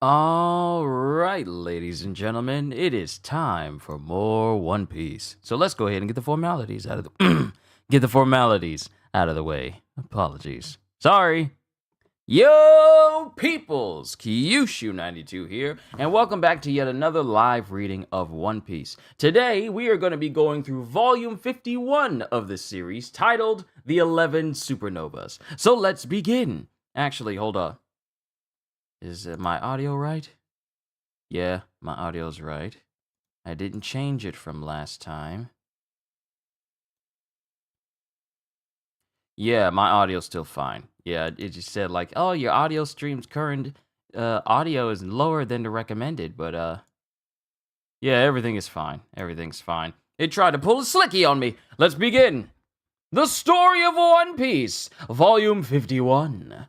All right, ladies and gentlemen, it is time for more One Piece. So let's go ahead and get the formalities out of the get the formalities out of the way. Apologies. Sorry. Yo, peoples! Kyushu92 here, and welcome back to yet another live reading of One Piece. Today, we are going to be going through Volume 51 of this series, titled The 11 Supernovas. So let's begin. Actually, hold on. Is my audio right? Yeah, my audio's right. I didn't change it from last time. Yeah, my audio's still fine. Yeah, it just said like, oh, your audio stream's current audio is lower than the recommended, but yeah, everything is fine. Everything's fine. It tried to pull a slicky on me. Let's begin. The Story of One Piece, Volume 51.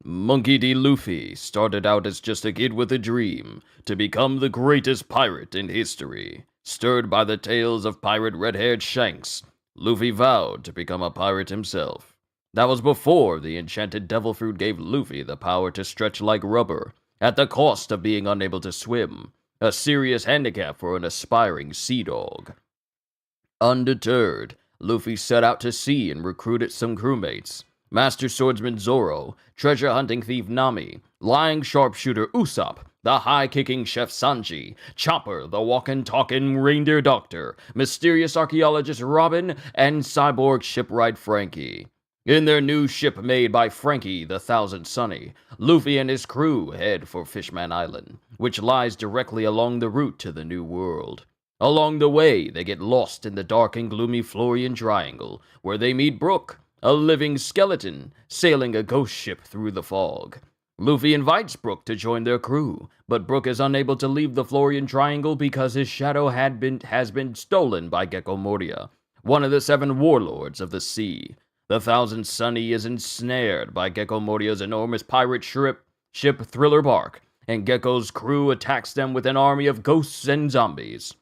Monkey D. Luffy started out as just a kid with a dream to become the greatest pirate in history. Stirred by the tales of pirate red-haired Shanks, Luffy vowed to become a pirate himself. That was before the enchanted devil fruit gave Luffy the power to stretch like rubber, at the cost of being unable to swim, a serious handicap for an aspiring sea dog. Undeterred, Luffy set out to sea and recruited some crewmates. Master Swordsman Zoro, treasure hunting thief Nami, lying sharpshooter Usopp, the high-kicking chef Sanji, Chopper, the walkin'-talkin' reindeer doctor, mysterious archaeologist Robin, and cyborg shipwright Frankie. In their new ship made by Frankie the Thousand Sunny, Luffy and his crew head for Fishman Island, which lies directly along the route to the New World. Along the way, they get lost in the dark and gloomy Florian Triangle, where they meet Brook, a living skeleton, sailing a ghost ship through the fog. Luffy invites Brook to join their crew, but Brook is unable to leave the Florian Triangle because his shadow has been stolen by Gecko Moria, one of the 7 warlords of the sea. The Thousand Sunny is ensnared by Gecko Moria's enormous pirate ship Thriller Bark, and Gecko's crew attacks them with an army of ghosts and zombies.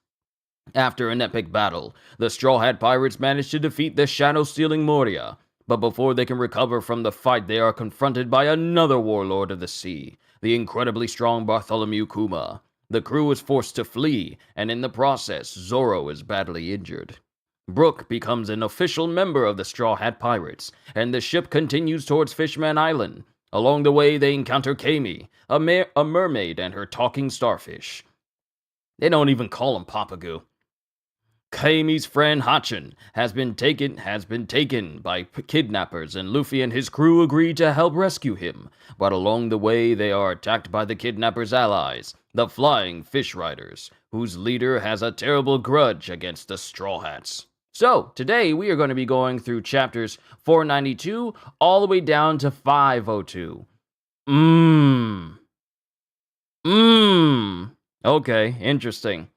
After an epic battle, the Straw Hat Pirates manage to defeat the shadow-stealing Moria. But before they can recover from the fight, they are confronted by another warlord of the sea, the incredibly strong Bartholomew Kuma. The crew is forced to flee, and in the process, Zoro is badly injured. Brook becomes an official member of the Straw Hat Pirates, and the ship continues towards Fishman Island. Along the way, they encounter Kami, a mermaid and her talking starfish. They don't even call him Papagu. Kami's friend Hachin has been taken by kidnappers, and Luffy and his crew agree to help rescue him. But along the way, they are attacked by the kidnappers' allies, the Flying Fish Riders, whose leader has a terrible grudge against the Straw Hats. So, today we are going to be going through chapters 492 all the way down to 502. Okay, interesting.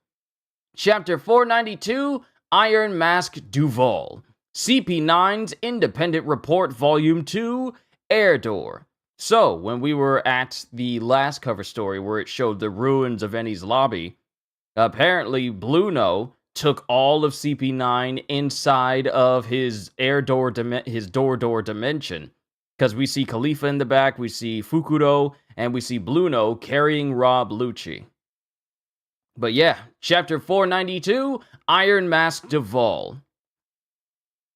Chapter 492, Iron Mask Duval. CP9's Independent Report Volume 2, Air Door. So, when we were at the last cover story where it showed the ruins of Eni's lobby, apparently Bluno took all of CP9 inside of his door dimension. Because we see Khalifa in the back, we see Fukuro, and we see Bluno carrying Rob Lucci. But yeah, chapter 492, Iron Mask Duval.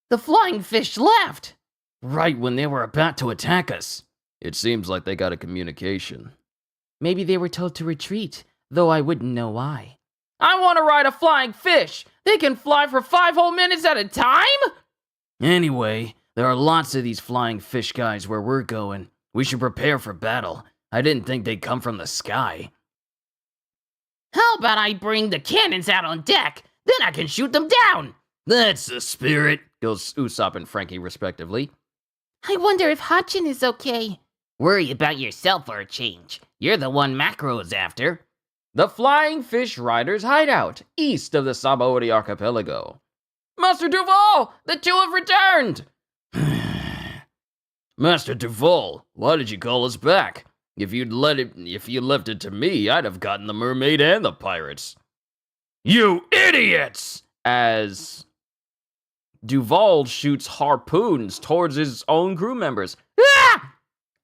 The flying fish left! Right when they were about to attack us. It seems like they got a communication. Maybe they were told to retreat, though I wouldn't know why. I want to ride a flying fish! They can fly for 5 whole minutes at a time? Anyway, there are lots of these flying fish guys where we're going. We should prepare for battle. I didn't think they'd come from the sky. How about I bring the cannons out on deck? Then I can shoot them down! That's the spirit, goes Usopp and Frankie respectively. I wonder if Hachin is okay. Worry about yourself for a change. You're the one Macro is after. The Flying Fish Riders' hideout, east of the Sabaody Archipelago. Master Duval! The 2 have returned! Master Duval, why did you call us back? If you left it to me, I'd have gotten the mermaid and the pirates. You idiots! As Duval shoots harpoons towards his own crew members. Ah!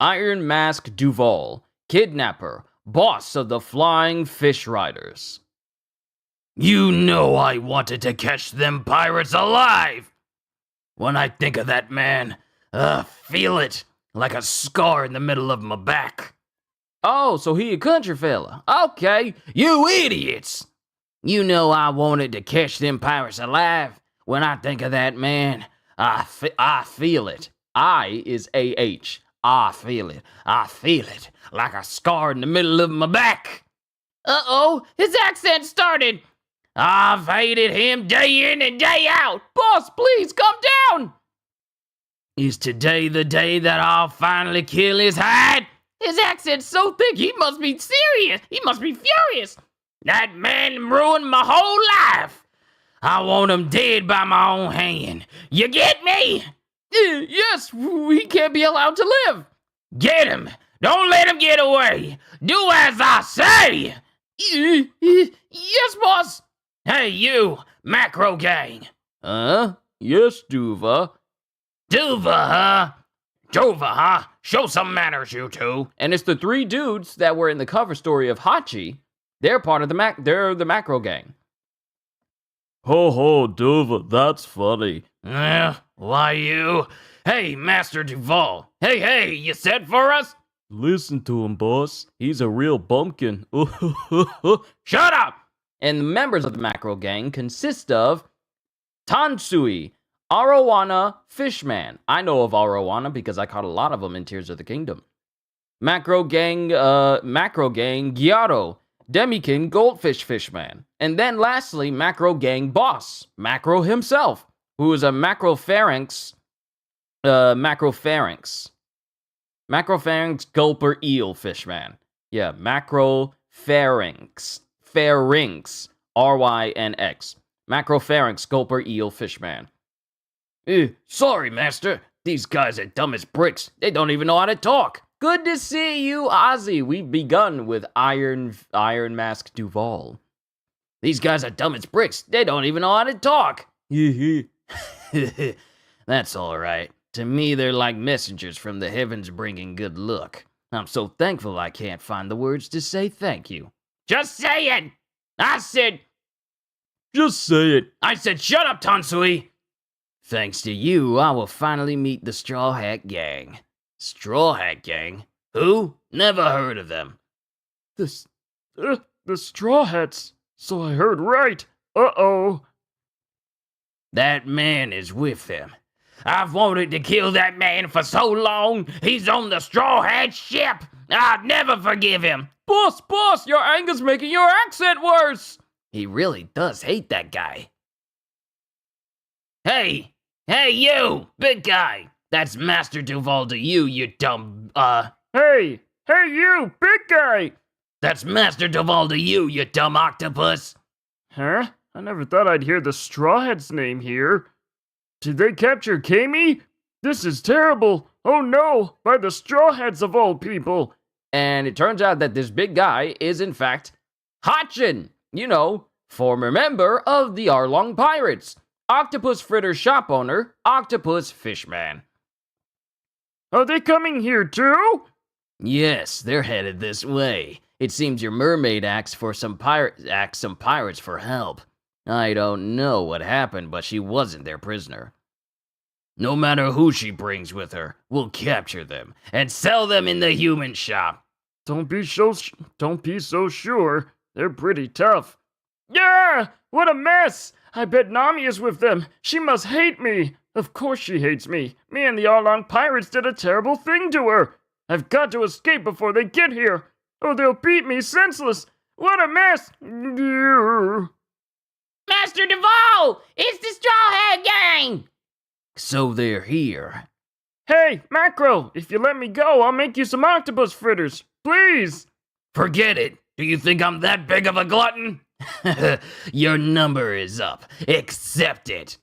Iron Mask Duval, kidnapper, boss of the Flying Fish Riders. You know I wanted to catch them pirates alive. When I think of that man, feel it like a scar in the middle of my back. Oh, so he a country fella. Okay. You idiots! You know I wanted to catch them pirates alive. When I think of that man, I feel it. I is A-H. I feel it. I feel it like a scar in the middle of my back. Uh-oh, his accent started. I've hated him day in and day out. Boss, please, come down. Is today the day that I'll finally kill his hide? His accent's so thick, he must be serious. He must be furious. That man ruined my whole life. I want him dead by my own hand. You get me? Yes, he can't be allowed to live. Get him. Don't let him get away. Do as I say. Yes, boss. Hey, you, Macro Gang. Yes, Duva. Duva, huh? Duva, huh? Show some manners, you two. And it's the three dudes that were in the cover story of Hachi. They're part of they're the Macro Gang. Ho ho, Duva, that's funny. Why you? Hey, Master Duval. Hey, you said for us? Listen to him, boss. He's a real bumpkin. Shut up! And the members of the Macro Gang consist of Tansui, Arowana, Fishman. I know of Arowana because I caught a lot of them in Tears of the Kingdom. Macro Gang, Gyaro, Demikin, Goldfish Fishman. And then lastly, Macro Gang Boss, Macro himself, who is a Macropharynx Gulper Eel Fishman. Yeah, Macropharynx. Pharynx. R-Y-N-X. Macropharynx Gulper Eel Fishman. Sorry, Master. These guys are dumb as bricks. They don't even know how to talk. Good to see you, Ozzy. We've begun with Iron Mask Duval. These guys are dumb as bricks. They don't even know how to talk. That's all right. To me, they're like messengers from the heavens bringing good luck. I'm so thankful I can't find the words to say thank you. Just say it! I said... Just say it. I said shut up, Tansui! Thanks to you, I will finally meet the Straw Hat Gang. Straw Hat Gang? Who? Never heard of them. The Straw Hats. So I heard right. Uh-oh. That man is with them. I've wanted to kill that man for so long. He's on the Straw Hat ship. I'll never forgive him. Boss, your anger's making your accent worse. He really does hate that guy. Hey, you, big guy. That's Master Duval to you, you dumb, Hey, you, big guy. That's Master Duval to you, you dumb octopus. Huh? I never thought I'd hear the Straw Hat's name here. Did they capture Kami? This is terrible. Oh no, by the Straw Hats of all people. And it turns out that this big guy is, in fact, Hachin. You know, former member of the Arlong Pirates. Octopus Fritter shop owner, Octopus Fishman. Are they coming here too? Yes, they're headed this way. It seems your mermaid asked some pirates for help. I don't know what happened, but she wasn't their prisoner. No matter who she brings with her, we'll capture them and sell them in the human shop. Don't be so sure. They're pretty tough. Yeah! What a mess! I bet Nami is with them. She must hate me. Of course she hates me. Me and the Arlong Pirates did a terrible thing to her. I've got to escape before they get here, or they'll beat me senseless. What a mess! Master Duval! It's the Straw Hat Gang! So they're here. Hey, Macro, if you let me go, I'll make you some octopus fritters. Please! Forget it. Do you think I'm that big of a glutton? Your number is up. Accept it.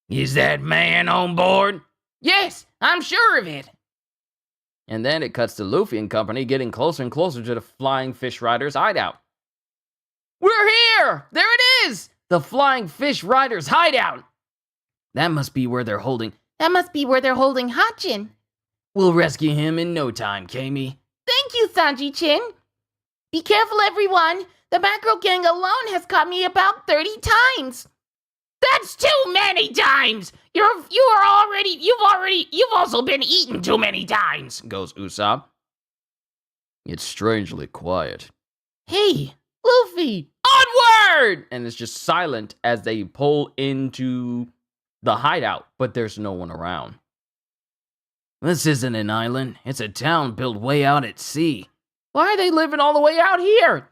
Is that man on board? Yes, I'm sure of it. And then it cuts to Luffy and company getting closer and closer to the Flying Fish Riders' hideout. We're here! There it is! The Flying Fish Riders' hideout! That must be where they're holding... Hachin. We'll rescue him in no time, Kami. Thank you, Sanji-chin. Be careful, everyone. The macro gang alone has caught me about 30 times. That's too many times. You've also been eaten too many times, goes Usopp. It's strangely quiet. Hey, Luffy. Onward! And it's just silent as they pull into the hideout, but there's no one around. This isn't an island. It's a town built way out at sea. Why are they living all the way out here?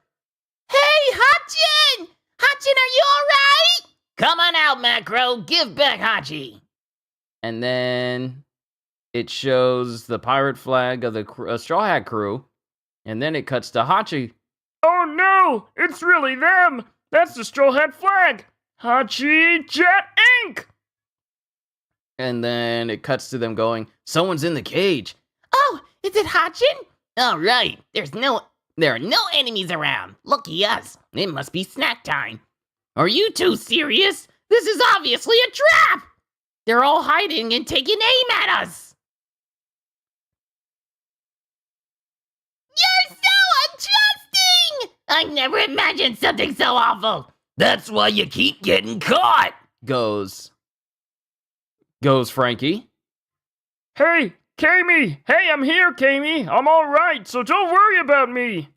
Hey, Hachin! Hachin, are you alright? Come on out, Macro. Give back Hachi. And then it shows the pirate flag of the Straw Hat crew. And then it cuts to Hachi. Oh no! It's really them! That's the Straw Hat flag! Hachi Jet Inc! And then it cuts to them going, Someone's in the cage. Oh, is it Hachin? All right. There are no enemies around. Lucky us. It must be snack time. Are you two serious? This is obviously a trap! They're all hiding and taking aim at us! You're so untrusting! I never imagined something so awful! That's why you keep getting caught. goes Frankie. Hey, Kami! Hey, I'm here, Kami! I'm alright, so don't worry about me!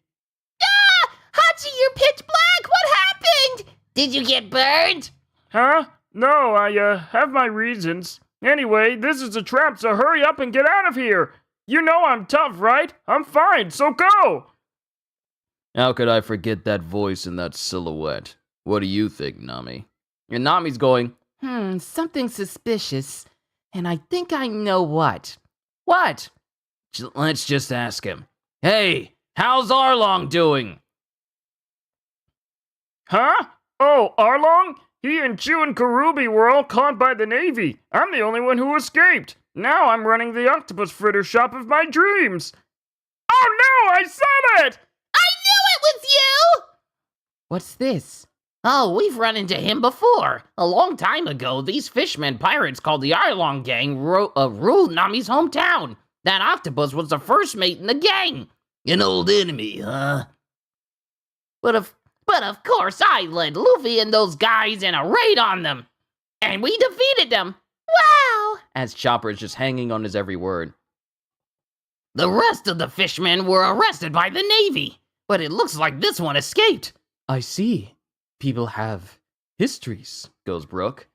Ah! Hachi, you're pitch black! What happened? Did you get burned? Huh? No, I have my reasons. Anyway, this is a trap, so hurry up and get out of here! You know I'm tough, right? I'm fine, so go! How could I forget that voice and that silhouette? What do you think, Nami? And Nami's going, Something suspicious. And I think I know what. what? Let's just ask him. Hey, how's Arlong doing? Huh? Oh, Arlong? He and Chu and Karubi were all caught by the Navy. I'm the only one who escaped. Now I'm running the octopus fritter shop of my dreams. Oh no, I said it! I knew it was you! What's this? Oh, we've run into him before. A long time ago, these fishmen pirates called the Arlong Gang ruled Nami's hometown. That octopus was the first mate in the gang. An old enemy, huh? But of course, I led Luffy and those guys in a raid on them. And we defeated them. Wow! As Chopper is just hanging on his every word. The rest of the fishmen were arrested by the Navy. But it looks like this one escaped. I see. People have histories, goes Brooke.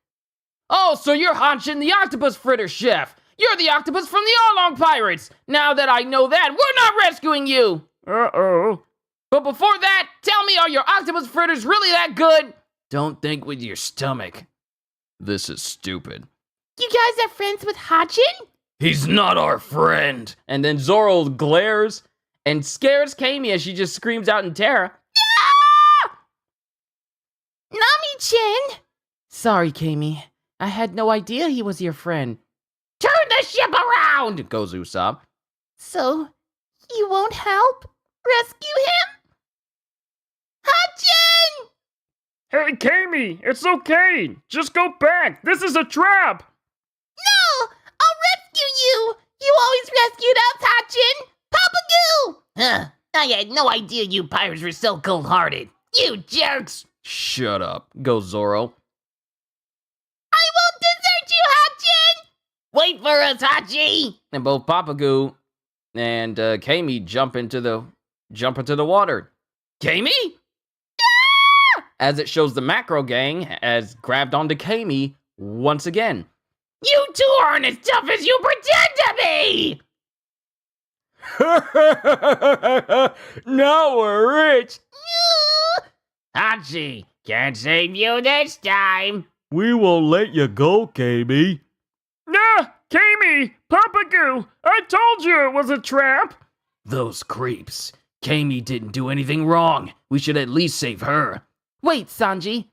Oh, so you're Hanshin, the octopus fritter chef. You're the octopus from the Arlong Pirates. Now that I know that, we're not rescuing you. Uh-oh. But before that, tell me, are your octopus fritters really that good? Don't think with your stomach. This is stupid. You guys are friends with Hachin? He's not our friend. And then Zoro glares and scares Kami as she just screams out in terror. Nami-chin! Sorry, Kami. I had no idea he was your friend. Turn the ship around! Goes Usopp. So, you won't help rescue him? Hachin! Hey, Kami, it's okay. Just go back. This is a trap. No! I'll rescue you! You always rescued us, Hachin! Papa Goo! Huh. I had no idea you pirates were so cold-hearted. You jerks! Shut up, goes Zoro. I won't desert you, Hachin! Wait for us, Hachi! And both Papagoo and Kami jump into the water. Kami? As it shows the Macro Gang has grabbed onto Kami once again. You two aren't as tough as you pretend to be! Now we're rich. Hachi, can't save you this time. We won't let you go, Kami. Nah, Kami, Papagoo, I told you it was a trap. Those creeps. Kami didn't do anything wrong. We should at least save her. Wait, Sanji.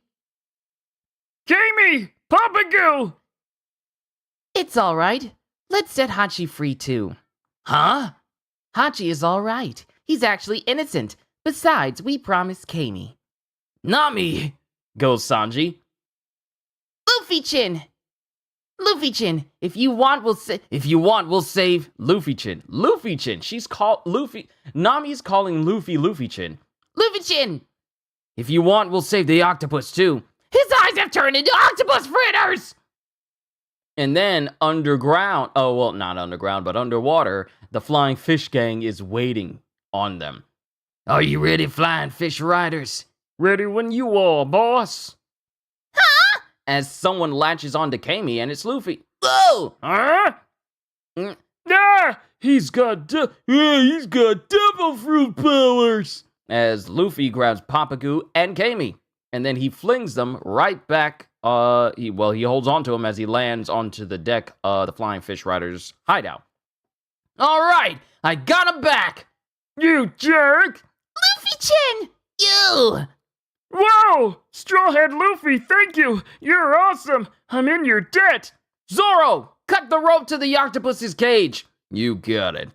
Kami, Papagoo. It's all right. Let's set Hachi free too. Huh? Hachi is all right. He's actually innocent. Besides, we promised Kami. Nami! Goes Sanji. Luffy-chin! Luffy-chin, If you want, we'll save Luffy-chin. Luffy-chin. She's called Luffy. Nami's calling Luffy Luffy-chin. Luffy-chin. If you want, we'll save the octopus too. His eyes have turned into octopus fritters! And then underground, oh well, not underground, but underwater, the flying fish gang is waiting on them. Are you ready, flying fish riders? Ready when you are, boss. As someone latches onto Kami, and it's Luffy. Whoa! Huh? Mm. Ah! He's got devil fruit powers. As Luffy grabs Papagu and Kami, and then he flings them right back. He holds onto him as he lands onto the deck of the Flying Fish Riders' hideout. All right, I got him back. You jerk! Luffy-chin! You! Whoa! Strawhead Luffy, thank you! You're awesome! I'm in your debt! Zoro, cut the rope to the octopus's cage. You got it.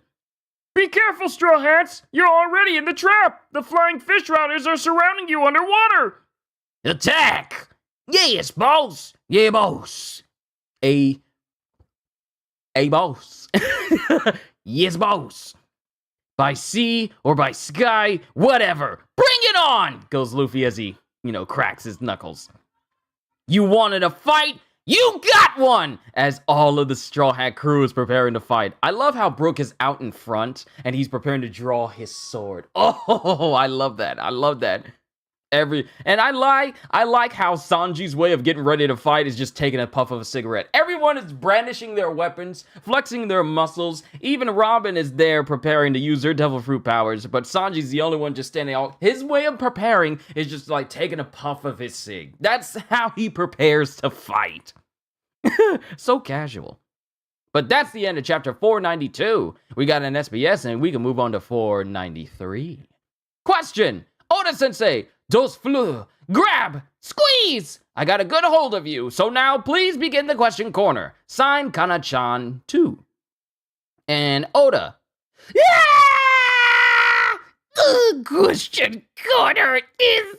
Be careful, Straw Hats! You're already in the trap! The Flying Fish Riders are surrounding you underwater! Attack! Yes, boss! Yeah, boss. A boss. Yes, boss. By sea or by sky, whatever. Bring it on! Goes Luffy as he, cracks his knuckles. You wanted a fight? You got one! As all of the Straw Hat crew is preparing to fight. I love how Brook is out in front and he's preparing to draw his sword. Oh, I love that. I love that. I like how Sanji's way of getting ready to fight is just taking a puff of a cigarette. Everyone is brandishing their weapons, flexing their muscles. Even Robin is there preparing to use her devil fruit powers, but Sanji's the only one just standing out. His way of preparing is just like taking a puff of his cig. That's how he prepares to fight. So casual. But that's the end of chapter 492. We got an SBS and we can move on to 493. Question! Oda-sensei! Dos fleur, grab, squeeze! I got a good hold of you, so now please begin the question corner. Signed, Kana-chan 2. And Oda. Yeah! The question corner is...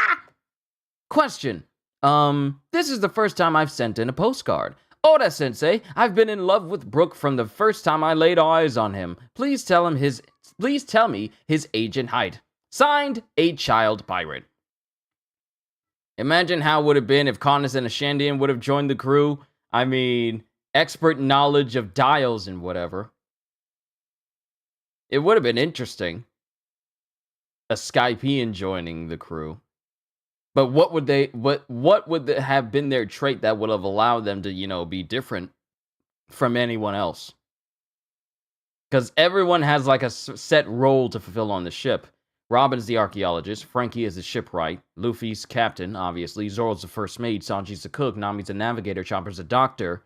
Yeah! Question. This is the first time I've sent in a postcard. Oda-sensei, I've been in love with Brook from the first time I laid eyes on him. Please tell me his age and height. Signed, a child pirate. Imagine how it would have been if Conus and Ashandian would have joined the crew. I mean, expert knowledge of dials and whatever. It would have been interesting. A Skypean joining the crew. But what would have been their trait that would have allowed them to, be different from anyone else? Because everyone has like a set role to fulfill on the ship. Robin is the archaeologist, Frankie is the shipwright, Luffy's captain, obviously, Zoro's the first mate, Sanji's the cook, Nami's the navigator, Chopper's the doctor,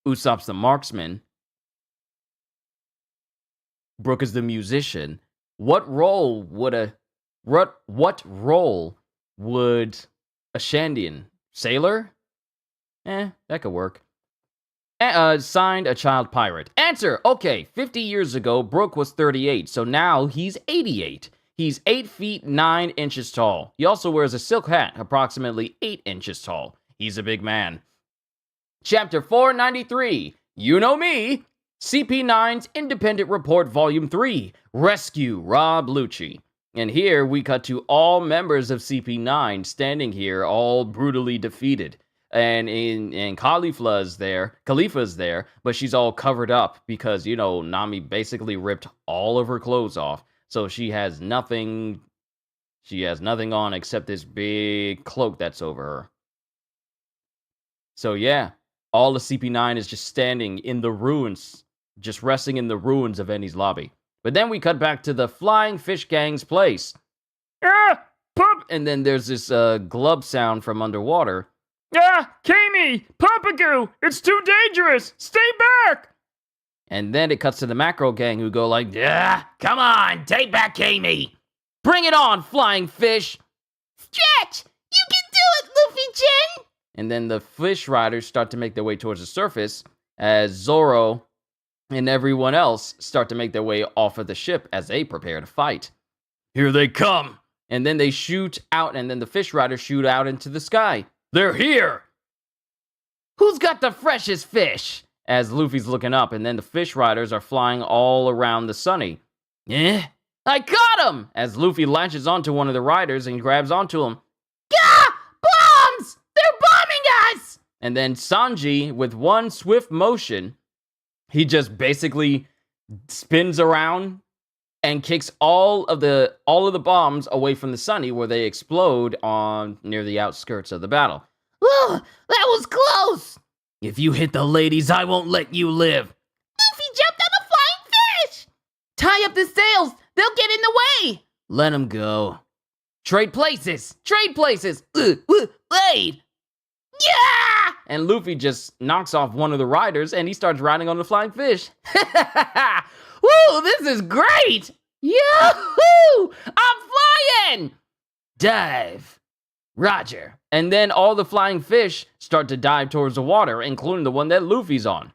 Usopp's the marksman, Brook is the musician. What role would a Shandian? Sailor? That could work. Signed, a child pirate. Answer! Okay, 50 years ago, Brook was 38, so now he's 88. He's 8 feet 9 inches tall. He also wears a silk hat, approximately 8 inches tall. He's a big man. Chapter 493. You know me. CP9's Independent Report Volume 3. Rescue Rob Lucci. And here we cut to all members of CP9 standing here, all brutally defeated. And Khalifa's there, but she's all covered up because, Nami basically ripped all of her clothes off. So she has nothing on except this big cloak that's over her. So yeah, all of CP9 is just standing in the ruins, just resting in the ruins of Ennie's lobby. But then we cut back to the Flying Fish Gang's place. Ah! Pump! And then there's this glub sound from underwater. Ah! Kami! Papagu! It's too dangerous! Stay back! And then it cuts to the Macro Gang who go like, Yeah, come on, take back Kami. Bring it on, Flying Fish! Stretch! You can do it, Luffy-chin! And then the Fish Riders start to make their way towards the surface as Zoro and everyone else start to make their way off of the ship as they prepare to fight. Here they come. And then they shoot out, and then the Fish Riders shoot out into the sky. They're here! Who's got the freshest fish? As Luffy's looking up, and then the fish riders are flying all around the Sunny. Eh? I caught him! As Luffy latches onto one of the riders and grabs onto him. Gah! Bombs! They're bombing us! And then Sanji, with one swift motion, he just basically spins around and kicks all of the bombs away from the Sunny, where they explode on near the outskirts of the battle. Whoa, that was close! If you hit the ladies, I won't let you live. Luffy jumped on a flying fish! Tie up the sails! They'll get in the way! Let him go. Trade places! Trade places! Wait! Yeah! And Luffy just knocks off one of the riders, and he starts riding on the flying fish. Woo, this is great! Yahoo! I'm flying! Dive! Roger. And then all the flying fish start to dive towards the water, including the one that Luffy's on.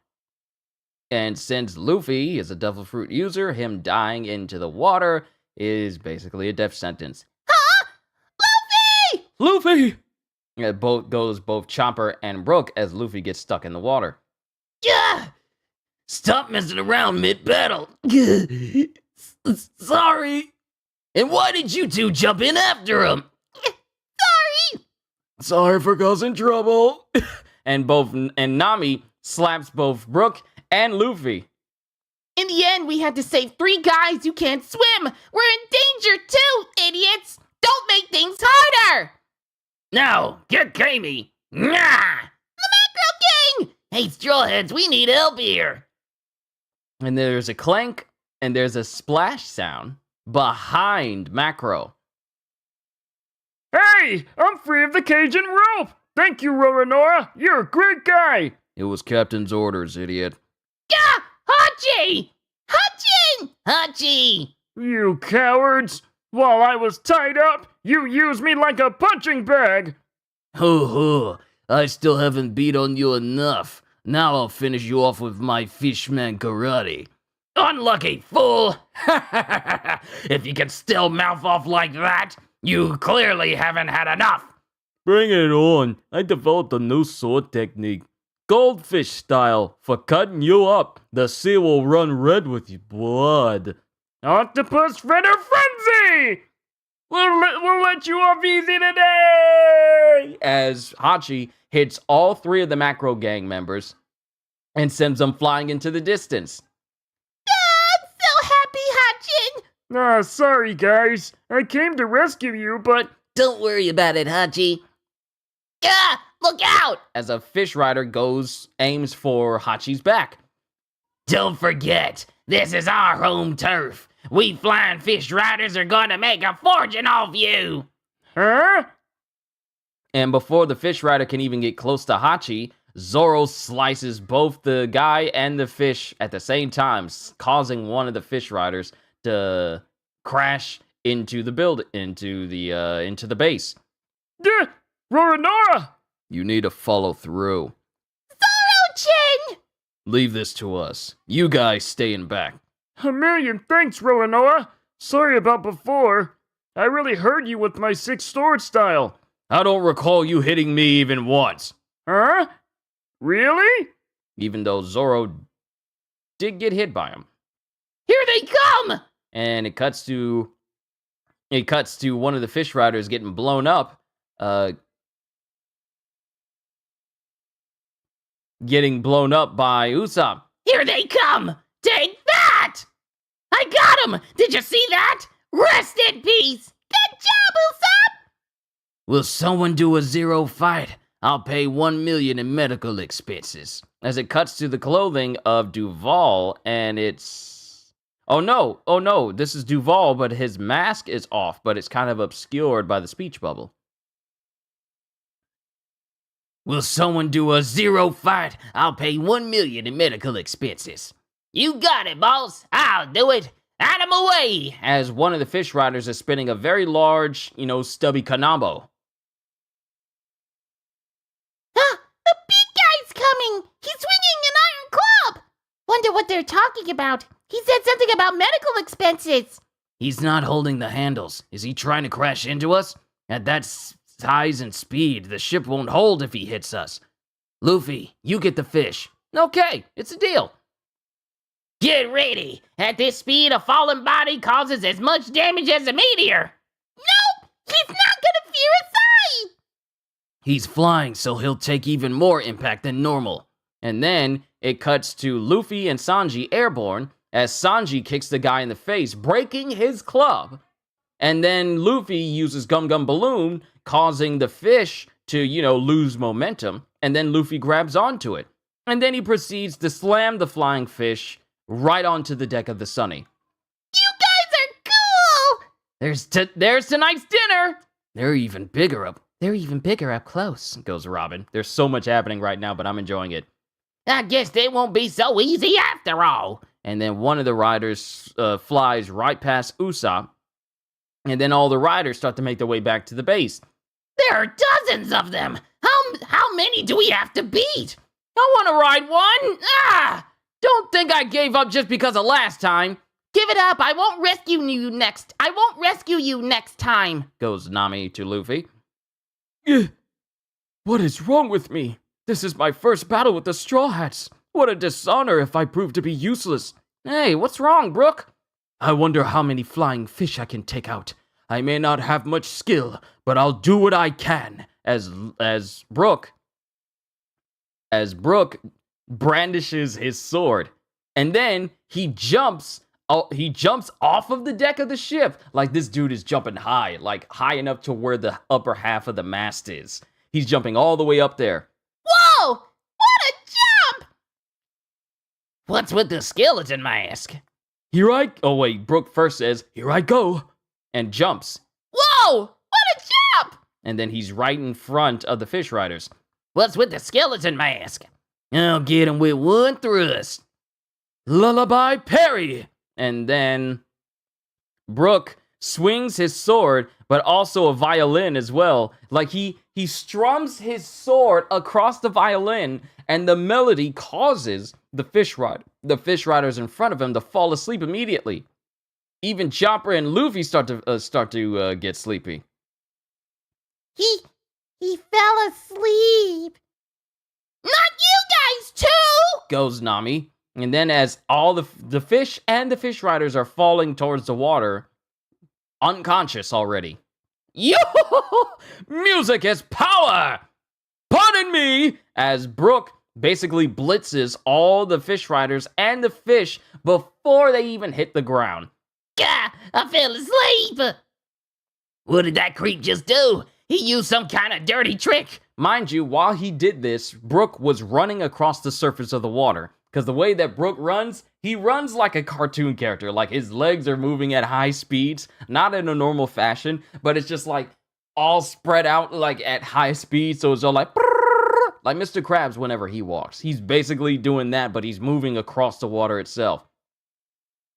And since Luffy is a devil fruit user, him dying into the water is basically a death sentence. Huh? Luffy! Luffy! It goes both Chopper and Brook as Luffy gets stuck in the water. Yeah! Stop messing around mid-battle. Sorry. And why did you two jump in after him? Sorry for causing trouble. and Nami slaps both Brook and Luffy. In the end, we had to save 3 guys who can't swim! We're in danger too, idiots! Don't make things harder! Now, get gamey. Nah! The Macro Gang! Hey, Strawheads, we need help here. And there's a clank, and there's a splash sound behind Macro. Hey, I'm free of the cage and rope. Thank you, Roronoa. You're a great guy. It was Captain's orders, idiot. Gah! Hachi! Hachin! Hachi! You cowards. While I was tied up, you used me like a punching bag. Ho ho, I still haven't beat on you enough. Now I'll finish you off with my fishman karate. Unlucky fool! If you can still mouth off like that, you clearly haven't had enough. Bring it on. I developed a new sword technique. Goldfish style. For cutting you up, the sea will run red with your blood. Octopus Redder Frenzy! We'll let you off easy today! As Hachi hits all 3 of the Macro Gang members and sends them flying into the distance. I'm so happy, Hachin! Ah, sorry guys. I came to rescue you, but... Don't worry about it, Hachi. Gah! Look out! As a fish rider aims for Hachi's back. Don't forget, this is our home turf. We flying fish riders are gonna make a fortune off you! Huh? And before the fish rider can even get close to Hachi, Zoro slices both the guy and the fish at the same time, causing one of the fish riders to crash into the into the base. Duh! Roronoa! You need to follow through. Zoro-chin! Leave this to us. You guys stay in back. A million thanks, Roronoa. Sorry about before. I really hurt you with my 6 sword style. I don't recall you hitting me even once. Huh? Really? Even though Zoro did get hit by him. Here they come! And it cuts to one of the fish riders getting blown up. Getting blown up by Usopp. Here they come! Take that! I got him! Did you see that? Rest in peace! Good job, Usopp! Will someone do a Zero fight? I'll pay 1 million in medical expenses. As it cuts to the clothing of Duval, and it's... Oh no, this is Duval, but his mask is off, but it's kind of obscured by the speech bubble. Will someone do a Zero fight? I'll pay 1 million in medical expenses. You got it, boss. I'll do it. Out of my way! As one of the fish riders is spinning a very large, stubby kanabo. The big guy's coming! He's swinging an iron club! Wonder what they're talking about. He said something about medical expenses. He's not holding the handles. Is he trying to crash into us? At that size and speed. The ship won't hold if he hits us. Luffy, you get the fish. Okay, it's a deal. Get ready. At this speed, a falling body causes as much damage as a meteor. Nope, he's not gonna fear a sight. He's flying, so he'll take even more impact than normal. And then it cuts to Luffy and Sanji airborne as Sanji kicks the guy in the face, breaking his club. And then Luffy uses Gum Gum Balloon, causing the fish to, lose momentum. And then Luffy grabs onto it. And then he proceeds to slam the flying fish right onto the deck of the Sunny. You guys are cool. There's tonight's dinner. They're even bigger up Close, goes Robin. There's so much happening right now, but I'm enjoying it. I guess they won't be so easy after all. And then one of the riders flies right past Usopp. And then all the riders start to make their way back to the base. There are dozens of them. How many do we have to beat? I want to ride one. Don't think I gave up just because of last time. Give it up. I won't rescue you next time, goes Nami to Luffy. What is wrong with me? This is my first battle with the Straw Hats. What a dishonor if I prove to be useless. Hey, what's wrong, Brook? I wonder how many flying fish I can take out. I may not have much skill, but I'll do what I can. As Brook brandishes his sword, and then he jumps off of the deck of the ship. Like, this dude is jumping high, like high enough to where the upper half of the mast is. He's jumping all the way up there. Whoa! What a jump! What's with the skeleton mask? Brook first says, "Here I go," and jumps. Whoa! What a jump! And then he's right in front of the fish riders. What's with the skeleton mask? I'll get him with one thrust. Lullaby Perry! And then Brook swings his sword, but also a violin as well. Like, he strums his sword across the violin, and the melody causes the fish riders in front of him to fall asleep immediately. Even Chopper and Luffy start to get sleepy. He fell asleep. Not you guys too! Goes Nami. And then as all the fish and the fish riders are falling towards the water, unconscious already. Yo! Music is power! Pardon me! As Brook basically blitzes all the fish riders and the fish before they even hit the ground. Gah! I fell asleep! What did that creep just do? He used some kind of dirty trick. Mind you, while he did this, Brook was running across the surface of the water. Because the way that Brook runs, he runs like a cartoon character. Like, his legs are moving at high speeds, not in a normal fashion, but it's just like all spread out like at high speed. So it's all like Mr. Krabs whenever he walks. He's basically doing that, but he's moving across the water itself.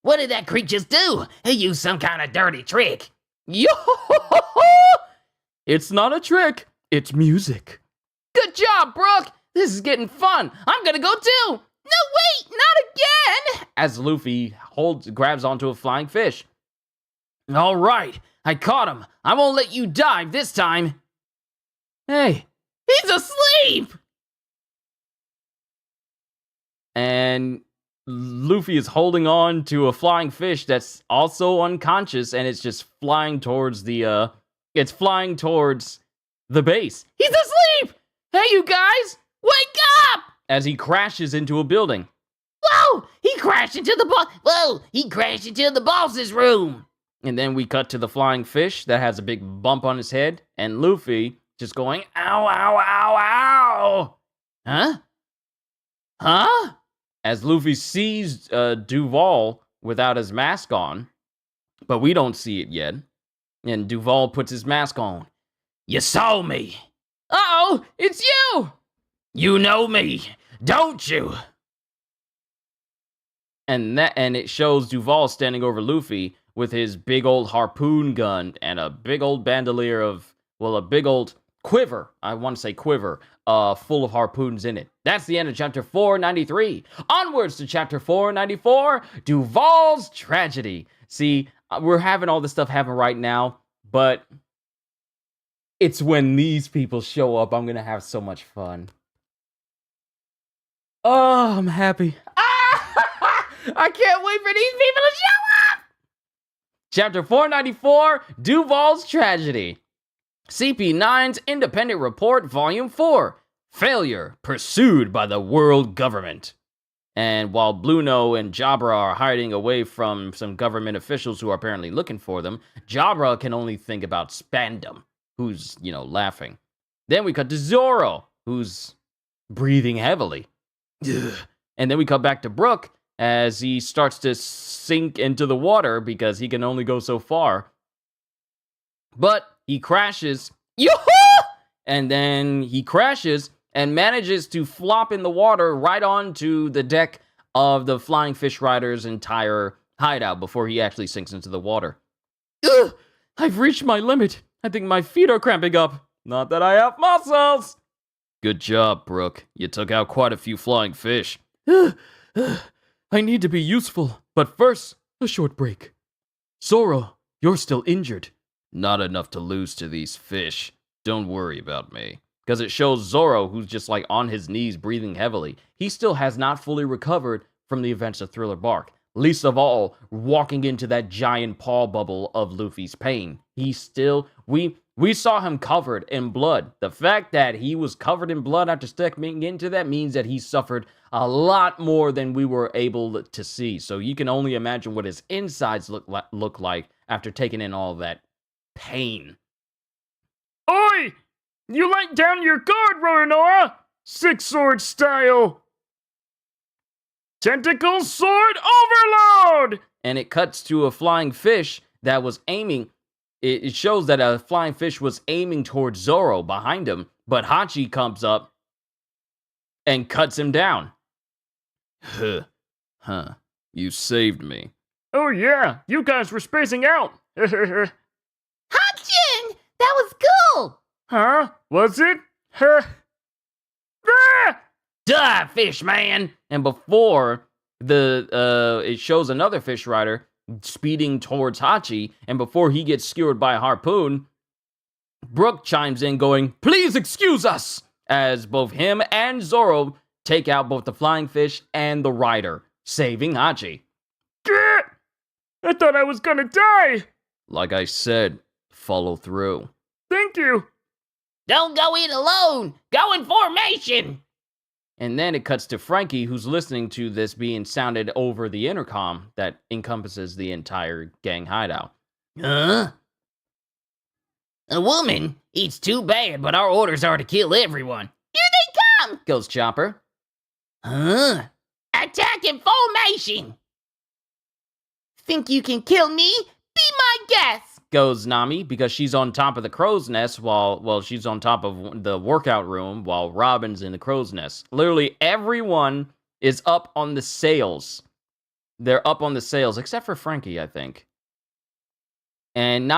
What did that creep just do? He used some kind of dirty trick. Yo! It's not a trick, it's music. Good job, Brook! This is getting fun. I'm gonna go too! No, wait, not again! As Luffy grabs onto a flying fish. All right, I caught him. I won't let you dive this time. Hey, he's asleep! And Luffy is holding on to a flying fish that's also unconscious, and it's just flying towards the base. He's asleep! Hey, you guys, wake up! As he crashes into a building. Whoa! He crashed into the boss's room! And then we cut to the flying fish that has a big bump on his head, and Luffy just going, ow, ow, ow, ow! Huh? As Luffy sees Duval without his mask on, but we don't see it yet. And Duval puts his mask on. You saw me! Uh-oh, it's you! You know me, don't you? And it shows Duval standing over Luffy with his big old harpoon gun and a big old bandolier a big old quiver. I want to say quiver, full of harpoons in it. That's the end of chapter 493. Onwards to chapter 494, Duval's tragedy. See, we're having all this stuff happen right now, but It's when these people show up, I'm gonna have so much fun. Oh, I'm happy. I can't wait for these people to show up! Chapter 494, Duval's Tragedy. CP9's Independent Report, Volume 4. Failure, pursued by the world government. And while Bluno and Jabra are hiding away from some government officials who are apparently looking for them, Jabra can only think about Spandam, who's, laughing. Then we cut to Zoro, who's breathing heavily. And then we cut back to Brook as he starts to sink into the water because he can only go so far. But he crashes. Yoo-hoo! And then he crashes and manages to flop in the water right onto the deck of the Flying Fish Rider's entire hideout before he actually sinks into the water. Ugh! I've reached my limit. I think my feet are cramping up. Not that I have muscles. Good job, Brook. You took out quite a few flying fish. I need to be useful, but first, a short break. Zoro, you're still injured. Not enough to lose to these fish. Don't worry about me. Because it shows Zoro, who's just on his knees, breathing heavily. He still has not fully recovered from the events of Thriller Bark. Least of all, walking into that giant paw bubble of Luffy's pain. We saw him covered in blood. The fact that he was covered in blood after stepping into that means that he suffered a lot more than we were able to see. So you can only imagine what his insides look like after taking in all that pain. Oi! You let down your guard, Roronoa! Six sword style! Tentacle sword overload! And it cuts to a flying fish that was aiming. It shows that a flying fish was aiming towards Zoro behind him, but Hachi comes up and cuts him down. You saved me. Oh yeah, you guys were spacing out. Hachin! That was cool! Huh? Was it? Ah! Die, fish man! And before it shows another fish rider speeding towards Hachi, and before he gets skewered by a harpoon, Brook chimes in going, "Please excuse us!" as both him and Zoro take out both the flying fish and the rider, saving Hachi. Gah! I thought I was gonna die! Like I said, follow through. Thank you! Don't go in alone. Go in formation. And then it cuts to Frankie, who's listening to this being sounded over the intercom that encompasses the entire gang hideout. Huh? A woman? It's too bad, but our orders are to kill everyone. Here they come! Goes Chopper. Huh? Attack in formation! Think you can kill me? Be my guest! Goes Nami, because she's on top of the crow's nest while she's on top of the workout room while Robin's in the crow's nest. Literally everyone is up on the sails. They're up on the sails, except for Frankie, I think. And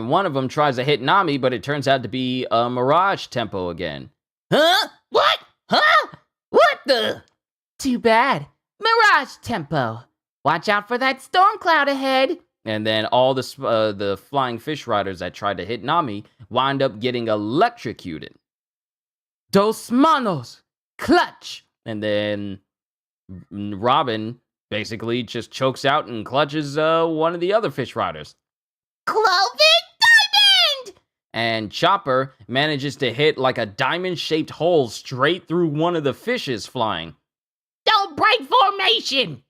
one of them tries to hit Nami, but it turns out to be a Mirage Tempo again. Huh? What? Huh? What the? Too bad. Mirage Tempo. Watch out for that storm cloud ahead. And then all the flying fish riders that tried to hit Nami wind up getting electrocuted. Dos manos. Clutch. And then Robin basically just chokes out and clutches one of the other fish riders. Cloven Diamond! And Chopper manages to hit like a diamond-shaped hole straight through one of the fishes flying. Don't break formation!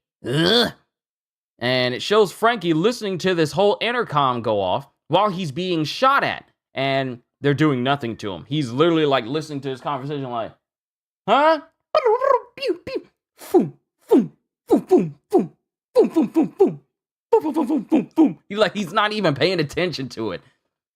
And it shows Frankie listening to this whole intercom go off while he's being shot at. And they're doing nothing to him. He's literally like listening to his conversation like, huh? He's not even paying attention to it.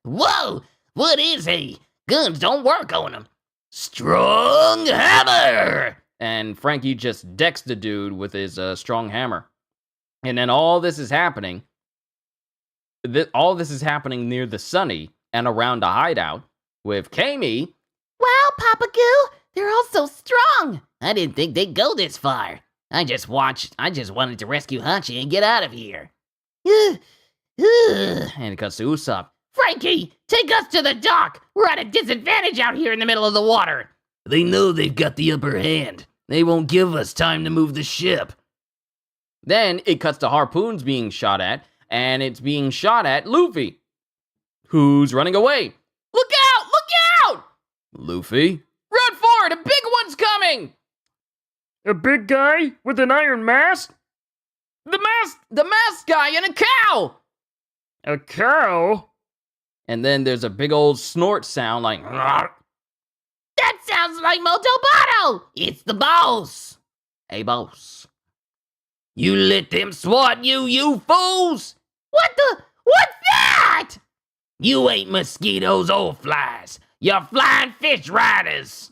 Whoa! What is he? Guns don't work on him. Strong hammer! And Frankie just decks the dude with his strong hammer. And then all this is happening. All this is happening near the Sunny and around a hideout with Kami. Wow, Papa Goo, they're all so strong. I didn't think they'd go this far. I just wanted to rescue Hachi and get out of here. And it cuts to Usopp. Frankie! Frankie, take us to the dock. We're at a disadvantage out here in the middle of the water. They know they've got the upper hand. They won't give us time to move the ship. Then it cuts to harpoons being shot at, and it's being shot at Luffy, who's running away. Look out! Look out! Luffy? Run for it! A big one's coming! A big guy with an iron mask? The masked guy and a cow! A cow? And then there's a big old snort sound like... That sounds like Motobato. It's the boss. Hey, boss. You let them swat you, you fools! What's that? You ain't mosquitoes or flies. You're flying fish riders.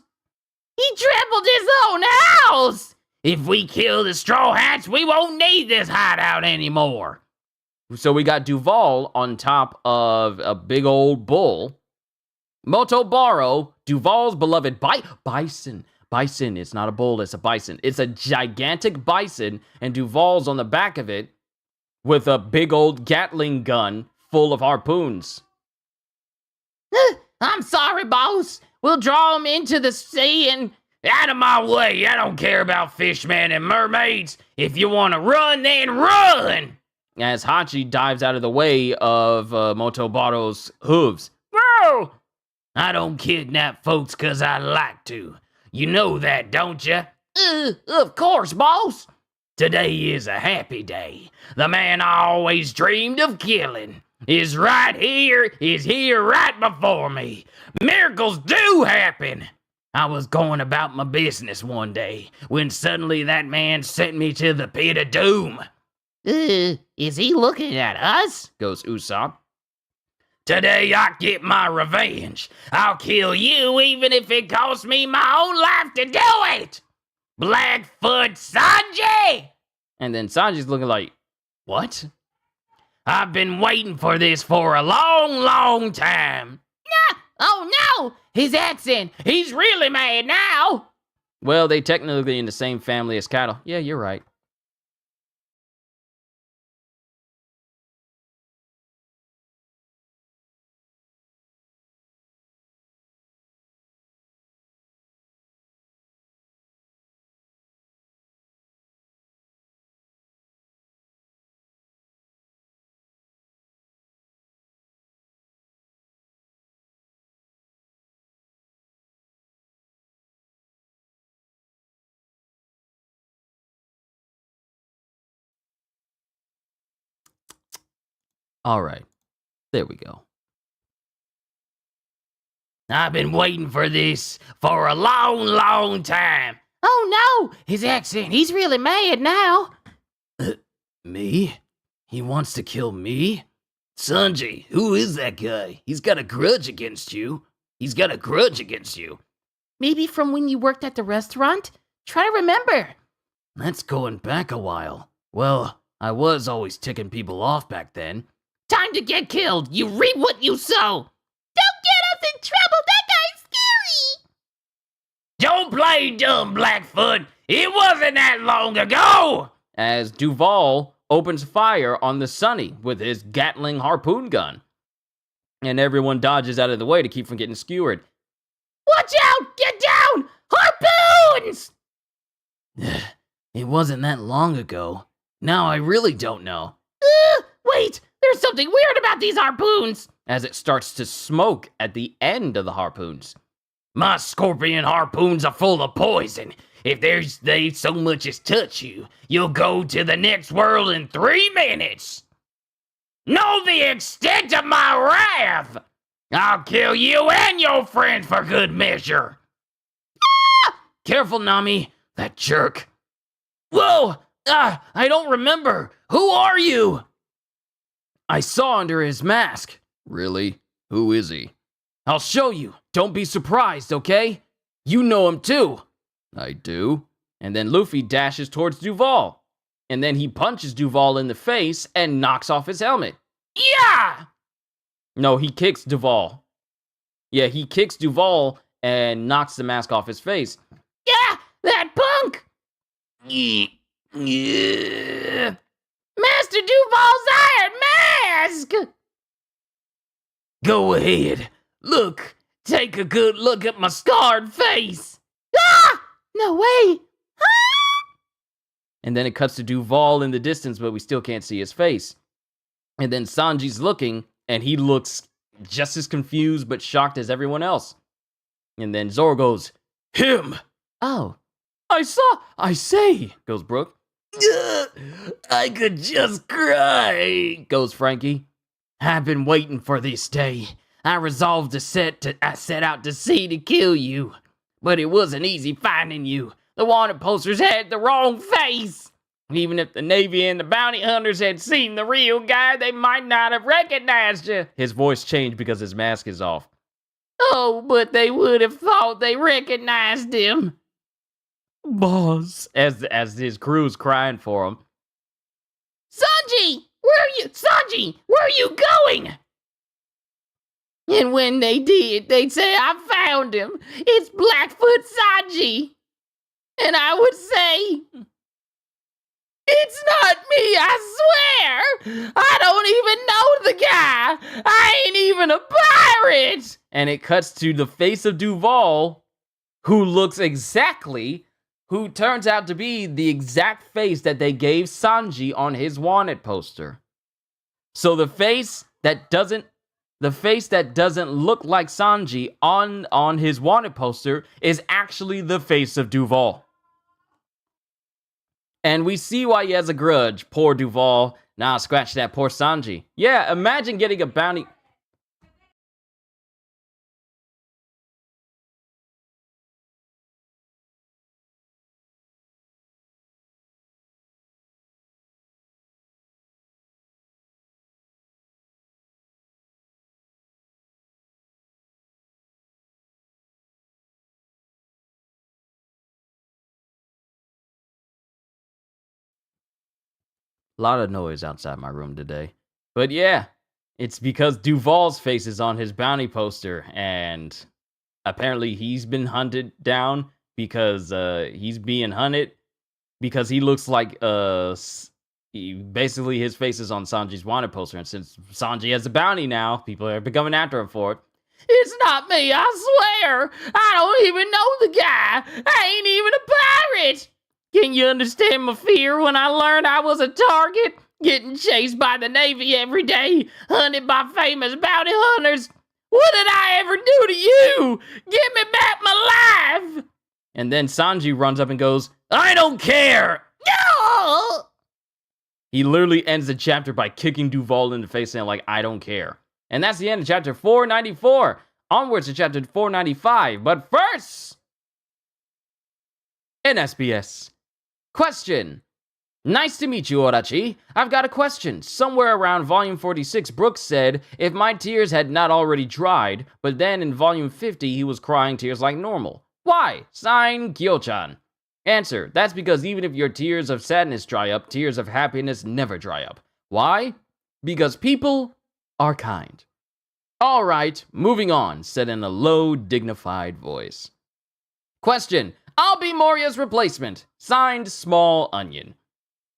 He trampled his own house. If we kill the Straw Hats, we won't need this hideout anymore. So we got Duval on top of a big old bull. Motobaro, Duval's beloved bison. Bison, it's not a bull, it's a bison. It's a gigantic bison, and Duval's on the back of it with a big old Gatling gun full of harpoons. I'm sorry, boss. We'll draw him into the sea and... Out of my way, I don't care about fishmen and mermaids. If you want to run, then run! As Hachi dives out of the way of Motobaro's hooves. Whoa! I don't kidnap folks 'cause I like to. You know that, don't you? Of course, boss. Today is a happy day. The man I always dreamed of killing is here right before me. Miracles do happen. I was going about my business one day when suddenly that man sent me to the pit of doom. Is he looking at us? Goes Usopp. Today I get my revenge. I'll kill you even if it costs me my own life to do it. Blackfoot Sanji! And then Sanji's looking like, what? I've been waiting for this for a long, long time. Oh no! His accent! He's really mad now! Well, they technically in the same family as cattle. Yeah, you're right. All right. There we go. I've been waiting for this for a long, long time. Oh no! His accent! He's really mad now! Me? He wants to kill me? Sanji, who is that guy? He's got a grudge against you. Maybe from when you worked at the restaurant? Try to remember. That's going back a while. Well, I was always ticking people off back then. Time to get killed! You reap what you sow! Don't get us in trouble! That guy's scary! Don't play dumb, Blackfoot! It wasn't that long ago! As Duval opens fire on the Sunny with his Gatling harpoon gun. And everyone dodges out of the way to keep from getting skewered. Watch out! Get down! Harpoons! It wasn't that long ago. Now I really don't know. Wait! There's something weird about these harpoons! As it starts to smoke at the end of the harpoons. My scorpion harpoons are full of poison. If they so much as touch you, you'll go to the next world in 3 minutes. Know the extent of my wrath! I'll kill you and your friends for good measure. Ah! Careful, Nami. That jerk. Whoa! I don't remember. Who are you? I saw under his mask. Really? Who is he? I'll show you. Don't be surprised, okay? You know him too. I do. And then Luffy dashes towards Duval. And then he punches Duval in the face and knocks off his helmet. Yeah! No, he kicks Duval. Yeah, he kicks Duval and knocks the mask off his face. Yeah! That punk! Yeah. Master Duval's iron mask! Go ahead. Look. Take a good look at my scarred face. Ah! No way! And then it cuts to Duval in the distance, but we still can't see his face. And then Sanji's looking, and he looks just as confused but shocked as everyone else. And then Zoro goes, "Him!" Oh. I say, goes Brooke. I could just cry, goes Frankie. I've been waiting for this day. I resolved to set out to sea to kill you. But it wasn't easy finding you. The wanted posters had the wrong face. Even if the Navy and the bounty hunters had seen the real guy, they might not have recognized you. His voice changed because his mask is off. Oh, but they would have thought they recognized him. Boss, as his crew's crying for him. Sanji! Sanji, where are you going? And when they did, they'd say, I found him. It's Blackfoot Sanji. And I would say, it's not me, I swear. I don't even know the guy. I ain't even a pirate. And it cuts to the face of Duval, who turns out to be the exact face that they gave Sanji on his wanted poster. So the face that doesn't look like Sanji on his wanted poster is actually the face of Duval. And we see why he has a grudge. Poor Duval. Nah, scratch that, poor Sanji. Yeah, imagine getting a bounty. A lot of noise outside my room today. But yeah, it's because Duval's face is on his bounty poster, and apparently he's been hunted down because he's being hunted because he looks like basically his face is on Sanji's wanted poster, and since Sanji has a bounty now, people are coming after him for it. It's not me, I swear. I don't even know the guy. I ain't even a pirate. Can you understand my fear when I learned I was a target? Getting chased by the Navy every day, hunted by famous bounty hunters. What did I ever do to you? Give me back my life. And then Sanji runs up and goes, "I don't care!" No! He literally ends the chapter by kicking Duval in the face saying, like, "I don't care." And that's the end of chapter 494. Onwards to chapter 495. But first, NSBS. Question. Nice to meet you, Orachi. I've got a question. Somewhere around volume 46, Brooks said, if my tears had not already dried, but then in volume 50, he was crying tears like normal. Why? Sign, Kyo-chan. Answer. That's because even if your tears of sadness dry up, tears of happiness never dry up. Why? Because people are kind. All right, moving on, said in a low, dignified voice. Question. I'll be Moria's replacement. Signed, Small Onion.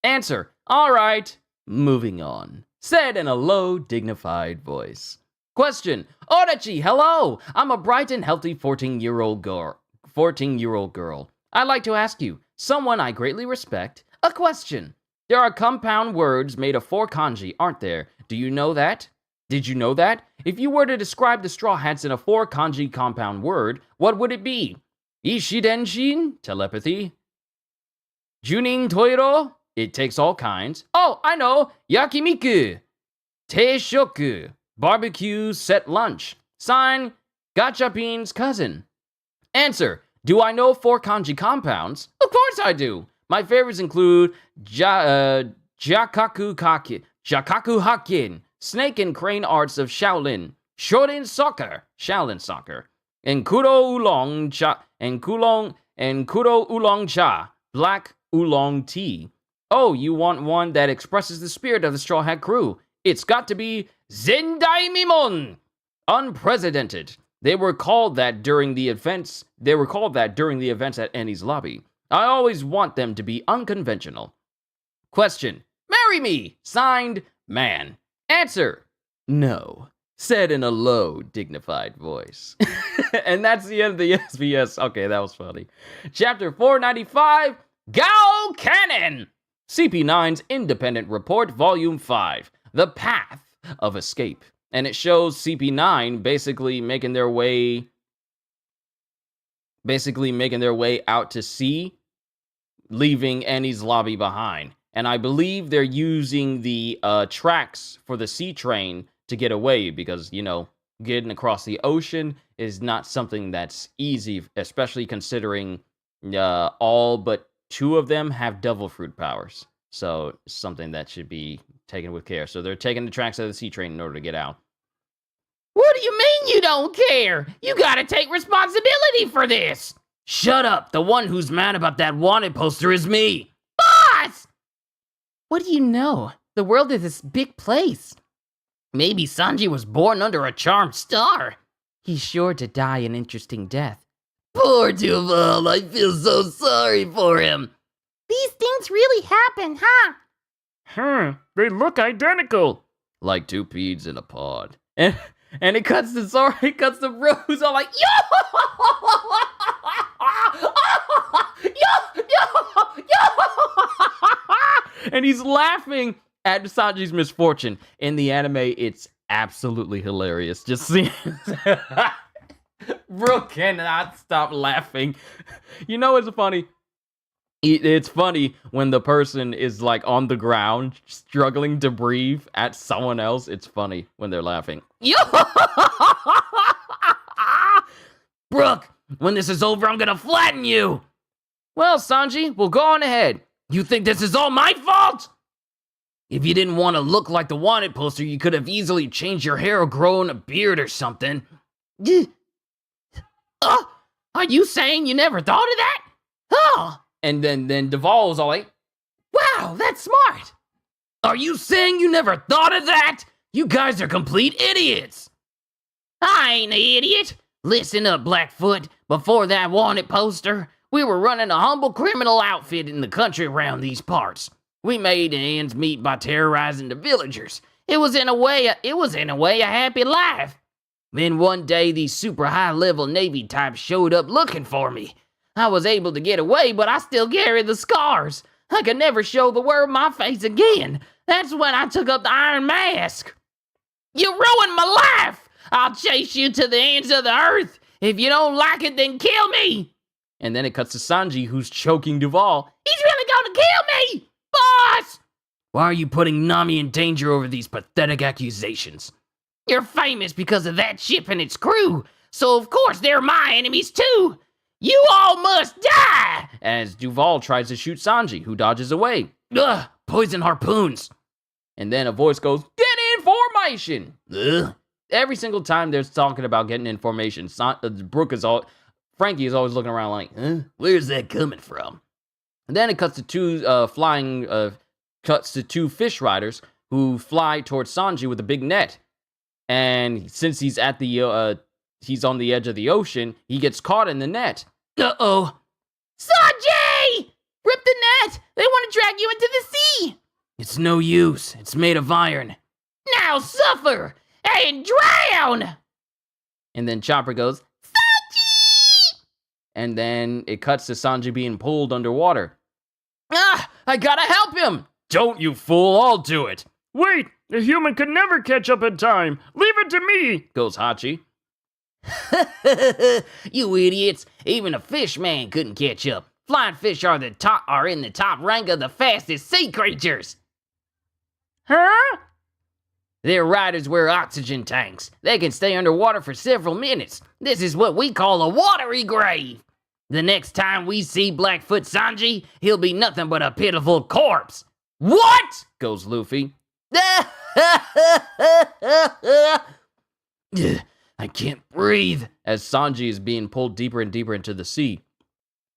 Answer. All right, moving on, said in a low, dignified voice. Question. Orachi, hello. I'm a bright and healthy 14-year-old girl. I'd like to ask you, someone I greatly respect, a question. There are compound words made of 4 kanji, aren't there? Do you know that? Did you know that? If you were to describe the Straw Hats in a 4 kanji compound word, what would it be? Ishidenshin, telepathy. Junin Toiro, it takes all kinds. Oh, I know, yakimiku. Teishoku, barbecue set lunch. Sign, Gachapin's cousin. Answer, do I know 4 kanji compounds? Of course I do. My favorites include Jakaku Hakin, Snake and Crane Arts of Shaolin, Shorin Soccer, Shaolin Soccer, and Kuro Oolong Cha, and Kuro Oolong Cha, Black Oolong Tea. Oh, you want one that expresses the spirit of the Straw Hat crew? It's got to be Zendai Mimon, unprecedented. They were called that during the events at Annie's lobby. I always want them to be unconventional. Question. Marry me. Signed, Man. Answer. No. said in a low, dignified voice. And that's the end of the SBS. Okay, that was funny. Chapter 495, Gao Cannon! CP9's Independent Report, Volume 5, The Path of Escape. And it shows CP9 basically making their way out to sea, leaving Annie's lobby behind. And I believe they're using the tracks for the sea train to get away because, you know, getting across the ocean is not something that's easy, especially considering all but 2 of them have devil fruit powers. So it's something that should be taken with care. So they're taking the tracks of the sea train in order to get out. What do you mean you don't care? You gotta take responsibility for this. Shut up! The one who's mad about that wanted poster is me! Boss! What do you know? The world is this big place. Maybe Sanji was born under a charmed star. He's sure to die an interesting death. Poor Duval, I feel so sorry for him. These things really happen, huh? They look identical. Like 2 peas in a pod. And it cuts to Zoro, it cuts to Bro, who's all like, and he's laughing at Sanji's misfortune. In the anime, it's absolutely hilarious. Just seeing Bro cannot stop laughing. You know what's funny? It's funny when the person is like on the ground struggling to breathe at someone else. It's funny when they're laughing. Brooke, when this is over, I'm gonna flatten you! Well, Sanji, we'll go on ahead. You think this is all my fault? If you didn't want to look like the wanted poster, you could have easily changed your hair or grown a beard or something. Are you saying you never thought of that? Huh? And then Duval was all like, Wow, that's smart. Are you saying you never thought of that? You guys are complete idiots. I ain't an idiot. Listen up, Blackfoot. Before that wanted poster, we were running a humble criminal outfit in the country around these parts. We made ends meet by terrorizing the villagers. It was in a way a happy life. Then one day, these super high-level Navy types showed up looking for me. I was able to get away, but I still carry the scars. I could never show the world my face again. That's when I took up the Iron Mask. You ruined my life! I'll chase you to the ends of the earth. If you don't like it, then kill me. and then it cuts to Sanji, who's choking Duval. He's really gonna kill me! Boss! Why are you putting Nami in danger over these pathetic accusations? You're famous because of that ship and its crew, so of course they're my enemies too! You all must die! As Duval tries to shoot Sanji, who dodges away. Ugh, poison harpoons! And then a voice goes, "Get information!" Ugh. Every single time they're talking about getting information, Frankie is always looking around like, huh? Where's that coming from? And then it cuts to two fish riders who fly towards Sanji with a big net. And since he's at the he's on the edge of the ocean, he gets caught in the net. Uh-oh. Sanji! Rip the net! They want to drag you into the sea! It's no use. It's made of iron. Now suffer! And drown! And then Chopper goes, Sanji! And then it cuts to Sanji being pulled underwater. Ah! I gotta help him! Don't, you fool, I'll do it! Wait! A human could never catch up in time! Leave it to me! Goes Hachi. You idiots! Even a fish man couldn't catch up. Flying fish are in the top rank of the fastest sea creatures. Huh? Their riders wear oxygen tanks. They can stay underwater for several minutes. This is what we call a watery grave. The next time we see Blackfoot Sanji, he'll be nothing but a pitiful corpse. What? Goes Luffy. I can't breathe. As Sanji is being pulled deeper and deeper into the sea.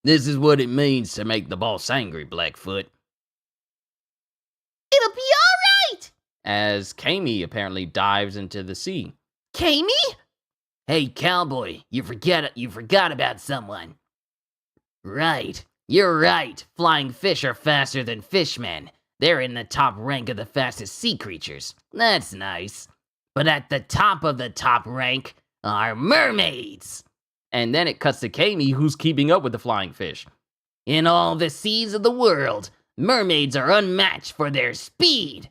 This is what it means to make the boss angry, Blackfoot. It'll be all right. As Kami apparently dives into the sea. Kami? Hey, cowboy, you forgot about someone. Right, you're right. Flying fish are faster than fishmen. They're in the top rank of the fastest sea creatures. That's nice. but at the top of the top rank are mermaids. And then it cuts to Kami, who's keeping up with the flying fish. In all the seas of the world, mermaids are unmatched for their speed.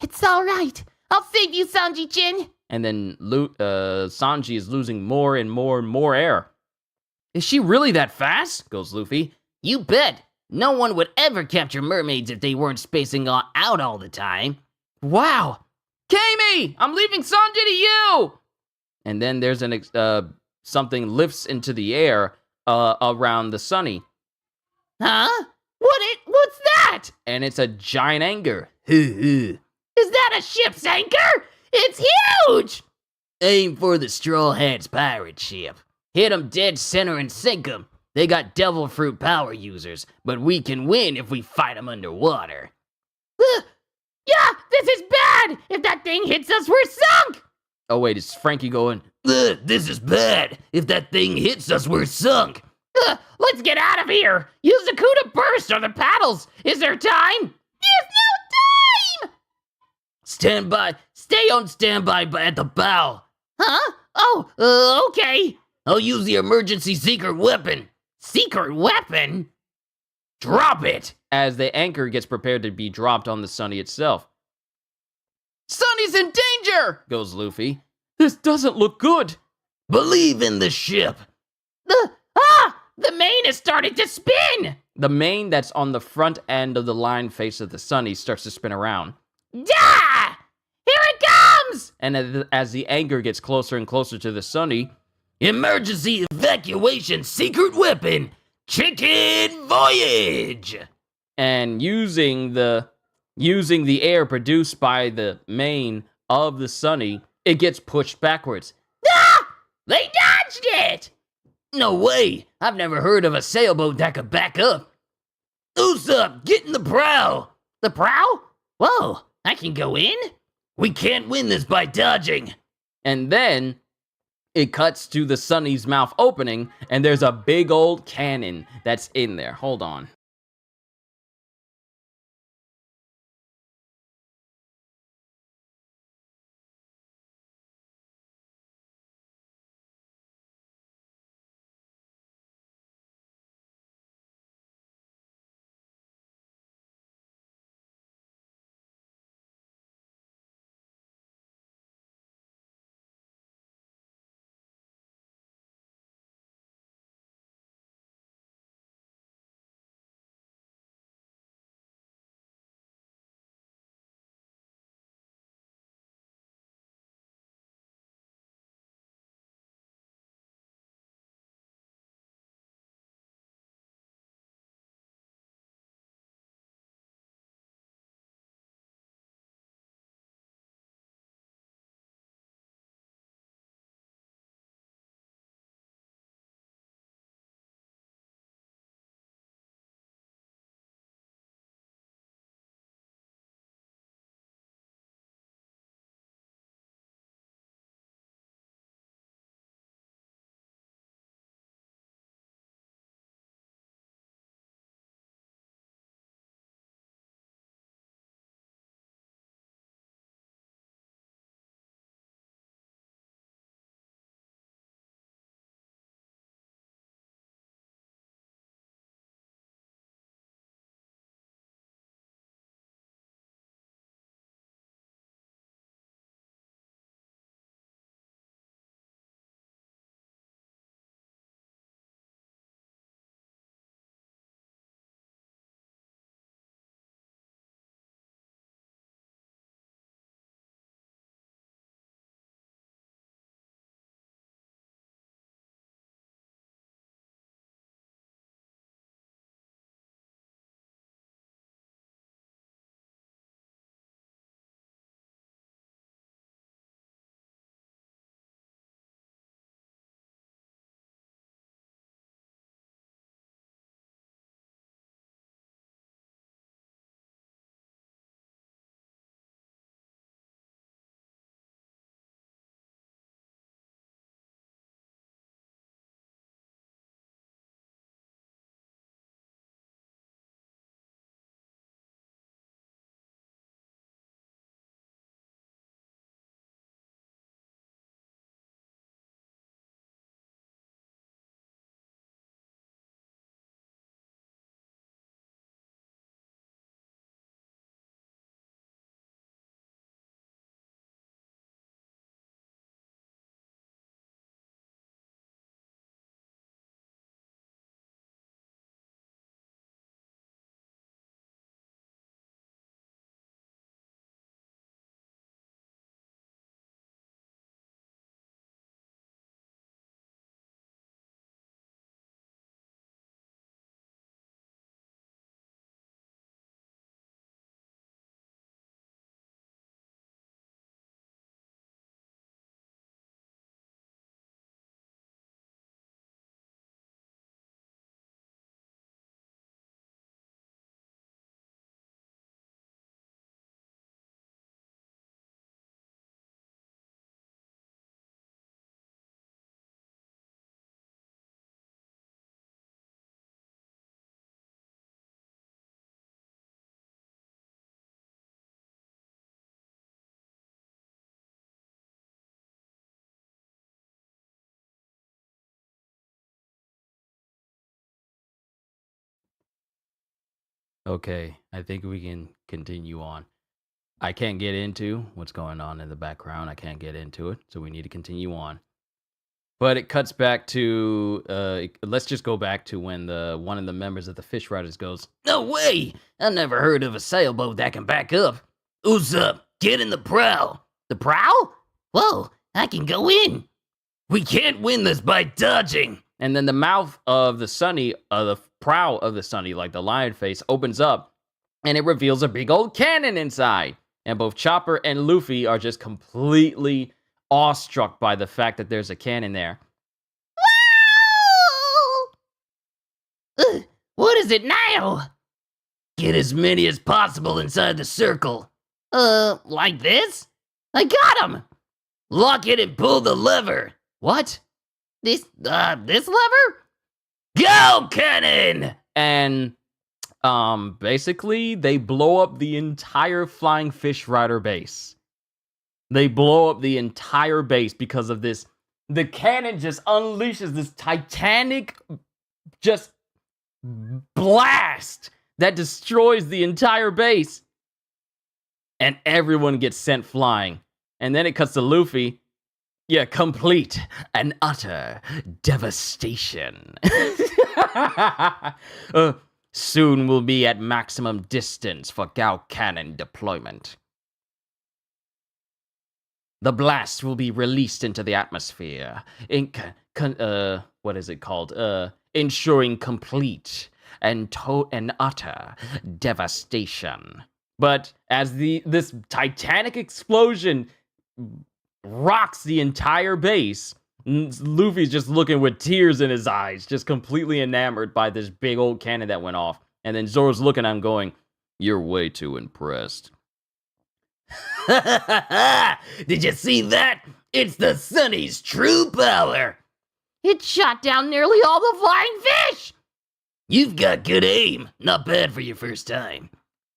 It's all right. I'll save you, Sanji-chin. And then Sanji is losing more and more and more air. Is she really that fast? Goes Luffy. You bet. No one would ever capture mermaids if they weren't spacing out all the time. Wow! Kami! I'm leaving Sanji to you! And then there's something lifts into the air around the Sunny. Huh? What's that? And it's a giant anchor. Is that a ship's anchor? It's huge! Aim for the Straw Hats pirate ship. Hit 'em dead center and sink 'em. They got devil fruit power users, but we can win if we fight 'em underwater. Yeah, this is bad. If that thing hits us, we're sunk. Oh wait, is Frankie going? This is bad. If that thing hits us, we're sunk. Let's get out of here. Use the coup to burst or the paddles. Is there time? There's no time. Stand by. Stay on standby at the bow. Huh? Oh, okay. I'll use the emergency secret weapon. Secret weapon? Drop it! As the anchor gets prepared to be dropped on the Sunny itself. Sunny's in danger! Goes Luffy. This doesn't look good. Believe in the ship. The main has started to spin. The main that's on the front end of the line face of the Sunny starts to spin around. Yeah! Here it comes! And as the anchor gets closer and closer to the Sunny, emergency evacuation secret weapon, chicken voyage! And using the air produced by the main of the Sunny, it gets pushed backwards. They dodged it! No way! I've never heard of a sailboat that could back up. Usopp, get in the prow! The prow? Whoa, I can go in? We can't win this by dodging. And then it cuts to the Sunny's mouth opening, and there's a big old cannon that's in there. Hold on. Okay, I think we can continue on. I can't get into what's going on in the background. I can't get into it, so we need to continue on. But it cuts back to let's just go back to when the one of the members of the Fish Riders goes, No way! I never heard of a sailboat that can back up. Who's up? Get in the prow. The prow? Whoa, I can go in. We can't win this by dodging. and then the mouth of the Sunny, the prow of the Sunny, like the lion face, opens up, and it reveals a big old cannon inside. And both Chopper and Luffy are just completely awestruck by the fact that there's a cannon there. What is it now? Get as many as possible inside the circle. Like this? I got him! Lock it and pull the lever. What? This lever? Go, cannon! And basically they blow up the entire Flying Fish Rider base. They blow up the entire base because of this. The cannon just unleashes this titanic just blast that destroys the entire base. And everyone gets sent flying. And then it cuts to Luffy. Yeah, complete and utter devastation. Soon we'll be at maximum distance for Gao cannon deployment. The blast will be released into the atmosphere, what is it called? Ensuring complete and utter devastation. But as this titanic explosion rocks the entire base, Luffy's just looking with tears in his eyes, just completely enamored by this big old cannon that went off. And then Zoro's looking at him going, "You're way too impressed." Did you see that? It's the Sunny's true power. It shot down nearly all the flying fish! You've got good aim. Not bad for your first time.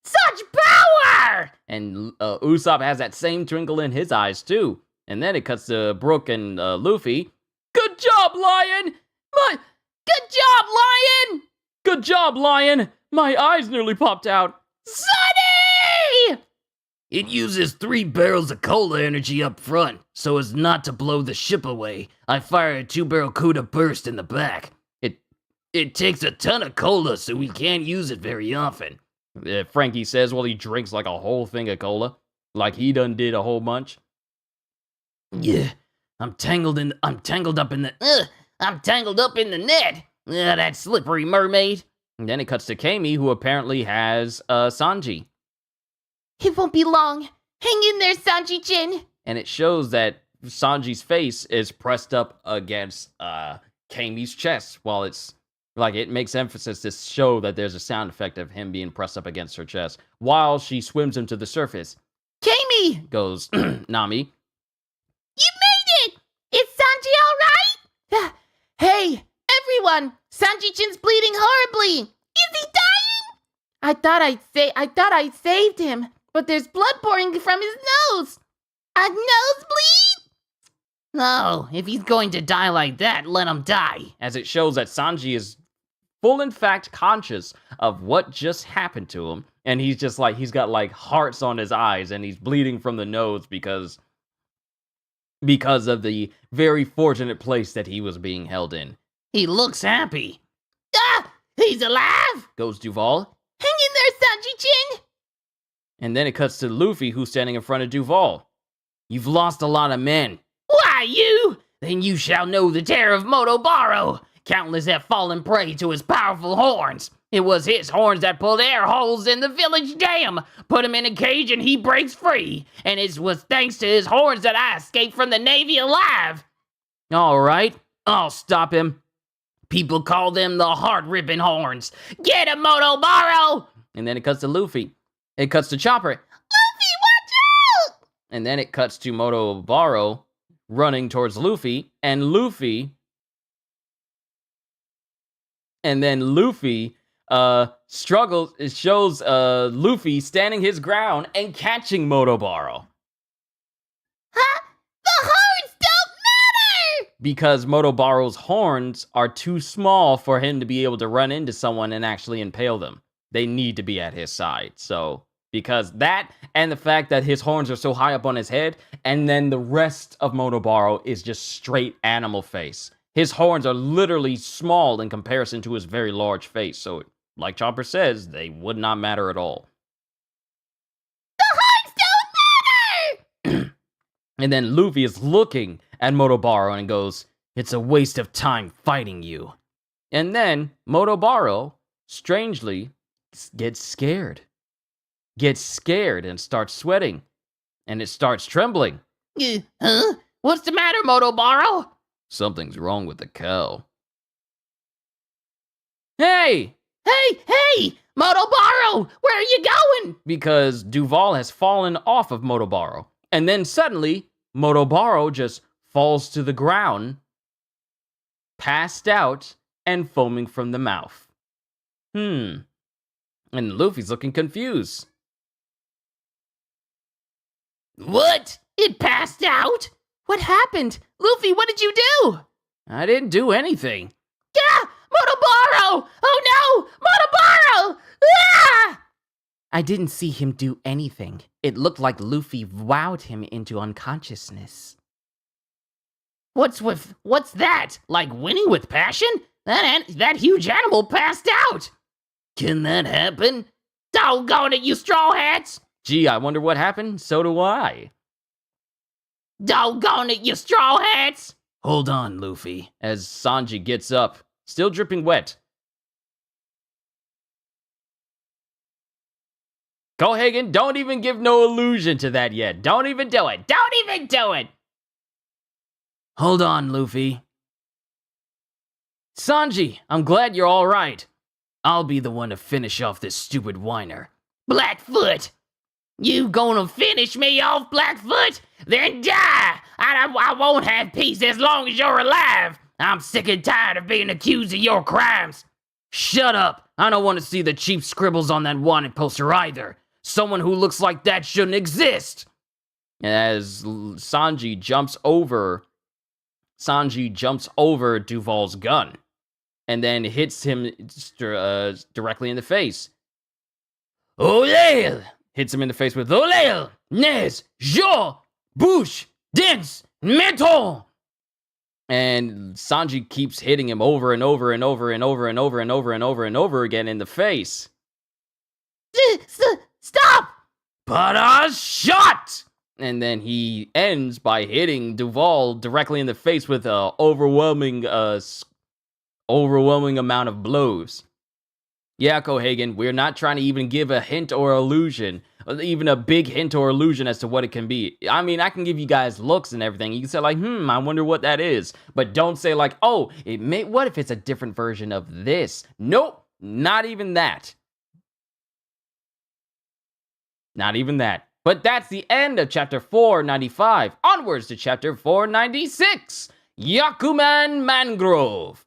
Such power! And Usopp has that same twinkle in his eyes, too. And then it cuts to Brook and Luffy. Good job, Lion! Good job, Lion! Good job, Lion! My eyes nearly popped out. Sunny! It uses 3 barrels of cola energy up front, so as not to blow the ship away. I fire a 2-barrel Kuda burst in the back. It takes a ton of cola, so we can't use it very often. Frankie says while he drinks like a whole thing of cola. Like he done did a whole bunch. Yeah, I'm tangled up in the net. That slippery mermaid. And then it cuts to Kami, who apparently has Sanji. It won't be long. Hang in there, Sanji-chin. And it shows that Sanji's face is pressed up against Kami's chest while it's like it makes emphasis to show that there's a sound effect of him being pressed up against her chest while she swims him to the surface. Kami! Goes Nami. You made it! Is Sanji alright? Hey, everyone! Sanji-chin's bleeding horribly! Is he dying? I thought I saved him, but there's blood pouring from his nose! A nosebleed? No, if he's going to die like that, let him die. As it shows that Sanji is full in fact conscious of what just happened to him. And he's just like, he's got like hearts on his eyes and he's bleeding from the nose because of the very fortunate place that he was being held in. He looks happy. Ah! He's alive! Goes Duval. Hang in there, Sanji-chin! And then it cuts to Luffy, who's standing in front of Duval. You've lost a lot of men. Why, you? Then you shall know the terror of Motobaro. Countless have fallen prey to his powerful horns. It was his horns that pulled air holes in the village dam, put him in a cage, and he breaks free. And it was thanks to his horns that I escaped from the Navy alive. All right, I'll stop him. People call them the heart-ripping horns. Get him, Motobaro! And then it cuts to Luffy. It cuts to Chopper. Luffy, watch out! And then it cuts to Motobaro running towards Luffy. And Luffy struggles. It shows Luffy standing his ground and catching Motobaro. Huh? The horns don't matter! Because Motobaro's horns are too small for him to be able to run into someone and actually impale them. They need to be at his side. So, because that and the fact that his horns are so high up on his head, and then the rest of Motobaro is just straight animal face. His horns are literally small in comparison to his very large face. So, like Chopper says, they would not matter at all. The horns don't matter! And then Luffy is looking at Motobaro and goes, "It's a waste of time fighting you." And then Motobaro, strangely, gets scared. Gets scared and starts sweating. And it starts trembling. Huh? What's the matter, Motobaro? Something's wrong with the cow. Hey! Hey! Motobaro! Where are you going? Because Duval has fallen off of Motobaro. And then suddenly, Motobaro just falls to the ground, passed out, and foaming from the mouth. And Luffy's looking confused. What? It passed out? What happened? Luffy, what did you do? I didn't do anything. Yeah! Motobaro! Oh no! Motobaro! Ah! I didn't see him do anything. It looked like Luffy wowed him into unconsciousness. What's that? Like winning with passion? That huge animal passed out. Can that happen? Doggone it, you straw hats! Gee, I wonder what happened. So do I. Doggone it, you straw hats! Hold on, Luffy, as Sanji gets up, still dripping wet. Kohagen, don't even give no illusion to that yet. Don't even do it. Don't even do it. Hold on, Luffy. Sanji, I'm glad you're all right. I'll be the one to finish off this stupid whiner. Blackfoot! You gonna finish me off, Blackfoot? Then die! I won't have peace as long as you're alive! I'm sick and tired of being accused of your crimes! Shut up! I don't want to see the cheap scribbles on that wanted poster either. Someone who looks like that shouldn't exist! As Sanji jumps over Duval's gun and then hits him directly in the face. Olé! Hits him in the face with Olé! Nez! Jo! Bouche! Dance! Menton! And Sanji keeps hitting him over and over and over and over and over and over and over and over again in the face. Stop! Para shot! And then he ends by hitting Duval directly in the face with an overwhelming amount of blows. Yeah, Kohagen, we're not trying to even give a hint or illusion, even a big hint or illusion as to what it can be. I mean, I can give you guys looks and everything. You can say like, I wonder what that is. But don't say like, oh, what if it's a different version of this? Nope, not even that. Not even that. But that's the end of chapter 495. Onwards to chapter 496. Yakuman Mangrove.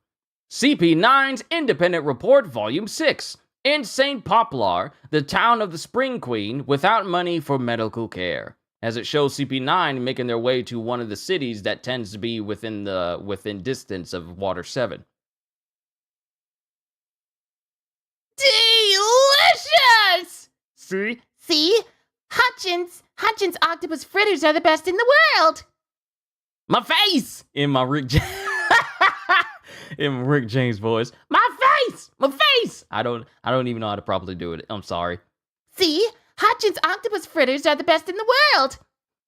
CP9's Independent Report, Volume 6. In St. Poplar, the town of the Spring Queen, without money for medical care. As it shows CP9 making their way to one of the cities that tends to be within distance of Water 7. Delicious! See? See? Hutchins octopus fritters are the best in the world! My face! In my Rick James voice. My face! My face! I don't even know how to properly do it. I'm sorry. See? Hutchins octopus fritters are the best in the world!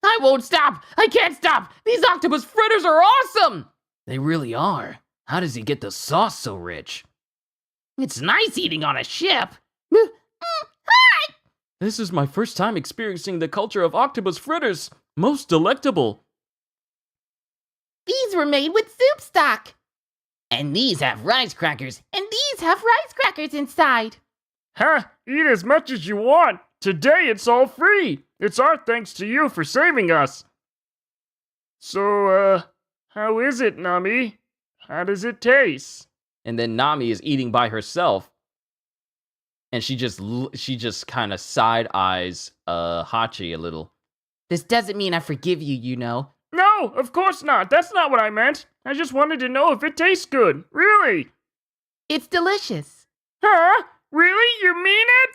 I won't stop! I can't stop! These octopus fritters are awesome! They really are. How does he get the sauce so rich? It's nice eating on a ship. Hi! This is my first time experiencing the culture of octopus fritters. Most delectable. These were made with soup stock. And these have rice crackers. And these have rice crackers inside. Ha! Eat as much as you want. Today it's all free. It's our thanks to you for saving us. So, how is it, Nami? How does it taste? And then Nami is eating by herself. And she just kind of side eyes Hachi a little. This doesn't mean I forgive you, you know. No, of course not. That's not what I meant. I just wanted to know if it tastes good. Really? It's delicious. Huh? Really? You mean it?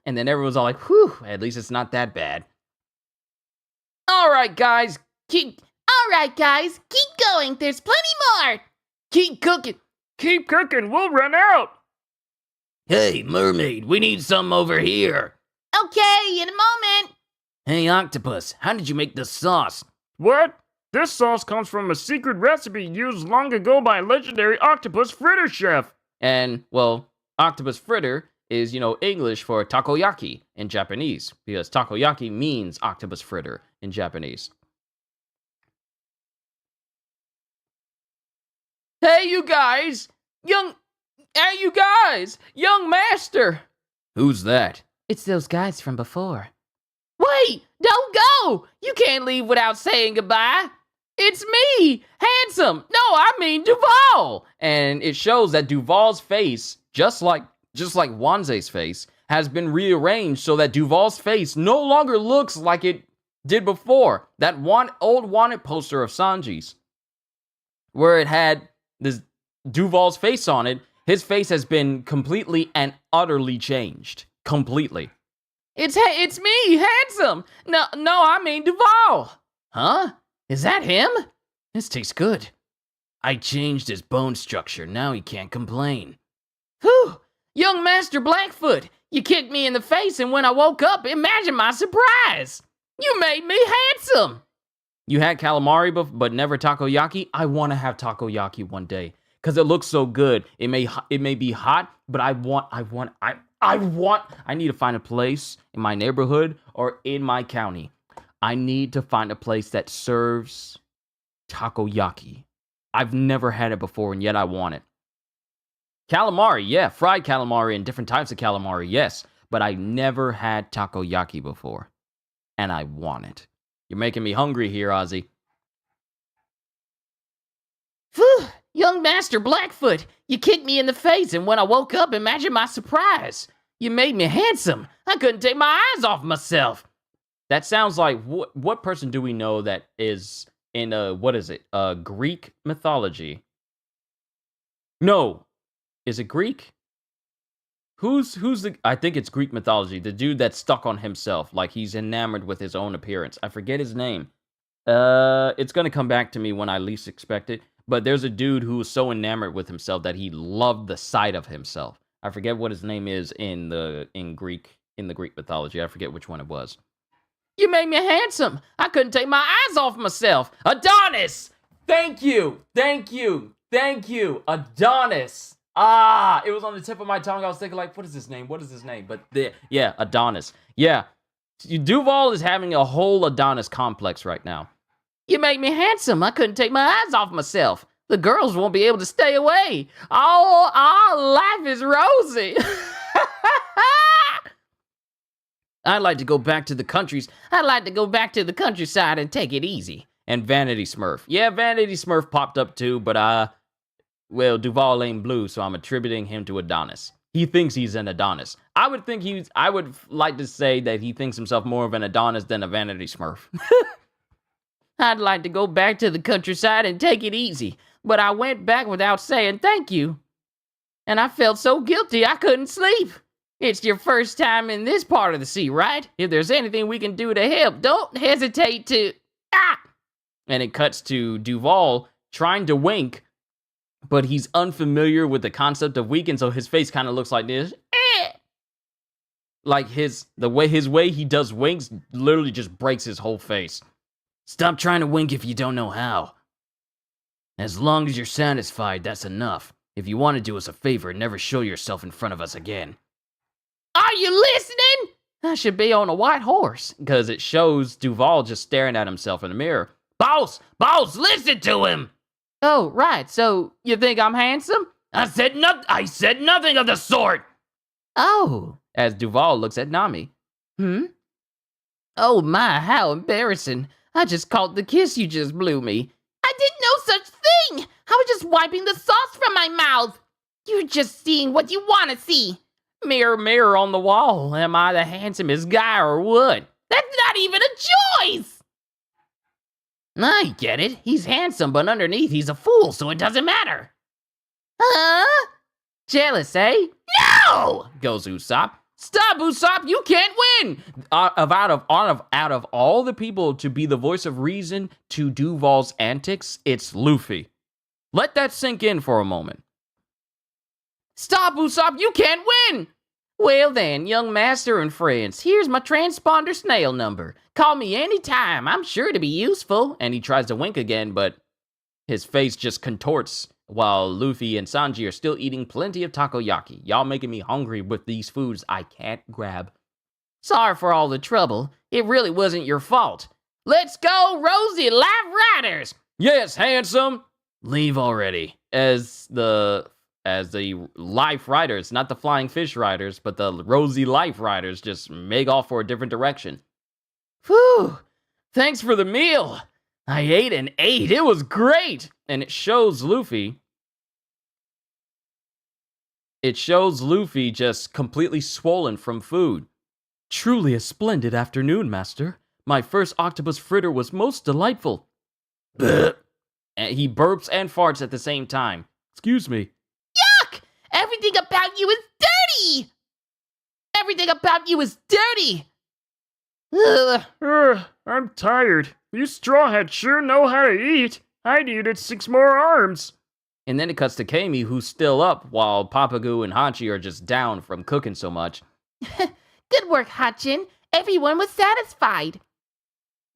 And then everyone's all like, whew, at least it's not that bad. All right, guys, Keep going. There's plenty more. keep cooking. Keep cooking, we'll run out. Hey, mermaid, we need some over here. Okay, in a moment. Hey, octopus, how did you make the sauce? What? This sauce comes from a secret recipe used long ago by a legendary octopus fritter chef. And, well, octopus fritter is, English for takoyaki in Japanese, because takoyaki means octopus fritter in Japanese. Hey, you guys! Young master! Who's that? It's those guys from before. Wait, don't go. You can't leave without saying goodbye. It's me, Handsome! No, I mean Duval! And it shows that Duval's face, just like Wanze's face, has been rearranged so that Duval's face no longer looks like it did before. That old wanted poster of Sanji's, where it had this Duval's face on it, his face has been completely and utterly changed. Completely. It's me, Handsome. No, I mean Duval. Huh? Is that him? This tastes good. I changed his bone structure, now he can't complain. Whew! Young Master Blackfoot, you kicked me in the face, and when I woke up, imagine my surprise. You made me handsome. You had calamari, but never takoyaki? I want to have takoyaki one day because it looks so good. It may be hot, but I need to find a place in my neighborhood or in my county. I need to find a place that serves takoyaki. I've never had it before, and yet I want it. Calamari, yeah, fried calamari and different types of calamari, yes, but I never had takoyaki before, and I want it. You're making me hungry here, Ozzy. Phew! Young Master Blackfoot, you kicked me in the face, and when I woke up, imagine my surprise. You made me handsome. I couldn't take my eyes off myself. That sounds like, what person do we know that is in, Greek mythology? No. Is it Greek? Who's I think it's Greek mythology. The dude that's stuck on himself, like he's enamored with his own appearance. I forget his name. It's gonna come back to me when I least expect it. But there's a dude who was so enamored with himself that he loved the sight of himself. I forget what his name is in the Greek mythology. I forget which one it was. You made me handsome. I couldn't take my eyes off myself. Adonis! Thank you. Adonis. It was on the tip of my tongue. I was thinking, like, what is his name? But yeah, Adonis. Yeah. Duval is having a whole Adonis complex right now. You made me handsome. I couldn't take my eyes off myself. The girls won't be able to stay away. Oh, life is rosy. I'd like to go back to the countryside and take it easy. And Vanity Smurf. Yeah, Vanity Smurf popped up too, but Duval ain't blue, so I'm attributing him to Adonis. He thinks he's an Adonis. I would like to say that he thinks himself more of an Adonis than a Vanity Smurf. I'd like to go back to the countryside and take it easy, but I went back without saying thank you. And I felt so guilty I couldn't sleep. It's your first time in this part of the sea, right? If there's anything we can do to help, don't hesitate to... And it cuts to Duval trying to wink, but he's unfamiliar with the concept of winking, so his face kind of looks like this. Like the way he does winks literally just breaks his whole face. Stop trying to wink if you don't know how. As long as you're satisfied, that's enough. If you want to do us a favor, never show yourself in front of us again. Are you listening? I should be on a white horse, because it shows Duval just staring at himself in the mirror. Boss, listen to him! Oh, right, so you think I'm handsome? I said nothing of the sort! Oh. As Duval looks at Nami. Oh my, how embarrassing. I just caught the kiss you just blew me. I did no such thing! I was just wiping the sauce from my mouth. You're just seeing what you want to see. Mirror, mirror on the wall, am I the handsomest guy or what? That's not even a choice! I get it. He's handsome, but underneath he's a fool, so it doesn't matter. Huh? Jealous, eh? No! Goes Usopp. Stop, Usopp! You can't win! Out of all the people to be the voice of reason to Duval's antics, it's Luffy. Let that sink in for a moment. Stop, Usopp! You can't win! Well then, young master and friends, here's my transponder snail number. Call me anytime. I'm sure to be useful. And he tries to wink again, but his face just contorts while Luffy and Sanji are still eating plenty of takoyaki. Y'all making me hungry with these foods I can't grab. Sorry for all the trouble. It really wasn't your fault. Let's go, Rosie Life Riders! Yes, handsome! Leave already. As the Life Riders, not the Flying Fish Riders, but the Rosy Life Riders just make off for a different direction. Whew! Thanks for the meal! I ate and ate. It was great! And it shows Luffy just completely swollen from food. Truly a splendid afternoon, master. My first octopus fritter was most delightful. And he burps and farts at the same time. Excuse me. Yuck! Everything about you is dirty! Everything about you is dirty! Ugh. I'm tired. You straw hats sure know how to eat. I'd eat at 6 more arms. And then it cuts to Kami, who's still up, while Papagu and Hachi are just down from cooking so much. Good work, Hachin. Everyone was satisfied.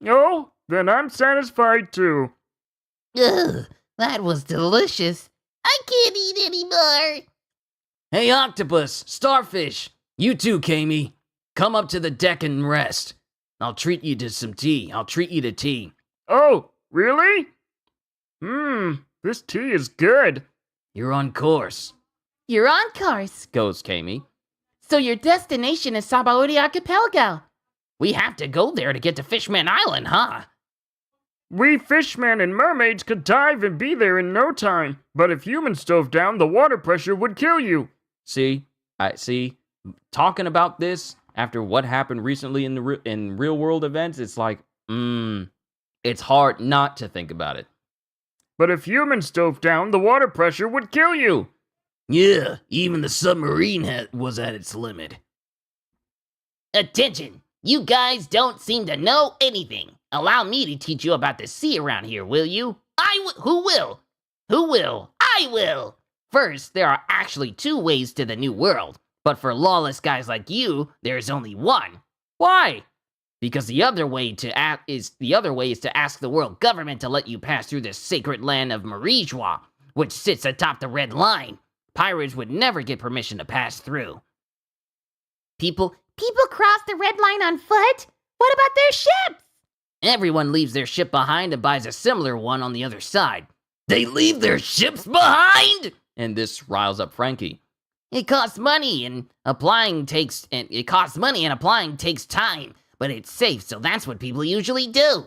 Oh, then I'm satisfied too. Ugh, that was delicious. I can't eat anymore. Hey, octopus, starfish, you too, Kami. Come up to the deck and rest. I'll treat you to some tea. I'll treat you to tea. Oh, really? This tea is good. You're on course. You're on course. Goes Kami. So your destination is Sabaody Archipelago. We have to go there to get to Fishman Island, huh? We fishmen and mermaids could dive and be there in no time. But if humans dove down, the water pressure would kill you. See, talking about this after what happened recently in real world events, it's like, it's hard not to think about it. But if humans dove down, the water pressure would kill you. Yeah, even the submarine was at its limit. Attention! You guys don't seem to know anything. Allow me to teach you about the sea around here, will you? Who will? Who will? I will! First, there are actually 2 ways to the New World. But for lawless guys like you, there's only one. Why? Because the other way is to ask the world government to let you pass through the sacred land of Marijois, which sits atop the Red Line. Pirates would never get permission to pass through. People cross the Red Line on foot? What about their ships? Everyone leaves their ship behind and buys a similar one on the other side. They leave their ships behind? And this riles up Frankie. It costs money and applying takes time, but it's safe, so that's what people usually do.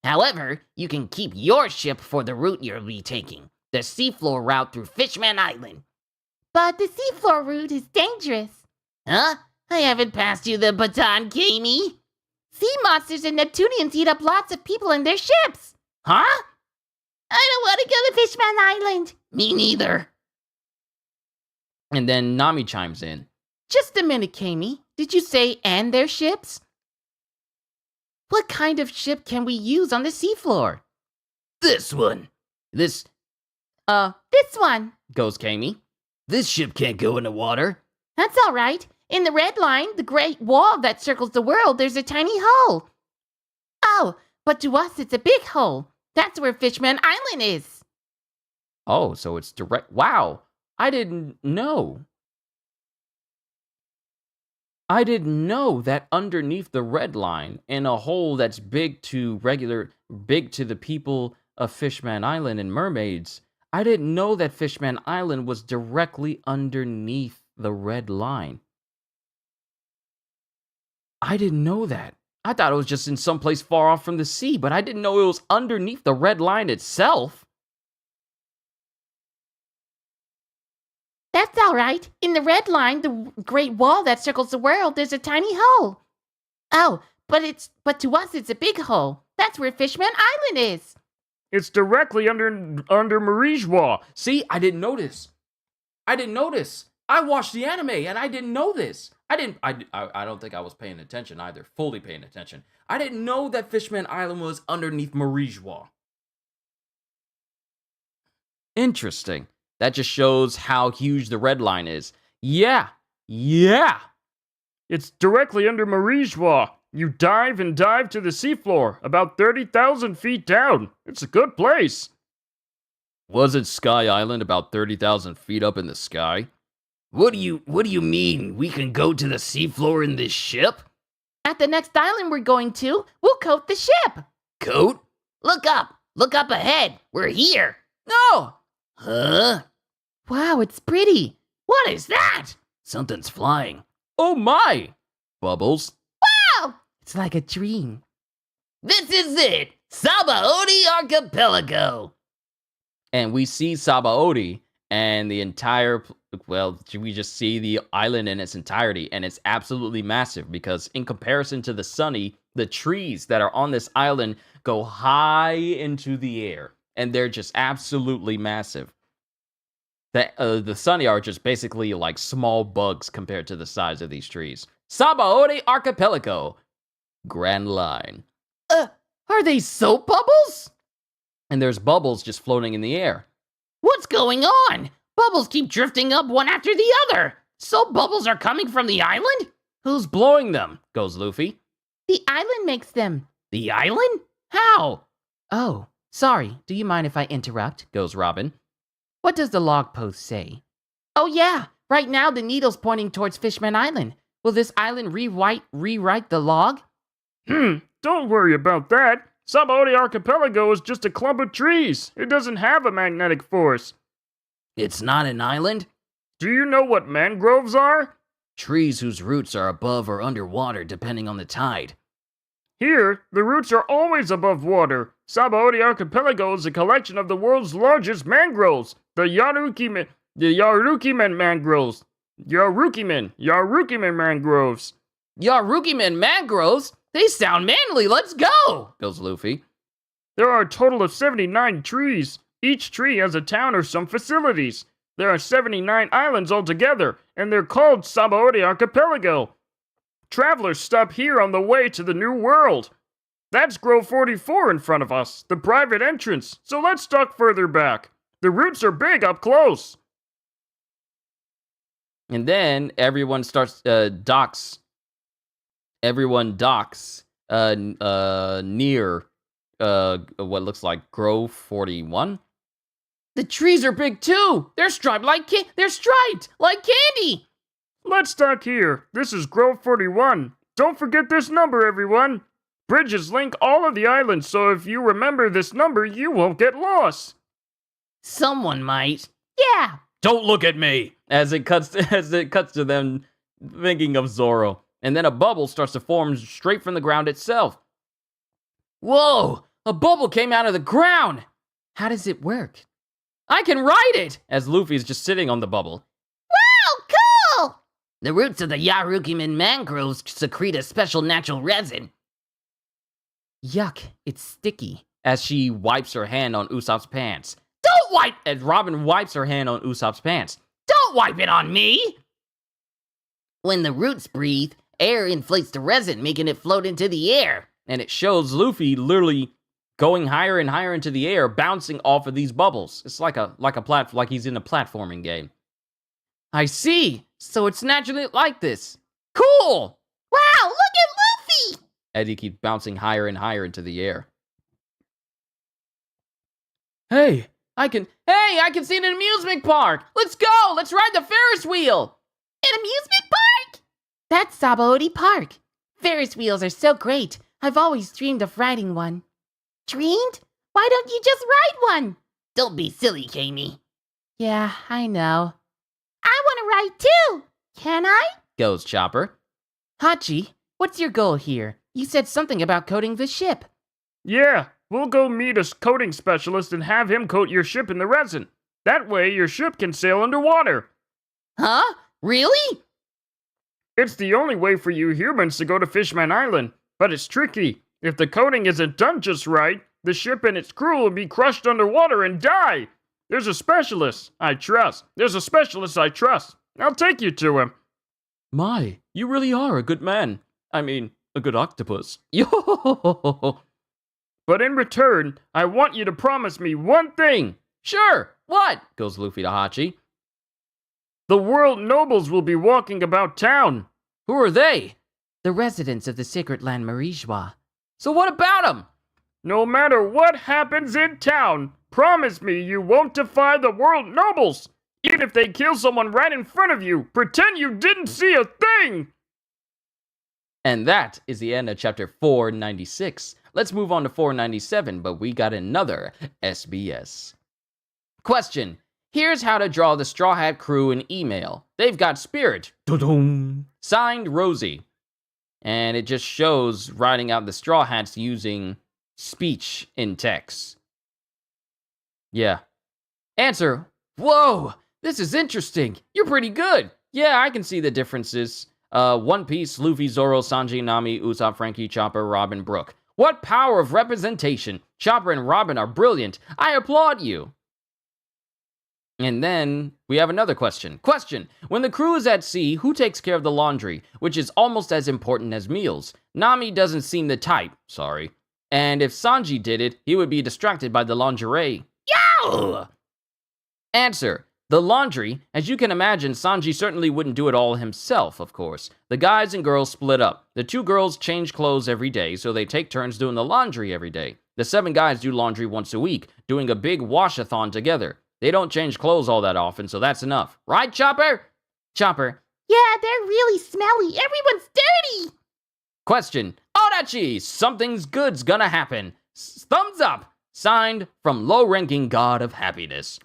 However, you can keep your ship for the route you'll be taking, the seafloor route through Fishman Island. But the seafloor route is dangerous. Huh? I haven't passed you the baton, Kami. Sea monsters and Neptunians eat up lots of people and their ships. Huh? I don't want to go to Fishman Island. Me neither. And then Nami chimes in. Just a minute, Kami. Did you say and their ships? What kind of ship can we use on the seafloor? This one. This one. Goes Kami. This ship can't go in the water. That's all right. In the Red Line, the great wall that circles the world, there's a tiny hole. Oh, but to us it's a big hole. That's where Fishman Island is. Oh, so it's direct. Wow. I didn't know. I didn't know that underneath the Red Line, in a hole that's big to the people of Fishman Island and mermaids, I didn't know that Fishman Island was directly underneath the Red Line. I didn't know that. I thought it was just in some place far off from the sea, but I didn't know it was underneath the Red Line itself. That's all right. In the Red Line, the great wall that circles the world, there's a tiny hole. Oh, but to us it's a big hole. That's where Fishman Island is. It's directly under Marijois. See, I didn't notice. I didn't notice. I watched the anime and I didn't know this. I don't think I was paying attention either, fully paying attention. I didn't know that Fishman Island was underneath Marie-Joie. Interesting. That just shows how huge the red line is. Yeah. It's directly under Marie-Joie. You dive and dive to the seafloor, about 30,000 feet down. It's a good place. Wasn't Sky Island about 30,000 feet up in the sky? What do you mean? We can go to the seafloor in this ship? At the next island we're going to, we'll coat the ship. Coat? Look up ahead. We're here. No! Huh? Wow, it's pretty. What is that? Something's flying. Oh my! Bubbles. It's like a dream. This is it. Sabaody Archipelago. And we see Sabaody and the entire, we just see the island in its entirety, and it's absolutely massive because in comparison to the Sunny, the trees that are on this island go high into the air, and they're just absolutely massive. The Sunny are just basically like small bugs compared to the size of these trees. Sabaody Archipelago. Grand Line. Are they soap bubbles? And there's bubbles just floating in the air. What's going on? Bubbles keep drifting up one after the other. Soap bubbles are coming from the island? Who's blowing them? Goes Luffy. The island makes them. The island? How? Oh, sorry. Do you mind if I interrupt? Goes Robin. What does the log post say? Oh yeah, right now the needle's pointing towards Fishman Island. Will this island rewrite the log? Don't worry about that. Sabaody Archipelago is just a clump of trees. It doesn't have a magnetic force. It's not an island? Do you know what mangroves are? Trees whose roots are above or underwater depending on the tide. Here, the roots are always above water. Sabaody Archipelago is a collection of the world's largest mangroves, the Yarukimen mangroves. Yarukimen mangroves. Yarukimen mangroves? They sound manly. Let's go. Goes Luffy. There are a total of 79 trees. Each tree has a town or some facilities. There are 79 islands altogether, and they're called Sabaody Archipelago. Travelers stop here on the way to the New World. That's Grove 44 in front of us, the private entrance, so let's duck further back. The roots are big up close. And then everyone starts docks. Everyone docks near what looks like Grove 41. The trees are big too. They're striped like candy. Let's dock here. This is Grove 41. Don't forget this number, everyone. Bridges link all of the islands, so if you remember this number, you won't get lost. Someone might. Yeah. Don't look at me. As it cuts to them thinking of Zoro. And then a bubble starts to form straight from the ground itself. Whoa! A bubble came out of the ground! How does it work? I can ride it! As Luffy's just sitting on the bubble. Wow, cool! The roots of the Yarukimen mangroves secrete a special natural resin. Yuck, it's sticky. As she wipes her hand on Usopp's pants. Don't wipe! As Robin wipes her hand on Usopp's pants. Don't wipe it on me! When the roots breathe, air inflates the resin, making it float into the air. And it shows Luffy literally going higher and higher into the air, bouncing off of these bubbles. It's like he's in a platforming game. I see. So it's naturally like this. Cool! Wow, look at Luffy! As he keeps bouncing higher and higher into the air. Hey, I can see an amusement park. Let's go. Let's ride the Ferris wheel. An amusement park? That's Sabaody Park. Ferris wheels are so great. I've always dreamed of riding one. Dreamed? Why don't you just ride one? Don't be silly, Kami. Yeah, I know. I want to ride too. Can I? Goes Chopper. Hachi, what's your goal here? You said something about coating the ship. Yeah, we'll go meet a coating specialist and have him coat your ship in the resin. That way your ship can sail underwater. Huh? Really? It's the only way for you humans to go to Fishman Island, but it's tricky. If the coating isn't done just right, the ship and its crew will be crushed underwater and die. There's a specialist I trust. I'll take you to him. My, you really are a good man. I mean, a good octopus. Yo! But in return, I want you to promise me one thing. Sure, what? Goes Luffy to Hachi. The world nobles will be walking about town. Who are they? The residents of the sacred land Marijwa. So what about them? No matter what happens in town, promise me you won't defy the world nobles. Even if they kill someone right in front of you, pretend you didn't see a thing. And that is the end of chapter 496. Let's move on to 497, but we got another SBS. Question. Here's how to draw the Straw Hat crew in email. They've got spirit. Dun-dun. Signed, Rosie. And it just shows writing out the Straw Hats using speech in text. Yeah. Answer. Whoa, this is interesting. You're pretty good. Yeah, I can see the differences. One Piece, Luffy, Zoro, Sanji, Nami, Usopp, Frankie, Chopper, Robin, Brook. What power of representation. Chopper and Robin are brilliant. I applaud you. And then we have another question. Question. When the crew is at sea, who takes care of the laundry, which is almost as important as meals? Nami doesn't seem the type. Sorry. And if Sanji did it, he would be distracted by the lingerie. Yow! Answer. The laundry. As you can imagine, Sanji certainly wouldn't do it all himself, of course. The guys and girls split up. The 2 girls change clothes every day, so they take turns doing the laundry every day. The 7 guys do laundry once a week, doing a big wash-a-thon together. They don't change clothes all that often, so that's enough. Right, Chopper? Chopper. Yeah, they're really smelly. Everyone's dirty. Question. Odachi, something's good's gonna happen. Thumbs up. Signed from low-ranking god of happiness.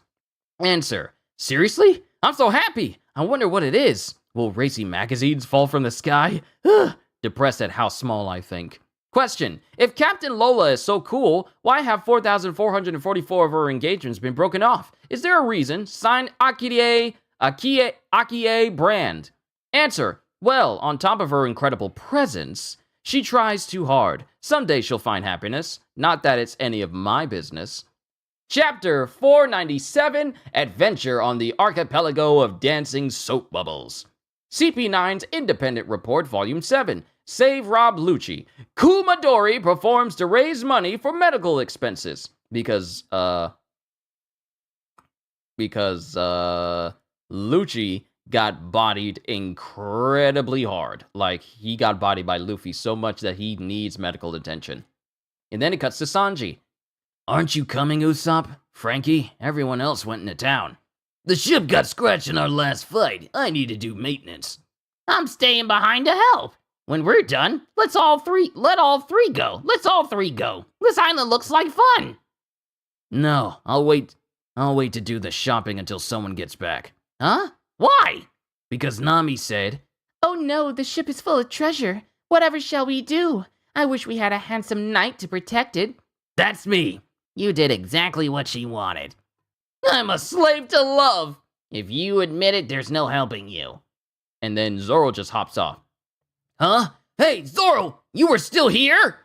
Answer. Seriously? I'm so happy. I wonder what it is. Will racy magazines fall from the sky? Ugh. Depressed at how small I think. Question. If Captain Lola is so cool, why have 4,444 of her engagements been broken off? Is there a reason? Signed Akie Brand. Answer. Well, on top of her incredible presence, she tries too hard. Someday she'll find happiness. Not that it's any of my business. Chapter 497, Adventure on the Archipelago of Dancing Soap Bubbles. CP9's Independent Report, Volume 7. Save Rob Lucci. Kumadori performs to raise money for medical expenses. Because Lucci got bodied incredibly hard. Like, he got bodied by Luffy so much that he needs medical attention. And then it cuts to Sanji. Aren't you coming, Usopp? Frankie, everyone else went into town. The ship got scratched in our last fight. I need to do maintenance. I'm staying behind to help. When we're done, let all three go. This island looks like fun. No, I'll wait to do the shopping until someone gets back. Huh? Why? Because Nami said, Oh no, the ship is full of treasure. Whatever shall we do? I wish we had a handsome knight to protect it. That's me. You did exactly what she wanted. I'm a slave to love. If you admit it, there's no helping you. And then Zoro just hops off. Huh? Hey, Zoro, you were still here?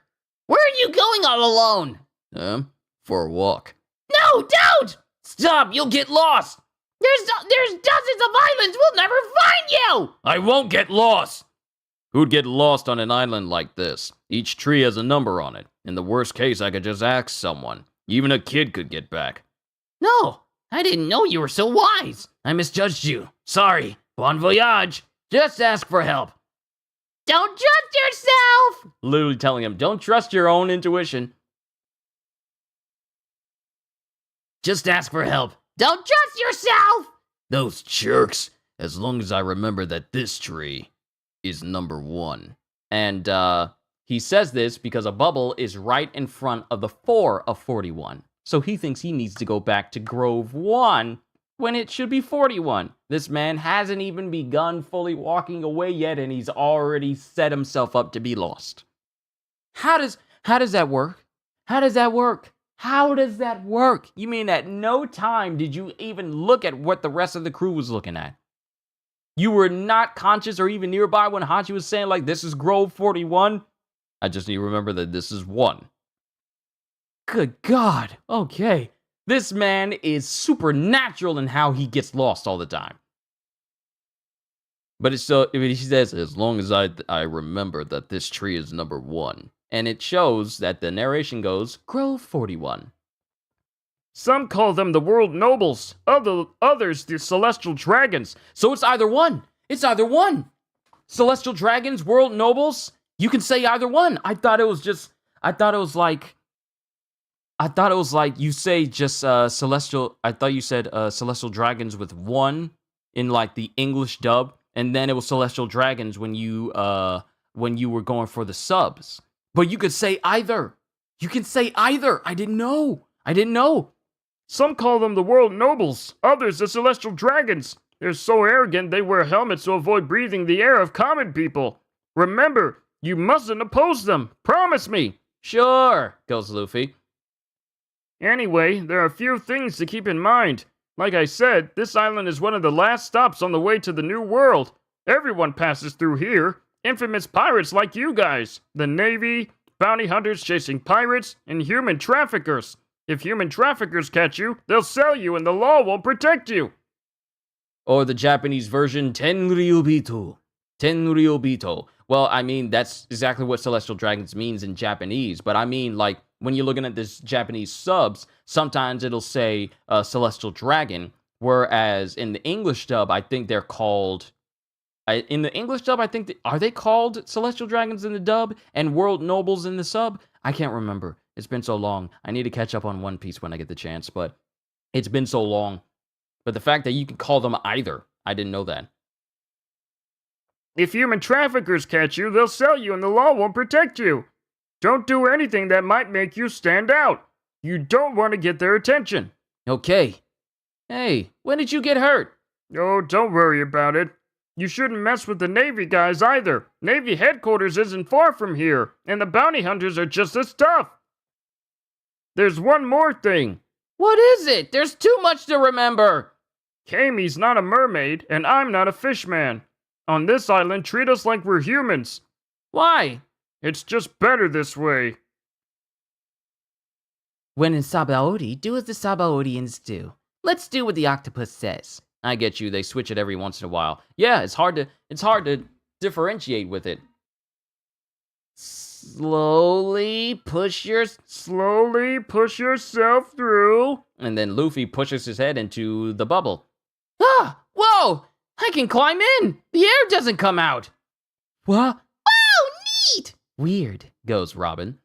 Where are you going all alone? For a walk. No, don't! Stop, you'll get lost. There's dozens of islands. We'll never find you. I won't get lost. Who'd get lost on an island like this? Each tree has a number on it. In the worst case, I could just ask someone. Even a kid could get back. No, I didn't know you were so wise. I misjudged you. Sorry. Bon voyage. Just ask for help. Don't trust yourself! Literally telling him, don't trust your own intuition. Just ask for help. Don't trust yourself! Those jerks. As long as I remember that this tree is number 1. And, he says this because a bubble is right in front of the 4 of 41. So he thinks he needs to go back to Grove 1 when it should be 41. This man hasn't even begun fully walking away yet, and he's already set himself up to be lost. How does that work? How does that work? How does that work? You mean at no time did you even look at what the rest of the crew was looking at? You were not conscious or even nearby when Hachi was saying, like, this is Grove 41? I just need to remember that this is 1. Good God. Okay. This man is supernatural in how he gets lost all the time. But it's so, he says, as long as I remember that this tree is number 1. And it shows that the narration goes, grow 41. Some call them the world nobles, others the celestial dragons. So it's either one. It's either one. Celestial dragons, world nobles. You can say either one. I thought it was like you say just celestial. I thought you said celestial dragons with 1 in like the English dub, and then it was celestial dragons when you were going for the subs. But you could say either. You can say either. I didn't know. Some call them the world nobles, others the celestial dragons. They're so arrogant they wear helmets to avoid breathing the air of common people. Remember, you mustn't oppose them. Promise me. Sure, goes Luffy. Anyway, there are a few things to keep in mind. Like I said, this island is one of the last stops on the way to the New World. Everyone passes through here. Infamous pirates like you guys. The Navy, bounty hunters chasing pirates, and human traffickers. If human traffickers catch you, they'll sell you and the law won't protect you. Or the Japanese version, Tenryubito. Tenryubito. Well, I mean, that's exactly what celestial dragons means in Japanese. But I mean, like, when you're looking at this Japanese subs, sometimes it'll say celestial dragon. Whereas in the English dub, I think they're called... in the English dub, I think... are they called celestial dragons in the dub? And world nobles in the sub? I can't remember. It's been so long. I need to catch up on One Piece when I get the chance, but it's been so long. But the fact that you can call them either, I didn't know that. If human traffickers catch you, they'll sell you and the law won't protect you. Don't do anything that might make you stand out. You don't want to get their attention. Okay. Hey, when did you get hurt? Oh, don't worry about it. You shouldn't mess with the Navy guys either. Navy headquarters isn't far from here, and the bounty hunters are just as tough. There's one more thing. What is it? There's too much to remember. Kami's not a mermaid, and I'm not a fishman. On this island, treat us like we're humans. Why? It's just better this way. When in Sabaody, do as the Sabaodians do. Let's do what the octopus says. I get you. They switch it every once in a while. Yeah, it's hard to differentiate with it. Slowly push yourself through. And then Luffy pushes his head into the bubble. Ah! Whoa! I can climb in! The air doesn't come out! What? Oh, neat! Weird, goes Robin.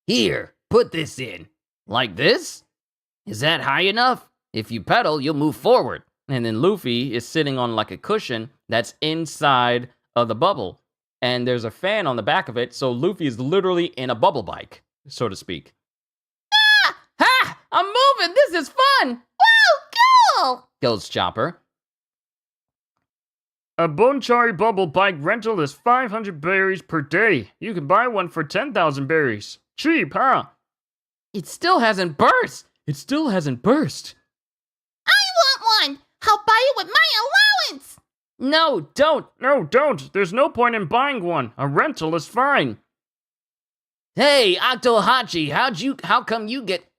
Here, put this in. Like this? Is that high enough? If you pedal, you'll move forward. And then Luffy is sitting on like a cushion that's inside of the bubble. And there's a fan on the back of it, so Luffy is literally in a bubble bike, so to speak. Ah! Ha! I'm moving! This is fun! Whoa, cool! Goes Chopper. A Bonchari bubble bike rental is 500 berries per day. You can buy one for 10,000 berries. Cheap, huh? It still hasn't burst! It still hasn't burst. I want one! I'll buy it with my allowance! No, don't! No, don't. There's no point in buying one. A rental is fine. Hey, Octohachi, how come you get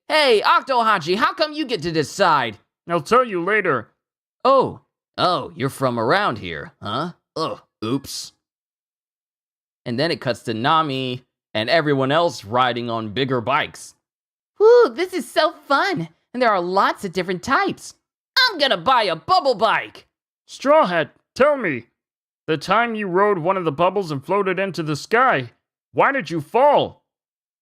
to decide? I'll tell you later. Oh, you're from around here, huh? Oh, oops. And then it cuts to Nami and everyone else riding on bigger bikes. Whew, this is so fun! And there are lots of different types. I'm gonna buy a bubble bike! Straw Hat, tell me. The time you rode one of the bubbles and floated into the sky, why did you fall?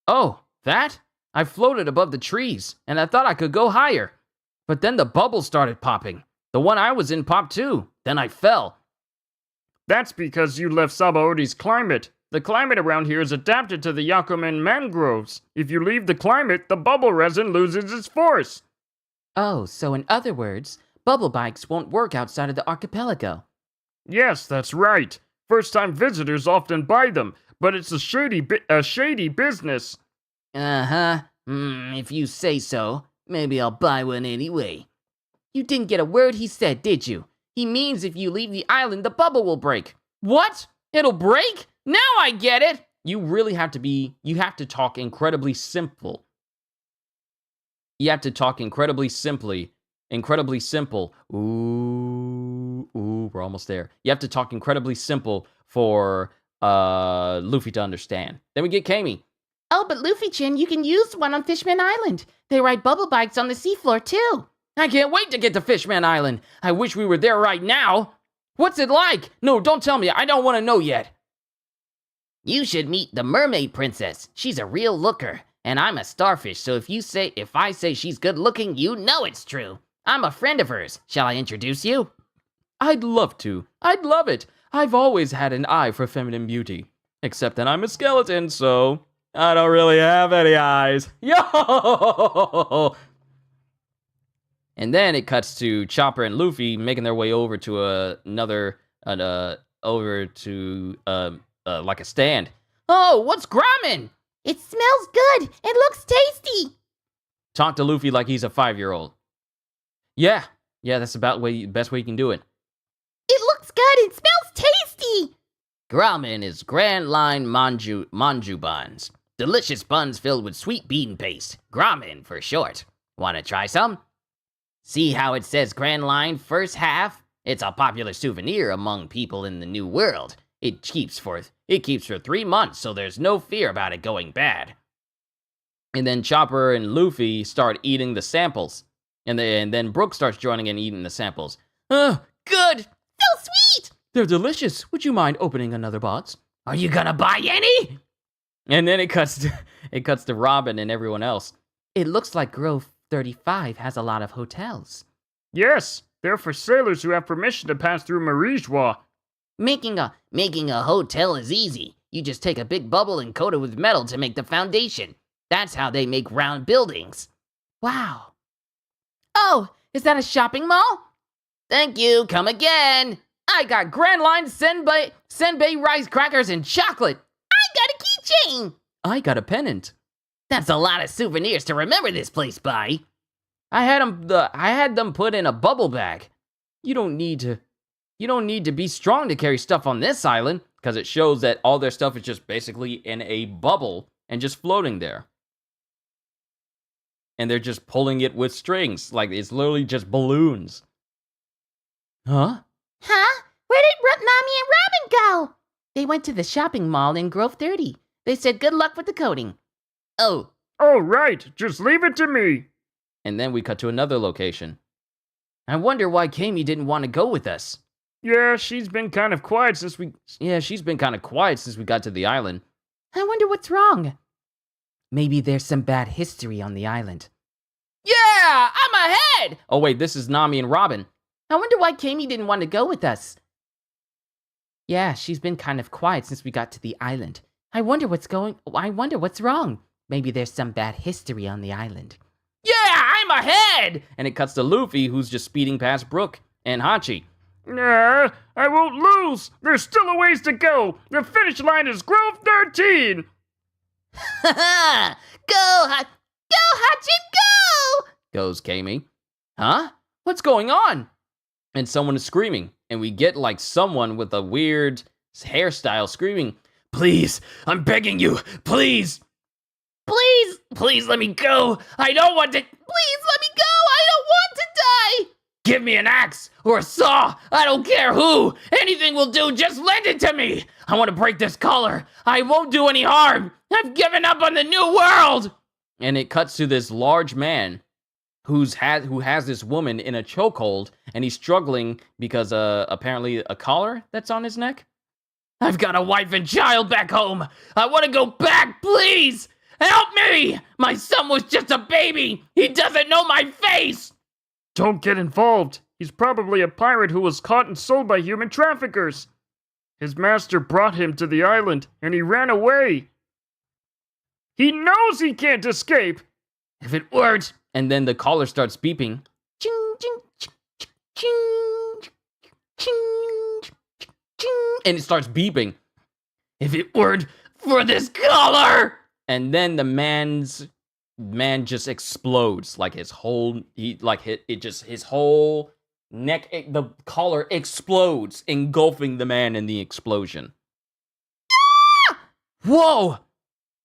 Oh, that? I floated above the trees, and I thought I could go higher. But then the bubbles started popping. The one I was in popped too. Then I fell. That's because you left Sabaodi's climate. The climate around here is adapted to the Yakumen mangroves. If you leave the climate, the bubble resin loses its force. Oh, so in other words, bubble bikes won't work outside of the archipelago. Yes, that's right. First-time visitors often buy them, but it's a shady business. Uh-huh. If you say so, maybe I'll buy one anyway. You didn't get a word he said, did you? He means if you leave the island, the bubble will break. What? It'll break? Now I get it! You really have to talk incredibly simple. You have to talk incredibly simply. Incredibly simple. Ooh, we're almost there. You have to talk incredibly simple for Luffy to understand. Then we get Kami. Oh, but Luffy-chan, you can use one on Fishman Island. They ride bubble bikes on the seafloor, too. I can't wait to get to Fishman Island. I wish we were there right now. What's it like? No, don't tell me. I don't want to know yet. You should meet the mermaid princess. She's a real looker, and I'm a starfish, so if I say she's good looking, you know it's true. I'm a friend of hers. Shall I introduce you? I'd love to. I'd love it. I've always had an eye for feminine beauty. Except that I'm a skeleton, so I don't really have any eyes. Yo! And then it cuts to Chopper and Luffy making their way over to like a stand. Oh, what's grommin'? It smells good. It looks tasty. Talk to Luffy like he's a 5-year-old. Yeah, that's about the best way you can do it. It looks good. It smells tasty. Grommin is Grand Line manju buns. Delicious buns filled with sweet bean paste. Grommin for short. Wanna try some? See how it says Grand Line first half? It's a popular souvenir among people in the New World. It keeps for 3 months, so there's no fear about it going bad. And then Chopper and Luffy start eating the samples. And then Brook starts joining and eating the samples. Good! So sweet. They're delicious. Would you mind opening another box? Are you gonna buy any? And then it cuts to Robin and everyone else. It looks like Grove 35 has a lot of hotels. Yes, they're for sailors who have permission to pass through Marijois. Making a hotel is easy. You just take a big bubble and coat it with metal to make the foundation. That's how they make round buildings. Wow. Oh, is that a shopping mall? Thank you, come again. I got Grand Line senbei rice crackers and chocolate. I got a keychain. I got a pennant. That's a lot of souvenirs to remember this place by. I had them put in a bubble bag. You don't need to be strong to carry stuff on this island, because it shows that all their stuff is just basically in a bubble and just floating there. And they're just pulling it with strings, like it's literally just balloons. Huh? Huh? Where did Nami and Robin go? They went to the shopping mall in Grove 30. They said good luck with the coating. Oh. Oh, right. Just leave it to me. And then we cut to another location. I wonder why Kami didn't want to go with us. Yeah, she's been kind of quiet since we got to the island. I wonder what's wrong. Maybe there's some bad history on the island. Yeah, I'm ahead! Oh wait, this is Nami and Robin. I wonder why Kami didn't want to go with us. Yeah, she's been kind of quiet since we got to the island. I wonder what's wrong. Maybe there's some bad history on the island. Yeah, I'm ahead! And it cuts to Luffy, who's just speeding past Brook and Hachi. Nah, I won't lose. There's still a ways to go. The finish line is Grove 13. Go, Hachin, go! Goes Kami. Huh? What's going on? And someone is screaming. And we get like someone with a weird hairstyle screaming, please, I'm begging you, please. Please let me go. I don't want to. Please let me go. I don't want to die. Give me an axe or a saw. I don't care who. Anything will do. Just lend it to me. I want to break this collar. I won't do any harm. I've given up on the new world. And it cuts to this large man who has this woman in a chokehold, and he's struggling because apparently a collar that's on his neck. I've got a wife and child back home. I want to go back, please. Help me! My son was just a baby! He doesn't know my face! Don't get involved. He's probably a pirate who was caught and sold by human traffickers. His master brought him to the island, and he ran away. He knows he can't escape! If it weren't... And then the collar starts beeping. Ching, ching, ching, ching, ching, ching. And it starts beeping. If it weren't for this collar! And then the man just explodes, like his whole his whole neck, the collar explodes, engulfing the man in the explosion. Ah! Whoa!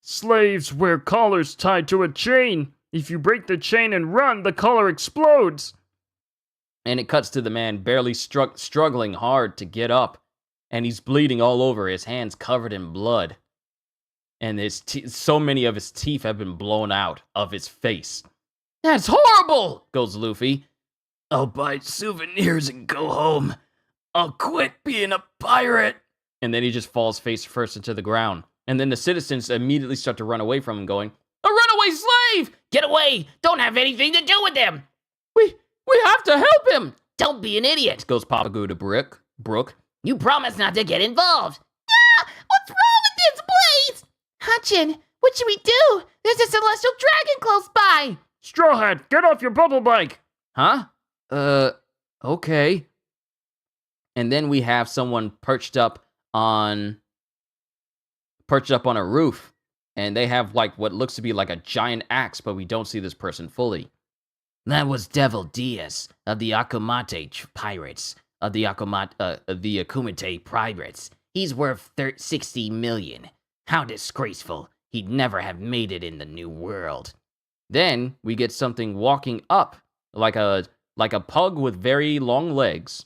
Slaves wear collars tied to a chain. If you break the chain and run, the collar explodes. And it cuts to the man barely struggling hard to get up. And he's bleeding all over, his hands covered in blood. And so many of his teeth have been blown out of his face. "That's horrible," goes Luffy. I'll buy souvenirs and go home. I'll quit being a pirate. And then he just falls face first into the ground. And then the citizens immediately start to run away from him, going, "A runaway slave! Get away! Don't have anything to do with them! We have to help him!" Don't be an idiot! Goes Papa Goo to Brooke. You promised not to get involved! Ah, what's wrong with this place? Hachin, what should we do? There's a celestial dragon close by. Straw Hat, get off your bubble bike. Huh? Okay. And then we have someone perched up on a roof, and they have like what looks to be like a giant axe, but we don't see this person fully. That was Devil Diaz of the Akumate pirates. The Akumate pirates. He's worth 60 million. How disgraceful. He'd never have made it in the new world. Then we get something walking up, like a pug with very long legs.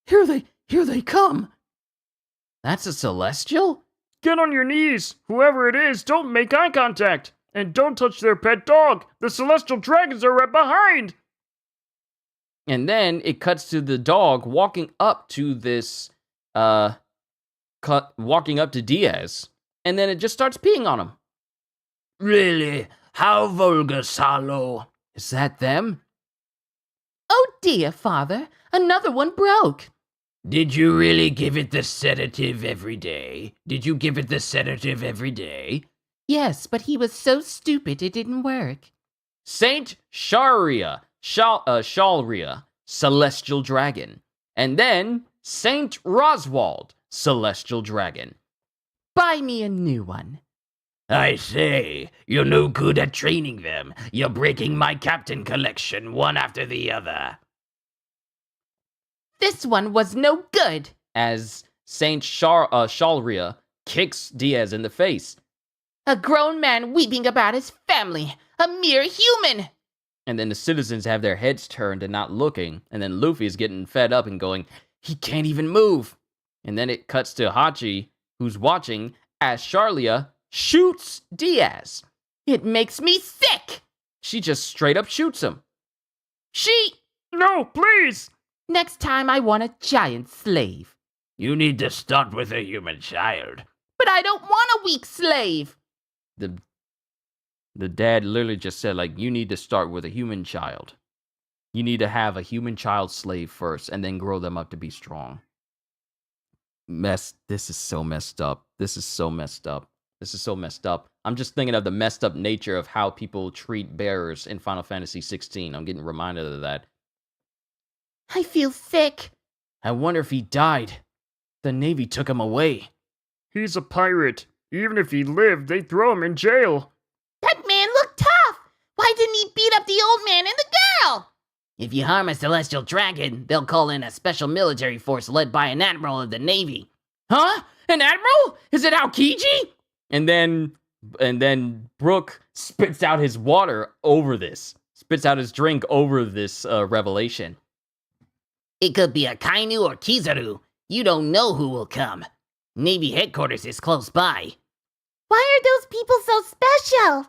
Here they come. That's a celestial? Get on your knees. Whoever it is, don't make eye contact. And don't touch their pet dog. The celestial dragons are right behind. And then it cuts to the dog walking up to this, walking up to Diaz. And then it just starts peeing on him. Really? How vulgar, Salo. Is that them? Oh dear, father, another one broke. Did you really give it the sedative every day? Yes, but he was so stupid it didn't work. Saint Shalria, celestial dragon. And then Saint Roswald, celestial dragon. Buy me a new one. I say, you're no good at training them. You're breaking my captain collection one after the other. This one was no good. As Saint Shalria kicks Diaz in the face. A grown man weeping about his family. A mere human. And then the citizens have their heads turned and not looking. And then Luffy is getting fed up and going, he can't even move. And then it cuts to Hachi, who's watching as Shalria shoots Diaz. It makes me sick. She just straight up shoots him. No, please. Next time I want a giant slave. You need to start with a human child. But I don't want a weak slave. The dad literally just said, like, you need to start with a human child. You need to have a human child slave first and then grow them up to be strong. This is so messed up. I'm just thinking of the messed up nature of how people treat bearers in Final Fantasy 16. I'm getting reminded of that. I feel sick. I wonder if he died. The Navy took him away. He's a pirate. Even if he lived, they'd throw him in jail. That man looked tough. Why didn't he beat up the old man and the girl? If you harm a celestial dragon, they'll call in a special military force led by an admiral of the Navy. Huh? An admiral? Is it Aokiji? And then Brook spits out his water over this. Spits out his drink over this revelation. It could be a Kainu or Kizaru. You don't know who will come. Navy headquarters is close by. Why are those people so special?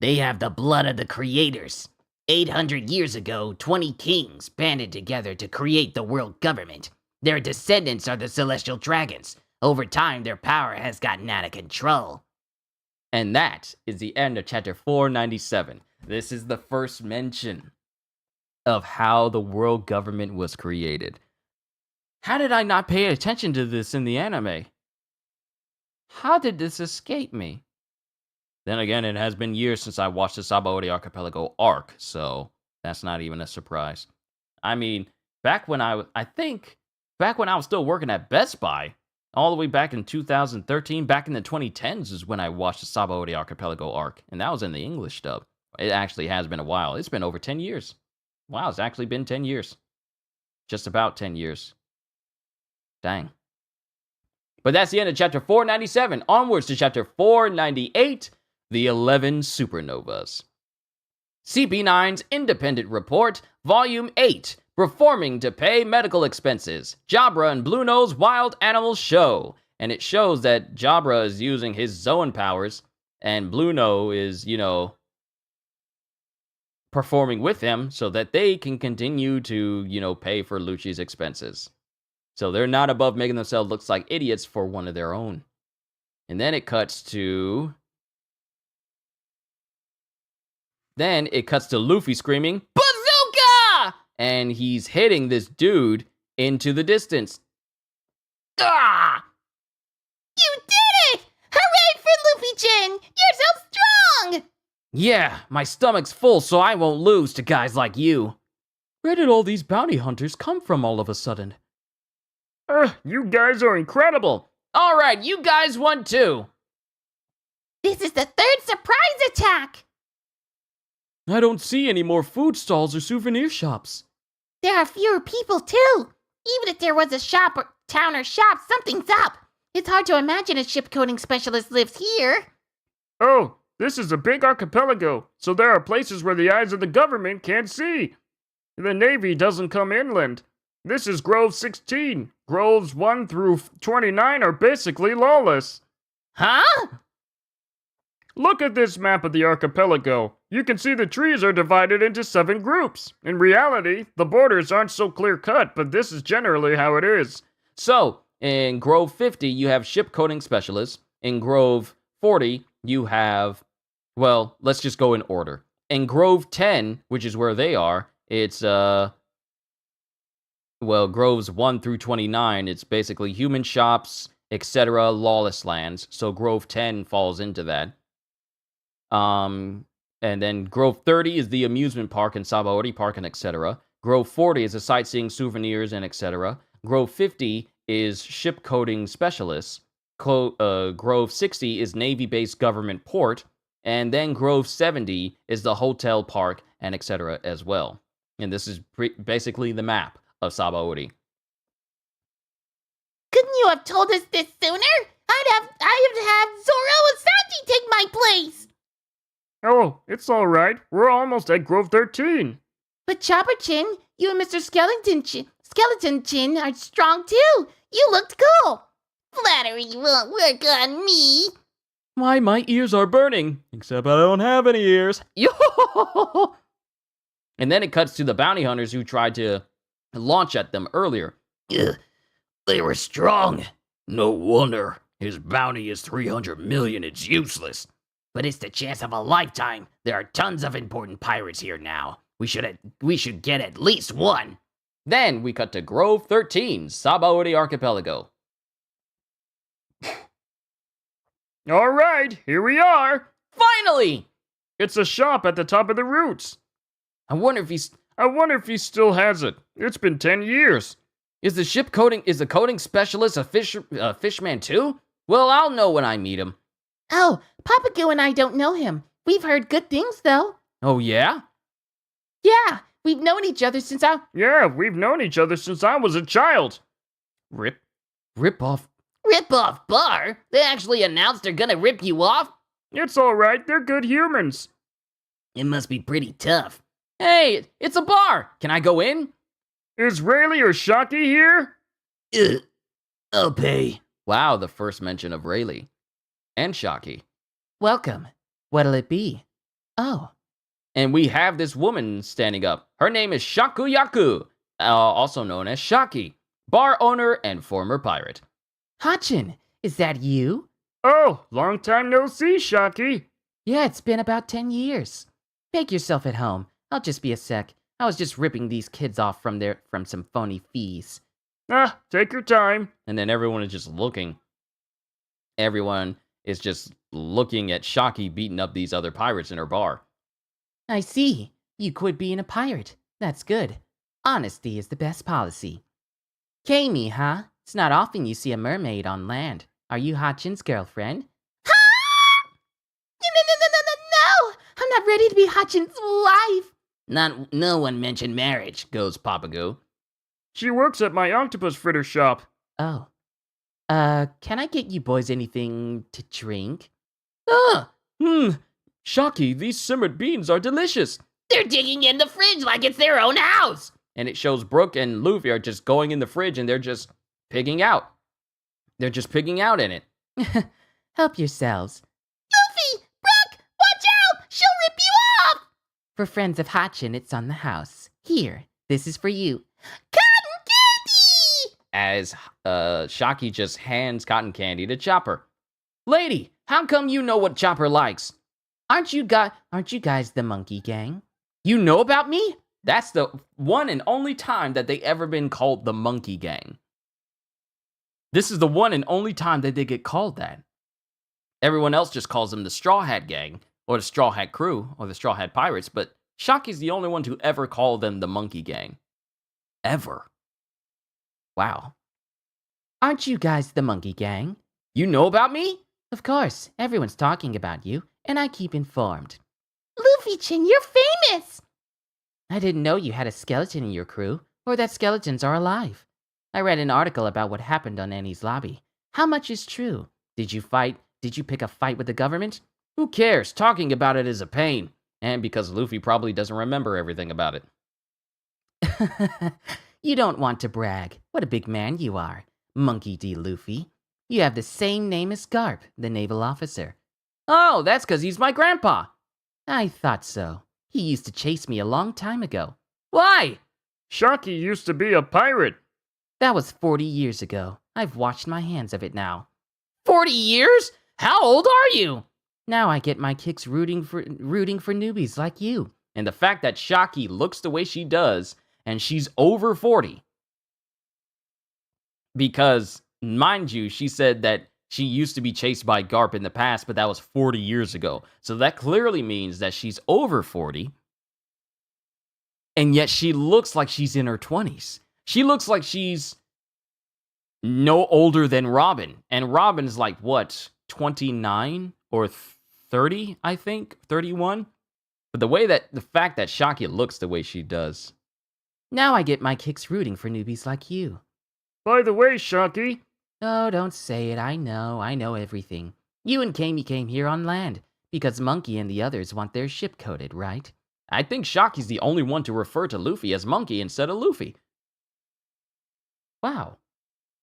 They have the blood of the creators. 800 years ago, 20 kings banded together to create the world government. Their descendants are the celestial dragons. Over time, their power has gotten out of control. And that is the end of chapter 497. This is the first mention of how the world government was created. How did I not pay attention to this in the anime? How did this escape me? Then again, it has been years since I watched the Sabaody Archipelago arc, so that's not even a surprise. I mean, back when I was still working at Best Buy, all the way back in 2013, back in the 2010s is when I watched the Sabaody Archipelago arc, and that was in the English dub. It actually has been a while. It's been over 10 years. Wow, it's actually been 10 years. Just about 10 years. Dang. But that's the end of chapter 497. Onwards to chapter 498. The 11 Supernovas. CP9's Independent Report, Volume 8, Performing to Pay Medical Expenses, Jabra and Blue Nose Wild Animals Show. And it shows that Jabra is using his Zoan powers, and Blue Nose is, performing with him so that they can continue to, pay for Lucci's expenses. So they're not above making themselves look like idiots for one of their own. And then it cuts to Luffy screaming, "Bazooka!" And he's hitting this dude into the distance. Ah! You did it! Hooray for Luffy-chan! You're so strong! Yeah, my stomach's full, so I won't lose to guys like you. Where did all these bounty hunters come from all of a sudden? You guys are incredible. All right, you guys won too. This is the third surprise attack! I don't see any more food stalls or souvenir shops. There are fewer people, too. Even if there was a shop or town or shop, something's up. It's hard to imagine a ship coding specialist lives here. Oh, this is a big archipelago, so there are places where the eyes of the government can't see. The Navy doesn't come inland. This is Grove 16. Groves 1 through 29 are basically lawless. Huh? Look at this map of the archipelago. You can see the trees are divided into 7 groups. In reality, the borders aren't so clear-cut, but this is generally how it is. So, in Grove 50, you have ship coding specialists. In Grove 40, you have, well, let's just go in order. In Grove 10, which is where they are, it's, Groves 1 through 29, it's basically human shops, etc., lawless lands. So Grove 10 falls into that. And then Grove 30 is the amusement park and Sabaody Park and etc. Grove 40 is the sightseeing, souvenirs, and etc. Grove 50 is ship coding specialists. Grove 60 is Navy-based government port. And then Grove 70 is the hotel park and etc. as well. And this is basically the map of Sabaody. Couldn't you have told us this sooner? I'd have Zoro and Sanji take my place. Oh, it's all right. We're almost at Grove 13. But Chopper-chin, you and Mr. Skeleton-chin are strong too. You looked cool. Flattery won't work on me. Why, my ears are burning. Except I don't have any ears. Yo! And then it cuts to the bounty hunters who tried to launch at them earlier. They were strong. No wonder. His bounty is 300 million. It's useless. But it's the chance of a lifetime. There are tons of important pirates here now. We should get at least one. Then we cut to Grove 13, Sabaody Archipelago. All right, here we are. Finally! It's a shop at the top of the roots. I wonder if he still has it. It's been 10 years. Is the coding specialist a fishman too? Well, I'll know when I meet him. Oh, Papago and I don't know him. We've heard good things, though. Oh, yeah? Yeah, we've known each other since I was a child. Rip off. Rip-off bar? They actually announced they're gonna rip you off? It's all right. They're good humans. It must be pretty tough. Hey, it's a bar. Can I go in? Is Rayleigh or Shocky here? I'll pay. Wow, the first mention of Rayleigh. And Shocky. Welcome. What'll it be? Oh. And we have this woman standing up. Her name is Shakuyaku, also known as Shocky, bar owner and former pirate. Hachin, is that you? Oh, long time no see, Shocky. Yeah, it's been about 10 years. Make yourself at home. I'll just be a sec. I was just ripping these kids off from some phony fees. Take your time. And then everyone is just looking. Everyone is just looking at Shocky beating up these other pirates in her bar. I see. You quit being a pirate. That's good. Honesty is the best policy. Kami, huh? It's not often you see a mermaid on land. Are you Hachin's girlfriend? Ha! No! I'm not ready to be Hachin's wife. No one mentioned marriage, goes Papago. She works at my octopus fritter shop. Oh. Can I get you boys anything to drink? Shocky, these simmered beans are delicious. They're digging in the fridge like it's their own house. And it shows Brooke and Luffy are just going in the fridge and they're just pigging out. They're just pigging out in it. Help yourselves. Luffy, Brooke, watch out! She'll rip you off! For friends of Hachin, it's on the house. Here, this is for you. Cotton candy! As Shocky just hands cotton candy to Chopper. Lady, how come you know what Chopper likes? Aren't you guys the monkey gang? You know about me? That's the one and only time that they ever been called the Monkey Gang. This is the one and only time that they get called that. Everyone else just calls them the Straw Hat Gang, or the Straw Hat Crew, or the Straw Hat Pirates, but Shocky's the only one to ever call them the Monkey Gang. Ever. Wow. Aren't you guys the monkey gang? You know about me? Of course, everyone's talking about you, and I keep informed. Luffy-chan, you're famous! I didn't know you had a skeleton in your crew, or that skeletons are alive. I read an article about what happened on Annie's lobby. How much is true? Did you pick a fight with the government? Who cares? Talking about it is a pain. And because Luffy probably doesn't remember everything about it. You don't want to brag. What a big man you are, Monkey D. Luffy. You have the same name as Garp, the naval officer. Oh, that's because he's my grandpa. I thought so. He used to chase me a long time ago. Why? Shocky used to be a pirate. That was 40 years ago. I've washed my hands of it now. 40 years? How old are you? Now I get my kicks rooting for newbies like you. And the fact that Shocky looks the way she does, and she's over 40. Because, mind you, she said that she used to be chased by Garp in the past, but that was 40 years ago. So that clearly means that she's over 40. And yet she looks like she's in her 20s. She looks like she's no older than Robin. And Robin's like, what, 29 or 30, I think? 31? But the fact that Shocky looks the way she does. Now I get my kicks rooting for newbies like you. By the way, Shocky, Oh, don't say it. I know everything. You and Kami came here on land because Monkey and the others want their ship coated, right? I think Shocky's the only one to refer to Luffy as Monkey instead of Luffy. Wow.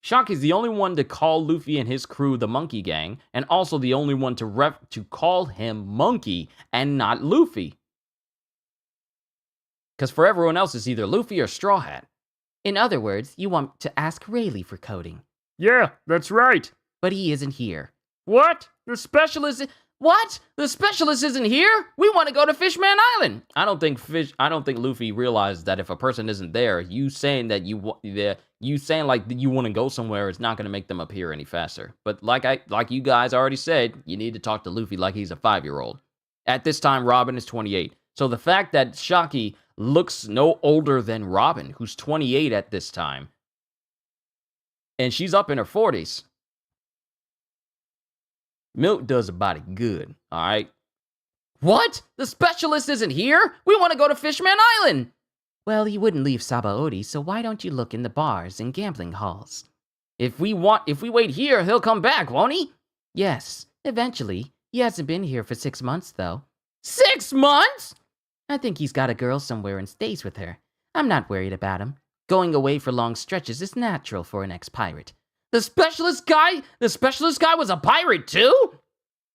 Shocky's the only one to call Luffy and his crew the Monkey Gang, and also the only one to call him Monkey and not Luffy. Because for everyone else, it's either Luffy or Straw Hat. In other words, you want to ask Rayleigh for coding. yeah, that's right. But he isn't here. What? The specialist... What? The specialist isn't here? We want to go to Fishman Island. I don't think Luffy realized that if a person isn't there, you saying like you want to go somewhere is not going to make them appear any faster. But like you guys already said, you need to talk to Luffy like he's a 5-year-old. At this time, Robin is 28. So the fact that Shocky looks no older than Robin, who's 28 at this time, and she's up in her 40s. Milk does a body good, alright? What? The specialist isn't here? We want to go to Fishman Island! Well, he wouldn't leave Sabaody, so why don't you look in the bars and gambling halls? If we wait here, he'll come back, won't he? Yes, eventually. He hasn't been here for 6 months, though. 6 months? I think he's got a girl somewhere and stays with her. I'm not worried about him. Going away for long stretches is natural for an ex-pirate. The specialist guy was a pirate too?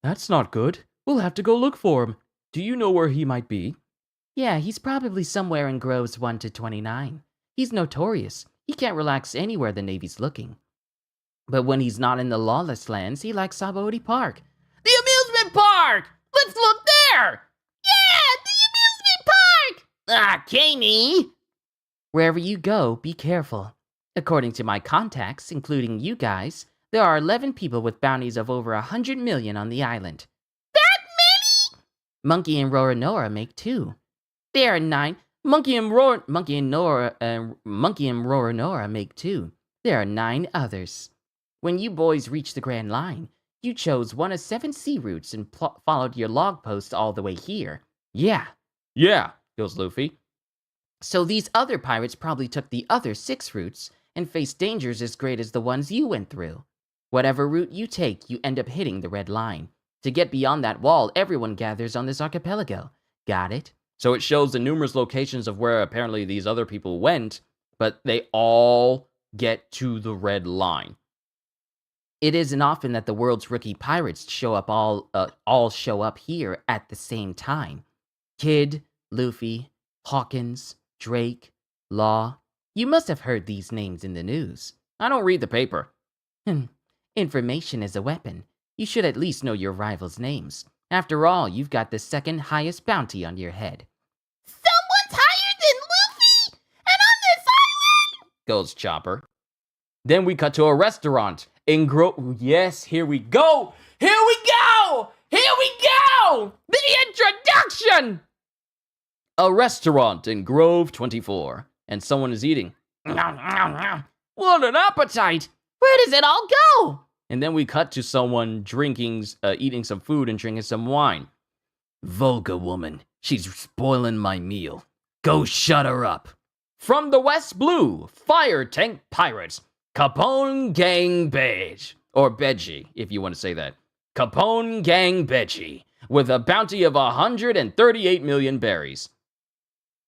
That's not good. We'll have to go look for him. Do you know where he might be? Yeah, he's probably somewhere in Groves 1 to 29. He's notorious. He can't relax anywhere the Navy's looking. But when he's not in the lawless lands, he likes Sabaody Park. The amusement park! Let's look there! Yeah, the amusement park! Ah, Kami! Wherever you go, be careful. According to my contacts, including you guys, there are 11 people with bounties of over 100 million on the island. That many? Monkey and Roronoa make 2. There are 9. Monkey and Roronoa make 2. There are 9 others. When you boys reached the Grand Line, you chose one of 7 sea routes and followed your log post all the way here. Yeah, goes Luffy. So these other pirates probably took the other 6 routes and faced dangers as great as the ones you went through. Whatever route you take, you end up hitting the red line. To get beyond that wall, everyone gathers on this archipelago. Got it? So it shows the numerous locations of where apparently these other people went, but they all get to the red line. It isn't often that the world's rookie pirates show up all show up here at the same time. Kid, Luffy, Hawkins, Drake, Law. You must have heard these names in the news. I don't read the paper. Information is a weapon. You should at least know your rivals' names. After all, you've got the second highest bounty on your head. Someone's higher than Luffy! And on this island! Goes Chopper. Then we cut to a restaurant in Yes, here we go! Here we go! Here we go! The introduction! A restaurant in Grove 24, and someone is eating. What an appetite! Where does it all go? And then we cut to someone eating some food and drinking some wine. Vulgar woman. She's spoiling my meal. Go shut her up. From the West Blue, Fire Tank Pirates, Capone Gang Beige, or Beji, if you want to say that. Capone Gang Beji, with a bounty of 138 million berries.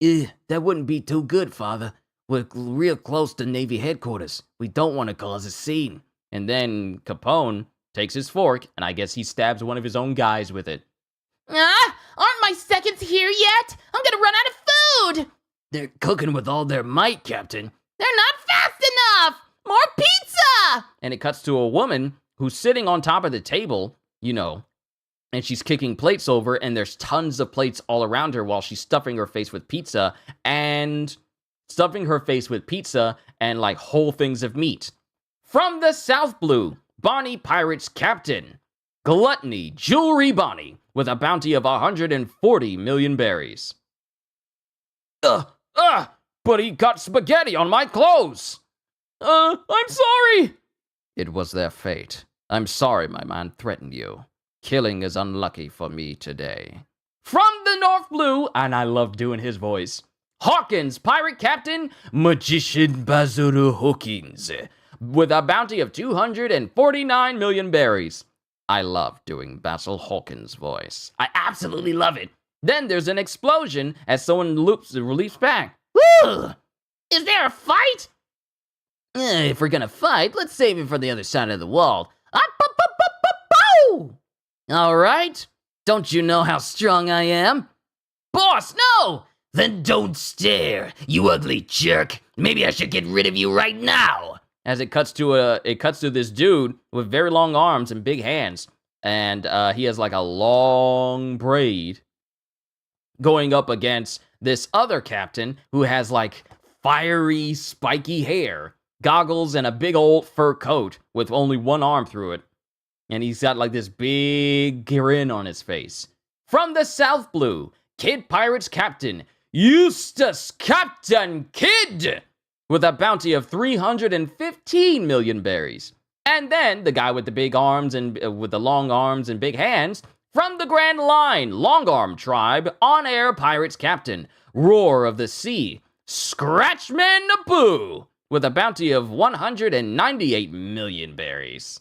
That wouldn't be too good, Father. We're real close to Navy headquarters. We don't want to cause a scene. And then Capone takes his fork, and I guess he stabs one of his own guys with it. Aren't my seconds here yet? I'm gonna run out of food! They're cooking with all their might, Captain. They're not fast enough! More pizza! And it cuts to a woman who's sitting on top of the table, and she's kicking plates over, and there's tons of plates all around her while she's stuffing her face with pizza, and like whole things of meat. From the South Blue, Bonnie Pirates Captain, Gluttony Jewelry Bonnie, with a bounty of 140 million berries. But he got spaghetti on my clothes. I'm sorry. It was their fate. I'm sorry my man threatened you. Killing is unlucky for me today. From the North Blue, and I love doing his voice, Hawkins, Pirate Captain, Magician Bazuru Hawkins, with a bounty of 249 million berries. I love doing Basil Hawkins' voice. I absolutely love it. Then there's an explosion as someone leaps back. Woo! Is there a fight? If we're gonna fight, let's save it for the other side of the wall. All right. Don't you know how strong I am? Boss, no! Then don't stare, you ugly jerk. Maybe I should get rid of you right now. As it cuts to this dude with very long arms and big hands, and he has like a long braid going up against this other captain who has like fiery, spiky hair, goggles, and a big old fur coat with only one arm through it. And he's got like this big grin on his face. From the South Blue, Kid Pirates Captain, Eustace Captain Kidd, with a bounty of 315 million berries. And then the guy with the big arms and with the long arms and big hands, from the Grand Line, Long Arm Tribe, On-Air Pirates Captain, Roar of the Sea, Scratchman Naboo, with a bounty of 198 million berries.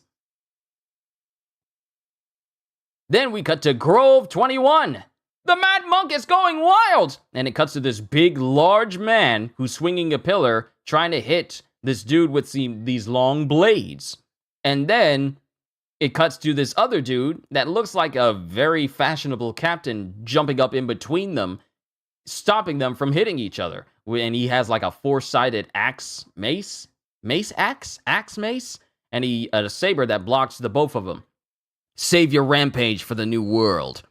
Then we cut to Grove 21. The Mad Monk is going wild! And it cuts to this big, large man who's swinging a pillar, trying to hit this dude with these long blades. And then it cuts to this other dude that looks like a very fashionable captain jumping up in between them, stopping them from hitting each other. And he has like a four-sided axe mace? Axe mace? And a saber that blocks the both of them. Save your rampage for the new world.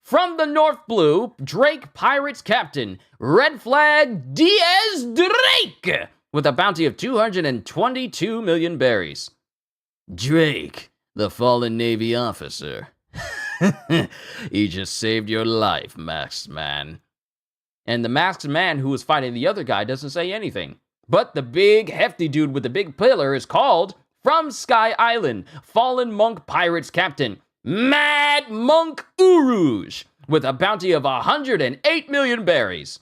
From the North Blue, Drake Pirates Captain, Red Flag Diaz Drake, with a bounty of 222 million berries. Drake, the fallen Navy officer. He just saved your life, masked man. And the masked man who was fighting the other guy doesn't say anything. But the big, hefty dude with the big pillar is called, from Sky Island, Fallen Monk Pirates Captain, Mad Monk Uruj, with a bounty of 108 million berries.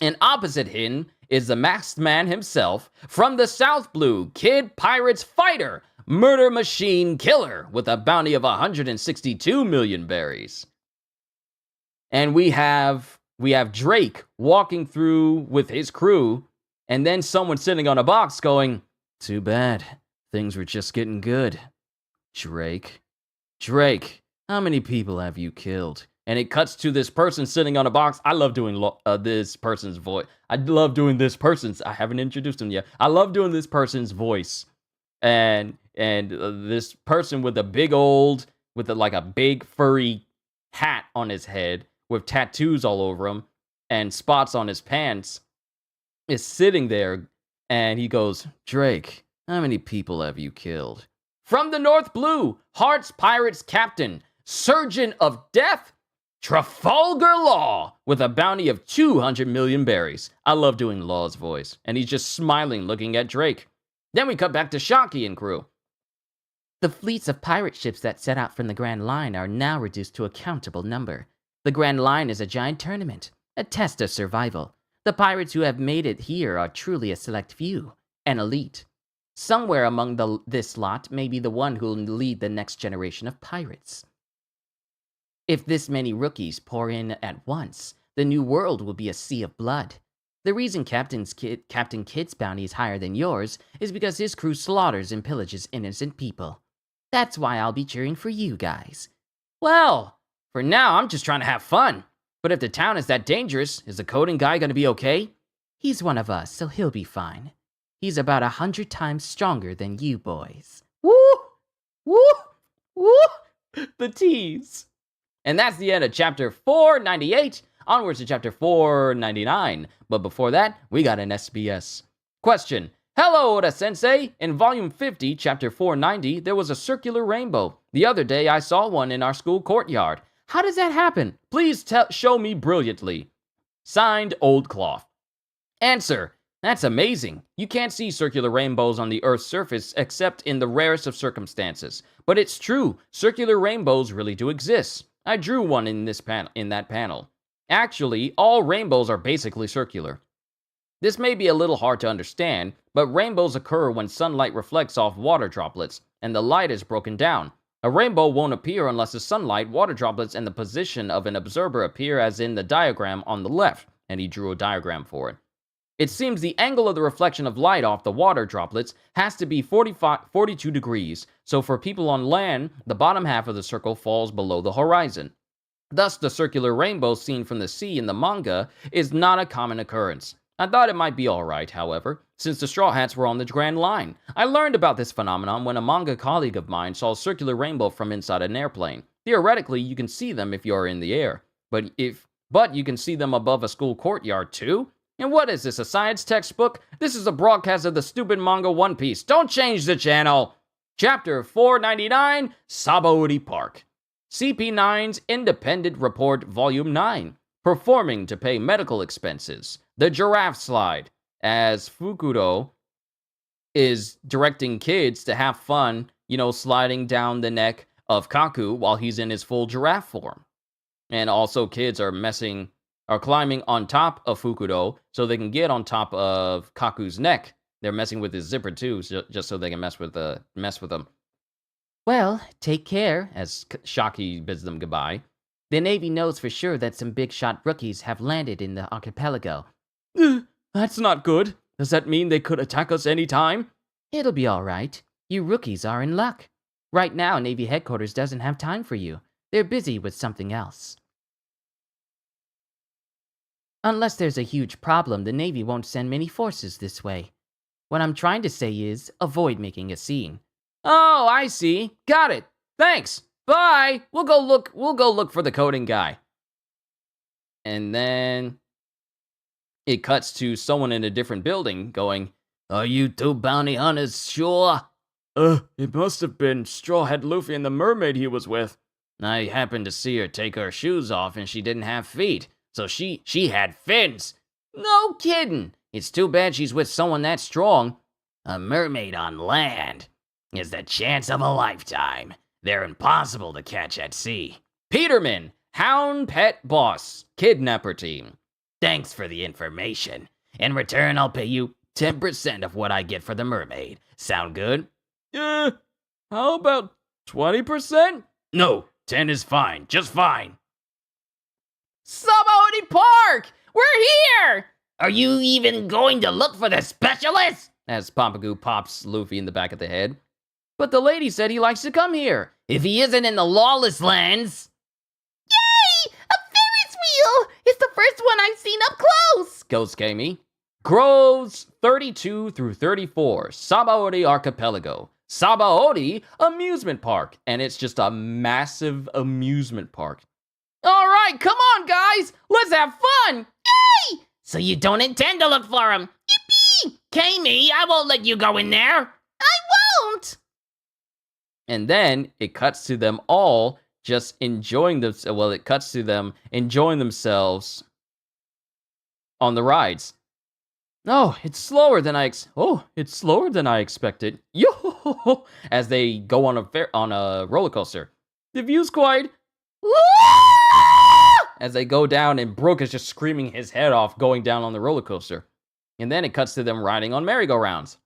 And opposite him is the masked man himself, from the South Blue, Kid Pirates Fighter, Murder Machine Killer with a bounty of 162 million berries. And we have Drake walking through with his crew, and then someone sitting on a box going, "Too bad. Things were just getting good. Drake, how many people have you killed?" And it cuts to this person sitting on a box. I love doing this person's voice. I haven't introduced him yet. I love doing this person's voice. And this person with a big furry hat on his head with tattoos all over him and spots on his pants is sitting there, and he goes, "Drake, how many people have you killed?" From the North Blue, Hearts Pirates Captain, Surgeon of Death, Trafalgar Law, with a bounty of 200 million berries. I love doing Law's voice, and he's just smiling, looking at Drake. Then we cut back to Shockey and crew. The fleets of pirate ships that set out from the Grand Line are now reduced to a countable number. The Grand Line is a giant tournament, a test of survival. The pirates who have made it here are truly a select few, an elite. Somewhere among this lot may be the one who will lead the next generation of pirates. If this many rookies pour in at once, the new world will be a sea of blood. The reason Captain Kidd's bounty is higher than yours is because his crew slaughters and pillages innocent people. That's why I'll be cheering for you guys. Well, for now, I'm just trying to have fun. But if the town is that dangerous, is the coding guy going to be okay? He's one of us, so he'll be fine. He's about 100 times stronger than you boys. Woo! Woo! Woo! The tease. And that's the end of chapter 498. Onwards to chapter 499. But before that, we got an SBS. Question. Hello, Oda-sensei. In volume 50, chapter 490, there was a circular rainbow. The other day, I saw one in our school courtyard. How does that happen? Please show me brilliantly. Signed, Old Cloth. Answer. That's amazing. You can't see circular rainbows on the Earth's surface except in the rarest of circumstances. But it's true. Circular rainbows really do exist. I drew one in that panel. Actually, all rainbows are basically circular. This may be a little hard to understand, but rainbows occur when sunlight reflects off water droplets, and the light is broken down. A rainbow won't appear unless the sunlight, water droplets, and the position of an observer appear as in the diagram on the left, and he drew a diagram for it. It seems the angle of the reflection of light off the water droplets has to be 42 degrees, so for people on land, the bottom half of the circle falls below the horizon. Thus, the circular rainbow seen from the sea in the manga is not a common occurrence. I thought it might be alright, however, since the Straw Hats were on the Grand Line. I learned about this phenomenon when a manga colleague of mine saw a circular rainbow from inside an airplane. Theoretically, you can see them if you are in the air, but you can see them above a school courtyard too? And what is this, a science textbook? This is a broadcast of the stupid manga One Piece. Don't change the channel! Chapter 499, Sabaody Park. CP9's Independent Report Volume 9. Performing to pay medical expenses. The Giraffe Slide. As Fukudo is directing kids to have fun, sliding down the neck of Kaku while he's in his full giraffe form. And also kids are climbing on top of Fukudo so they can get on top of Kaku's neck. They're messing with his zipper too, just so they can mess with him. Well, take care, as Shockey bids them goodbye. The Navy knows for sure that some big shot rookies have landed in the archipelago. That's not good. Does that mean they could attack us anytime? It'll be all right. You rookies are in luck. Right now, Navy headquarters doesn't have time for you. They're busy with something else. Unless there's a huge problem, the Navy won't send many forces this way. What I'm trying to say is, avoid making a scene. Oh, I see. Got it. Thanks. Bye. We'll go look for the coding guy. And then it cuts to someone in a different building going, "Are you two bounty hunters sure?" It must have been Straw Hat Luffy and the mermaid he was with. I happened to see her take her shoes off and she didn't have feet. So she had fins. No kidding. It's too bad she's with someone that strong. A mermaid on land is the chance of a lifetime. They're impossible to catch at sea. Peterman, Hound Pet Boss, Kidnapper Team. Thanks for the information. In return, I'll pay you 10% of what I get for the mermaid. Sound good? How about 20%? No, 10 is fine, just fine. Sabaody Park! We're here! Are you even going to look for the specialist? As Papagu pops Luffy in the back of the head. But the lady said he likes to come here. If he isn't in the lawless lands. Yay! A Ferris wheel! It's the first one I've seen up close! Goes Kami. Groves 32 through 34, Sabaody Archipelago. Sabaody Amusement Park. And it's just a massive amusement park. All right, come on, guys. Let's have fun. Yay! So you don't intend to look for him? Yippee! Kami, I won't let you go in there. I won't! And then it cuts to them all just enjoying themselves. Well, it cuts to them enjoying themselves on the rides. Oh, it's slower than it's slower than I expected. Yo! As they go on a roller coaster. The view's quite. As they go down, and Brooke is just screaming his head off going down on the roller coaster. And then it cuts to them riding on merry-go-rounds.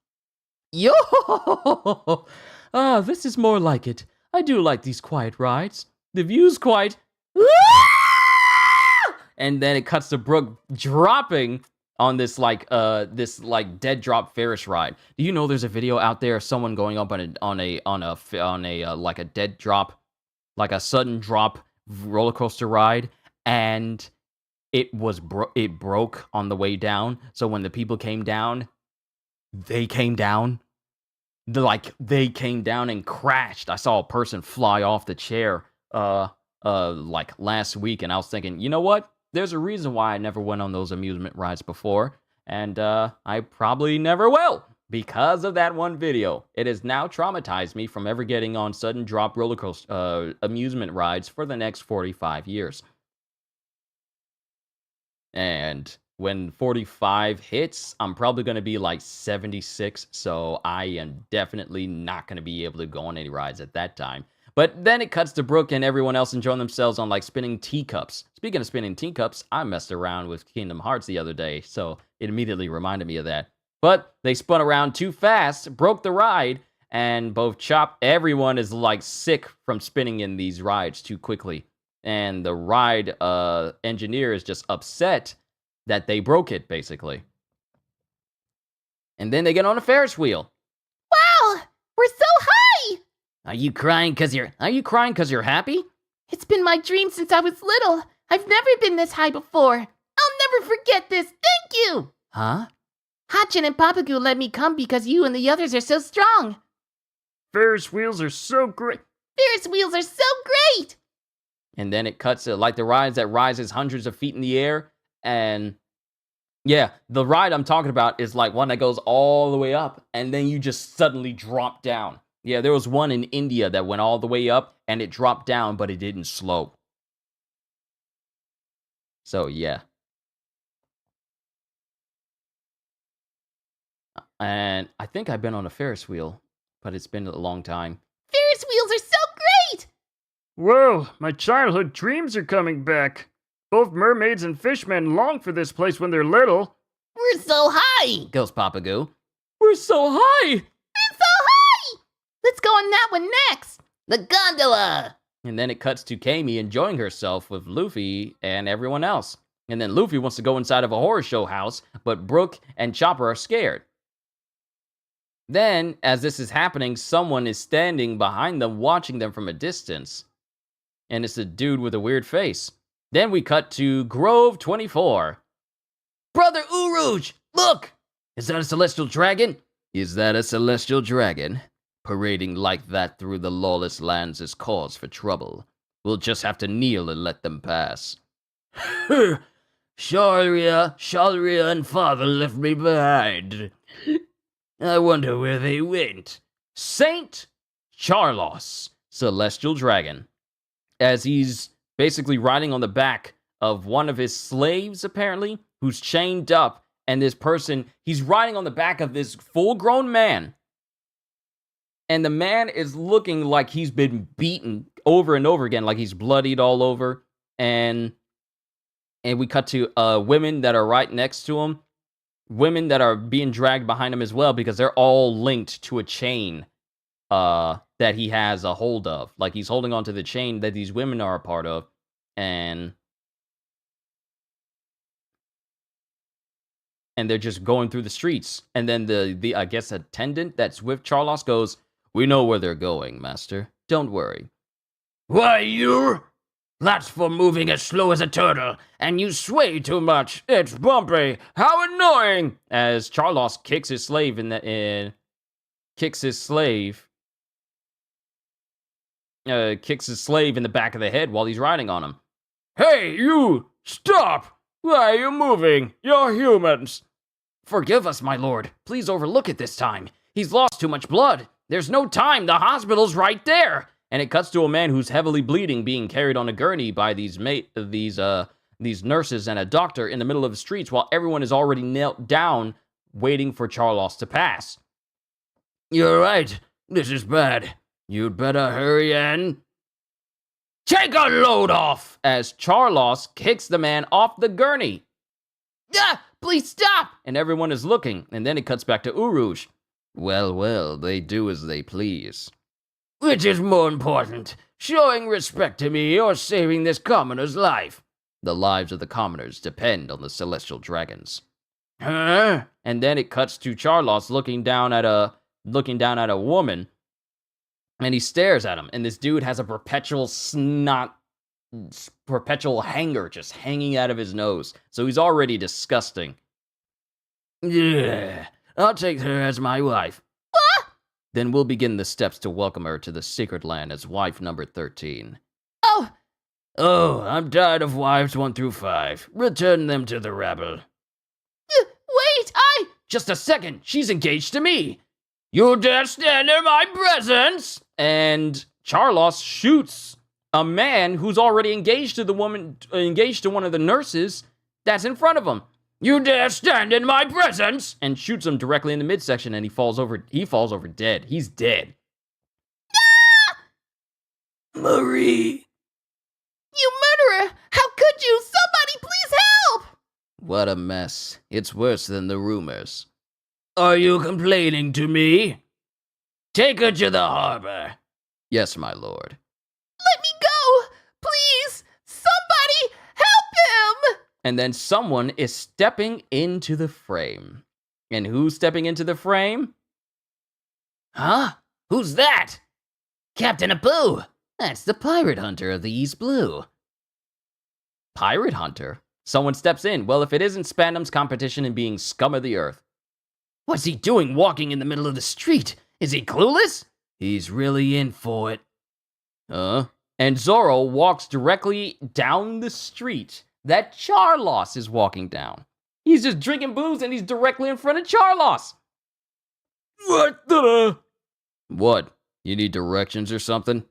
Yo! Ah, this is more like it. I do like these quiet rides. The view's quite. And then it cuts to Brooke dropping on this dead drop Ferris ride. Do you know there's a video out there of someone going up on a like a dead drop, like a sudden drop roller coaster ride, and it broke on the way down. So when the people came down, they came down and crashed. I saw a person fly off the chair like last week, and I was thinking, you know what? There's a reason why I never went on those amusement rides before, and I probably never will because of that one video. It has now traumatized me from ever getting on sudden drop roller coaster amusement rides for the next 45 years. And when 45 hits, I'm probably going to be like 76, so I am definitely not going to be able to go on any rides at that time. But then it cuts to Brooke and everyone else enjoying themselves on like spinning teacups. Speaking of spinning teacups, I messed around with Kingdom Hearts the other day, so it immediately reminded me of that. But they spun around too fast, broke the ride, and both everyone is like sick from spinning in these rides too quickly. And the ride engineer is just upset that they broke it, basically. And then they get on a Ferris wheel. Wow! We're so high! Are you crying cause you're happy? It's been my dream since I was little. I've never been this high before. I'll never forget this. Thank you! Huh? Hachin and Papagu let me come because you and the others are so strong. Ferris wheels are so great. Ferris wheels are so great! And then it cuts to like the rides that rises hundreds of feet in the air. And yeah, the ride I'm talking about is like one that goes all the way up and then you just suddenly drop down. Yeah, there was one in India that went all the way up and it dropped down, but it didn't slow. So yeah. And I think I've been on a Ferris wheel, but it's been a long time. Ferris wheels are so great! Whoa, my childhood dreams are coming back. Both mermaids and fishmen long for this place when they're little. We're so high! Goes Papagu. We're so high! We're so high! Let's go on that one next! The gondola! And then it cuts to Kami enjoying herself with Luffy and everyone else. And then Luffy wants to go inside of a horror show house, but Brooke and Chopper are scared. Then, as this is happening, someone is standing behind them watching them from a distance. And it's a dude with a weird face. Then we cut to Grove 24. Brother Uruj, look! Is that a celestial dragon? Is that a celestial dragon? Parading like that through the lawless lands is cause for trouble. We'll just have to kneel and let them pass. Sharia and father left me behind. I wonder where they went. Saint Charlos, celestial dragon. As he's basically riding on the back of one of his slaves, apparently, who's chained up. And this person, he's riding on the back of this full-grown man. And the man is looking like he's been beaten over and over again, like he's bloodied all over. And we cut to women that are right next to him. Women that are being dragged behind him as well because they're all linked to a chain. that he has a hold of. Like, he's holding onto the chain that these women are a part of, and they're just going through the streets. And then the I guess attendant that's with Charlos goes, "We know where they're going, master. Don't worry." Why, you? That's for moving as slow as a turtle, and you sway too much. It's bumpy. How annoying! As Charlos kicks his slave kicks his slave in the back of the head while he's riding on him. Hey, you! Stop! Why are you moving? You're humans. Forgive us, my lord. Please overlook it this time. He's lost too much blood. There's no time. The hospital's right there. And it cuts to a man who's heavily bleeding, being carried on a gurney by these nurses and a doctor in the middle of the streets, while everyone is already knelt down, waiting for Charlos to pass. You're right. This is bad. You'd better hurry and take a load off. As Charlos kicks the man off the gurney. Ah, please stop! And everyone is looking, and then it cuts back to Uruj. Well, well, they do as they please. Which is more important, showing respect to me or saving this commoner's life? The lives of the commoners depend on the celestial dragons. Huh? And then it cuts to Charlos looking down at a woman, and he stares at him, and this dude has a perpetual hanger just hanging out of his nose. So he's already disgusting. Yeah, I'll take her as my wife. Then we'll begin the steps to welcome her to the secret land as wife number 13. Oh, I'm tired of wives 1 through 5. Return them to the rabble. Wait, Just a second, she's engaged to me. You dare stand in my presence? And Charlos shoots a man who's already engaged to one of the nurses that's in front of him. You dare stand in my presence? And shoots him directly in the midsection, and he falls over dead. He's dead. Marie. You murderer! How could you? Somebody please help! What a mess. It's worse than the rumors. Are you complaining to me? Take her to the harbor. Yes, my lord. Let me go! Please! Somebody help him! And then someone is stepping into the frame. And who's stepping into the frame? Huh? Who's that? Captain Apu. That's the pirate hunter of the East Blue. Pirate hunter? Someone steps in. Well, if it isn't Spandam's competition in being scum of the earth. What's he doing walking in the middle of the street? Is he clueless? He's really in for it. And Zoro walks directly down the street that Charlos is walking down. He's just drinking booze and he's directly in front of Charlos. What? You need directions or something?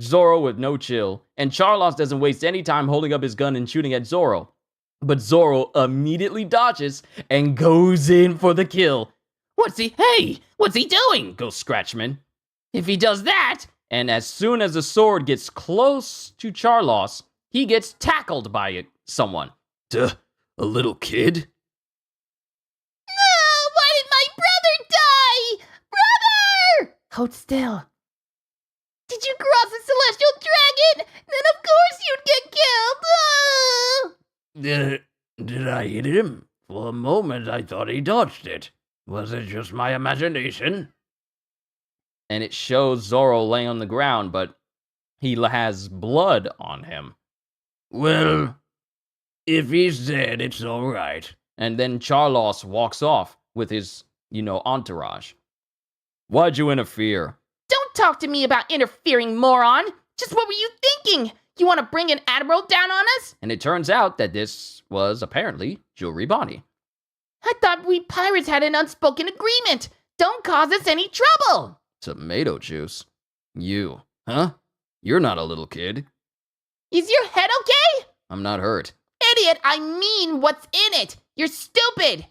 Zoro with no chill, and Charlos doesn't waste any time holding up his gun and shooting at Zoro. But Zoro immediately dodges and goes in for the kill. What's he doing? Goes Scratchman. If he does that... And as soon as the sword gets close to Charlos, he gets tackled by someone. Duh, a little kid? No! Why did my brother die? Brother! Hold still. Did you cross the celestial dragon? Then of course you'd get killed! Did I hit him? For a moment I thought he dodged it. Was it just my imagination? And it shows Zoro laying on the ground, but he has blood on him. Well, if he's dead, it's all right. And then Charlos walks off with his, entourage. Why'd you interfere? Don't talk to me about interfering, moron! Just what were you thinking? You want to bring an admiral down on us? And it turns out that this was apparently Jewelry Bonnie. I thought we pirates had an unspoken agreement. Don't cause us any trouble! Tomato juice? You, huh? You're not a little kid. Is your head okay? I'm not hurt. Idiot, I mean what's in it. You're stupid.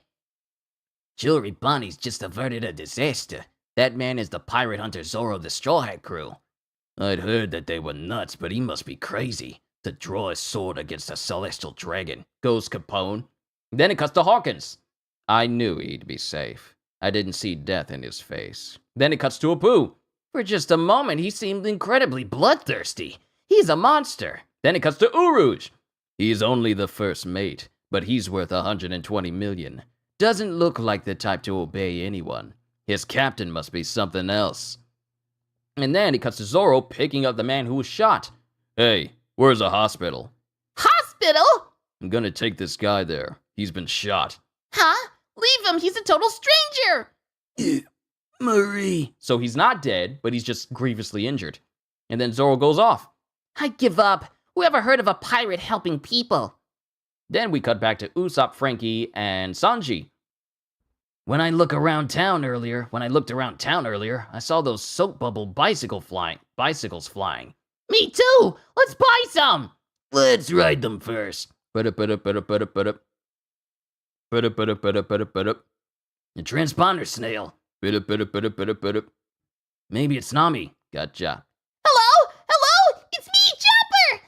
Jewelry Bonnie's just averted a disaster. That man is the pirate hunter Zoro the Straw Hat crew. I'd heard that they were nuts, but he must be crazy to draw his sword against a celestial dragon. Goes Capone. Then it cuts to Hawkins. I knew he'd be safe. I didn't see death in his face. Then it cuts to Apu. For just a moment, he seemed incredibly bloodthirsty. He's a monster. Then it cuts to Uruj. He's only the first mate, but he's worth 120 million. Doesn't look like the type to obey anyone. His captain must be something else. And then it cuts to Zoro picking up the man who was shot. Hey, where's a hospital? Hospital? I'm gonna take this guy there. He's been shot. Huh? Leave him, he's a total stranger! Marie. So he's not dead, but he's just grievously injured. And then Zoro goes off. I give up. Who ever heard of a pirate helping people? Then we cut back to Usopp, Frankie, and Sanji. When I looked around town earlier, I saw those soap bubble bicycles flying. Me too! Let's buy some! Let's ride them first. A transponder snail. Maybe it's Nami. Gotcha. Hello? Hello? It's me, Chopper!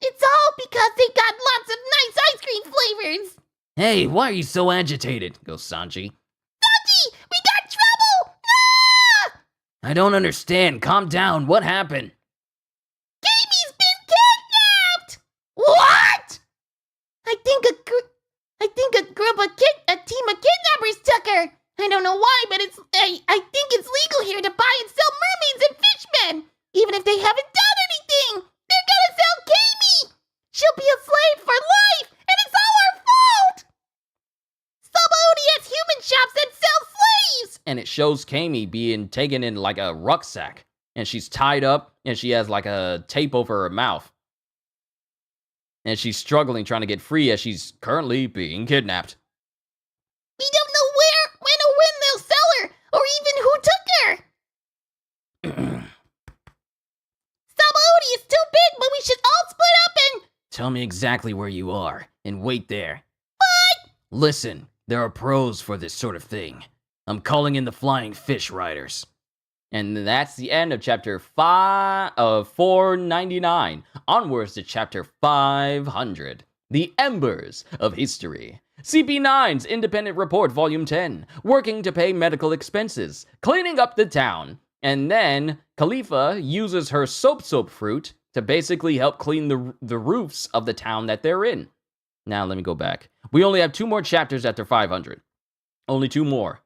It's all because they got lots of nice ice cream flavors! Hey, why are you so agitated? Goes Sanji. Sanji! We got trouble! Ah! I don't understand. Calm down. What happened? Amy's been kidnapped! What? I think a team of kidnappers took her. I don't know why, but I think it's legal here to buy and sell mermaids and fishmen. Even if they haven't done anything, they're gonna sell Kami. She'll be a slave for life, and it's all our fault. Somebody has human shops that sell slaves. And it shows Kami being taken in like a rucksack. And she's tied up, and she has like a tape over her mouth. And she's struggling trying to get free as she's currently being kidnapped. We don't know when or when they'll sell her, or even who took her. Sabaody is too big, but we should all split up and... Tell me exactly where you are, and wait there. What? Listen, there are pros for this sort of thing. I'm calling in the Flying Fish Riders. And that's the end of chapter 499. Onwards to chapter 500. The Embers of History. CP9's Independent Report, Volume 10. Working to pay medical expenses. Cleaning up the town. And then Khalifa uses her soap fruit to basically help clean the roofs of the town that they're in. Now, let me go back. We only have 2 more chapters after 500. Only 2 more.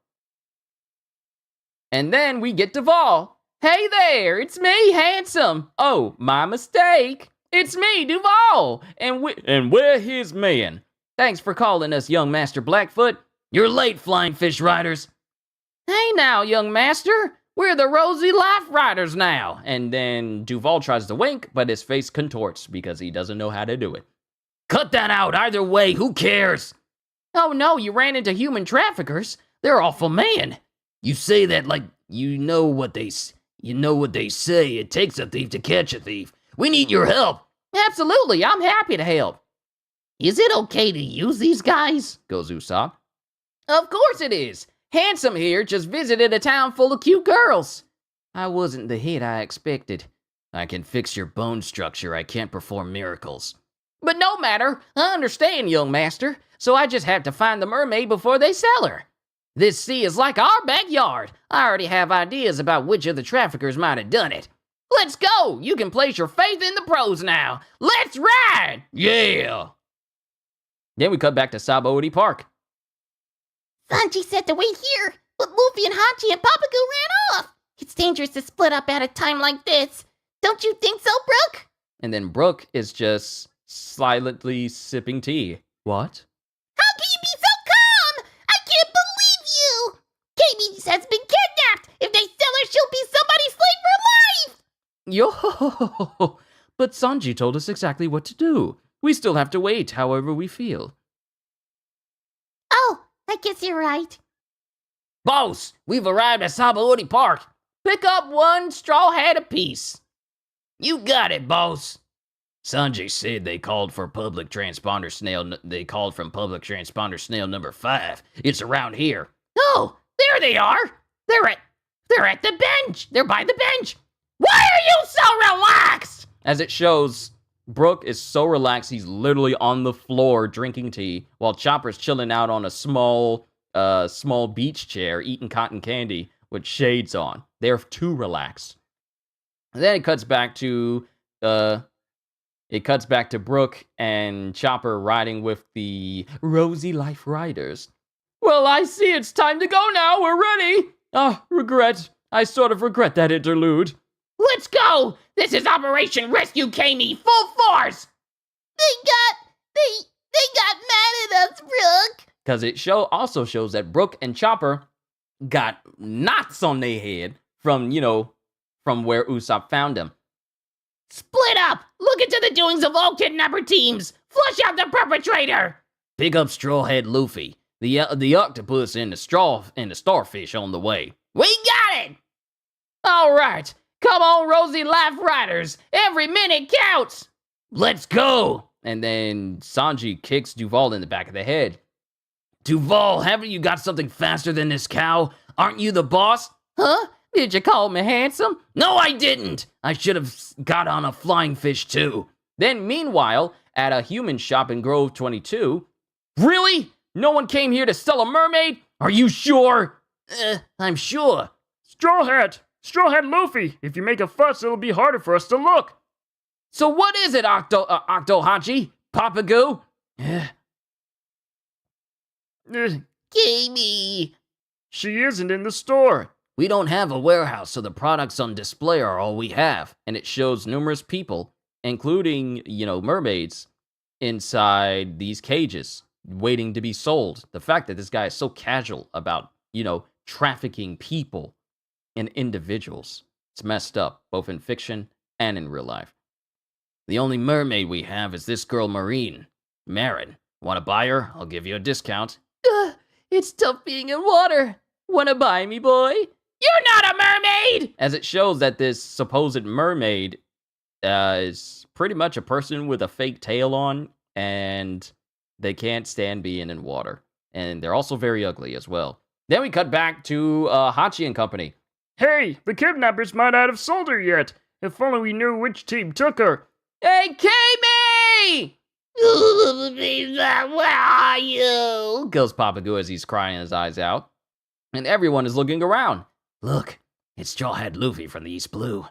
And then we get Duval. Hey there, it's me, Handsome. Oh, my mistake. It's me, Duval. And we're his men. Thanks for calling us, young Master Blackfoot. You're late, Flying Fish Riders. Hey now, young master. We're the Rosy Life Riders now. And then Duval tries to wink, but his face contorts because he doesn't know how to do it. Cut that out. Either way, who cares? Oh no, you ran into human traffickers. They're awful men. You say that like you know what they say. It takes a thief to catch a thief. We need your help. Absolutely, I'm happy to help. Is it okay to use these guys? Goes Usopp. Of course it is. Handsome here just visited a town full of cute girls. I wasn't the hit I expected. I can fix your bone structure. I can't perform miracles. But no matter. I understand, young master. So I just have to find the mermaid before they sell her. This sea is like our backyard. I already have ideas about which of the traffickers might have done it. Let's go. You can place your faith in the pros now. Let's ride. Yeah. Then we cut back to Sabaody Park. Sanji said to wait here, but Luffy and Hachi and Papagu ran off. It's dangerous to split up at a time like this. Don't you think so, Brooke? And then Brooke is just silently sipping tea. What? How can you be so calm? I can't believe you. Kami has been kidnapped. If they sell her, she'll be somebody's slave for life. Yo, but Sanji told us exactly what to do. We still have to wait however we feel. Oh, I guess you're right. Boss, we've arrived at Sabaody Park. Pick up 1 straw hat apiece. You got it, boss. Sanji said they called from public transponder snail number 5. It's around here. Oh, there they are. They're at the bench. They're by the bench. Why are you so relaxed? As it shows, Brooke is so relaxed he's literally on the floor drinking tea while Chopper's chilling out on a small beach chair eating cotton candy with shades on. They're too relaxed. And then it cuts back to Brooke and Chopper riding with the Rosy Life Riders. Well, I see it's time to go now. We're ready. Regret. I sort of regret that interlude. Let's go! This is Operation Rescue Kami, full force! They got mad at us, Brooke. Because it also shows that Brooke and Chopper got knots on their head from where Usopp found them. Split up! Look into the doings of all kidnapper teams! Flush out the perpetrator! Pick up Strawhead Luffy. The octopus and the starfish on the way. We got it! Alright, come on, Rosy Life Riders! Every minute counts! Let's go! And then Sanji kicks Duval in the back of the head. Duval, haven't you got something faster than this cow? Aren't you the boss? Huh? Did you call me handsome? No, I didn't! I should have got on a flying fish too. Then meanwhile, at a human shop in Grove 22, really? No one came here to sell a mermaid? Are you sure? I'm sure. Straw Hat Luffy. If you make a fuss, it'll be harder for us to look. So what is it, Octo Hachi? Papa Goo? Kami! She isn't in the store. We don't have a warehouse, so the products on display are all we have. And it shows numerous people, including, mermaids, inside these cages, waiting to be sold. The fact that this guy is so casual about, trafficking people and individuals, it's messed up, both in fiction and in real life. The only mermaid we have is this girl Marin. Want to buy her? I'll give you a discount. It's tough being in water. Wanna buy me, boy? You're not a mermaid! As it shows that this supposed mermaid is pretty much a person with a fake tail on, and they can't stand being in water. And they're also very ugly as well. Then we cut back to Hachi and company. Hey, the kidnappers might not have sold her yet. If only we knew which team took her. Hey, Kami! Where are you? Kills Papa Goo as he's crying his eyes out. And everyone is looking around. Look, it's Strawhead Luffy from the East Blue.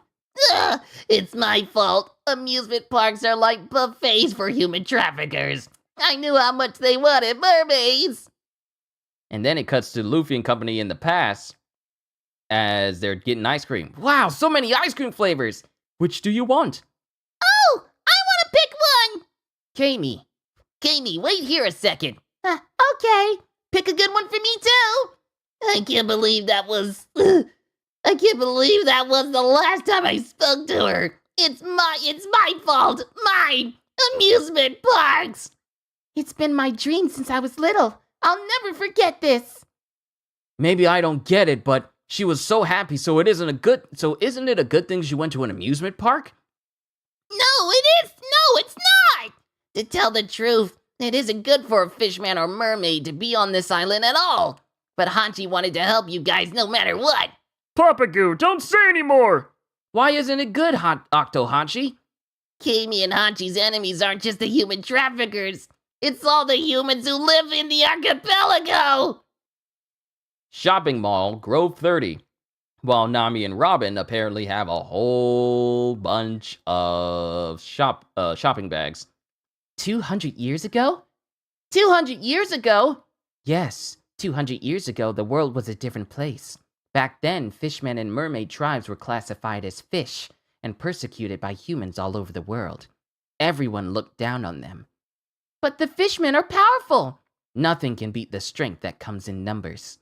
It's my fault. Amusement parks are like buffets for human traffickers. I knew how much they wanted mermaids. And then it cuts to Luffy and company in the past as they're getting ice cream. Wow, so many ice cream flavors. Which do you want? Oh, I want to pick one. Kami, wait here a second. Okay. Pick a good one for me too. I can't believe that was the last time I spoke to her. It's my fault. Mine. Amusement parks. It's been my dream since I was little. I'll never forget this. Maybe I don't get it, but she was so happy, so isn't it a good thing she went to an amusement park? No, it's not. To tell the truth, it isn't good for a fishman or mermaid to be on this island at all. But Hachi wanted to help you guys no matter what. Papa Goo, don't say any more. Why isn't it good, Octo Hachi? Kami and Hachi's enemies aren't just the human traffickers. It's all the humans who live in the archipelago! Shopping mall, Grove 30. While Nami and Robin apparently have a whole bunch of shopping bags. 200 years ago? 200 years ago? Yes, 200 years ago, the world was a different place. Back then, fishmen and mermaid tribes were classified as fish and persecuted by humans all over the world. Everyone looked down on them. But the fishmen are powerful. Nothing can beat the strength that comes in numbers.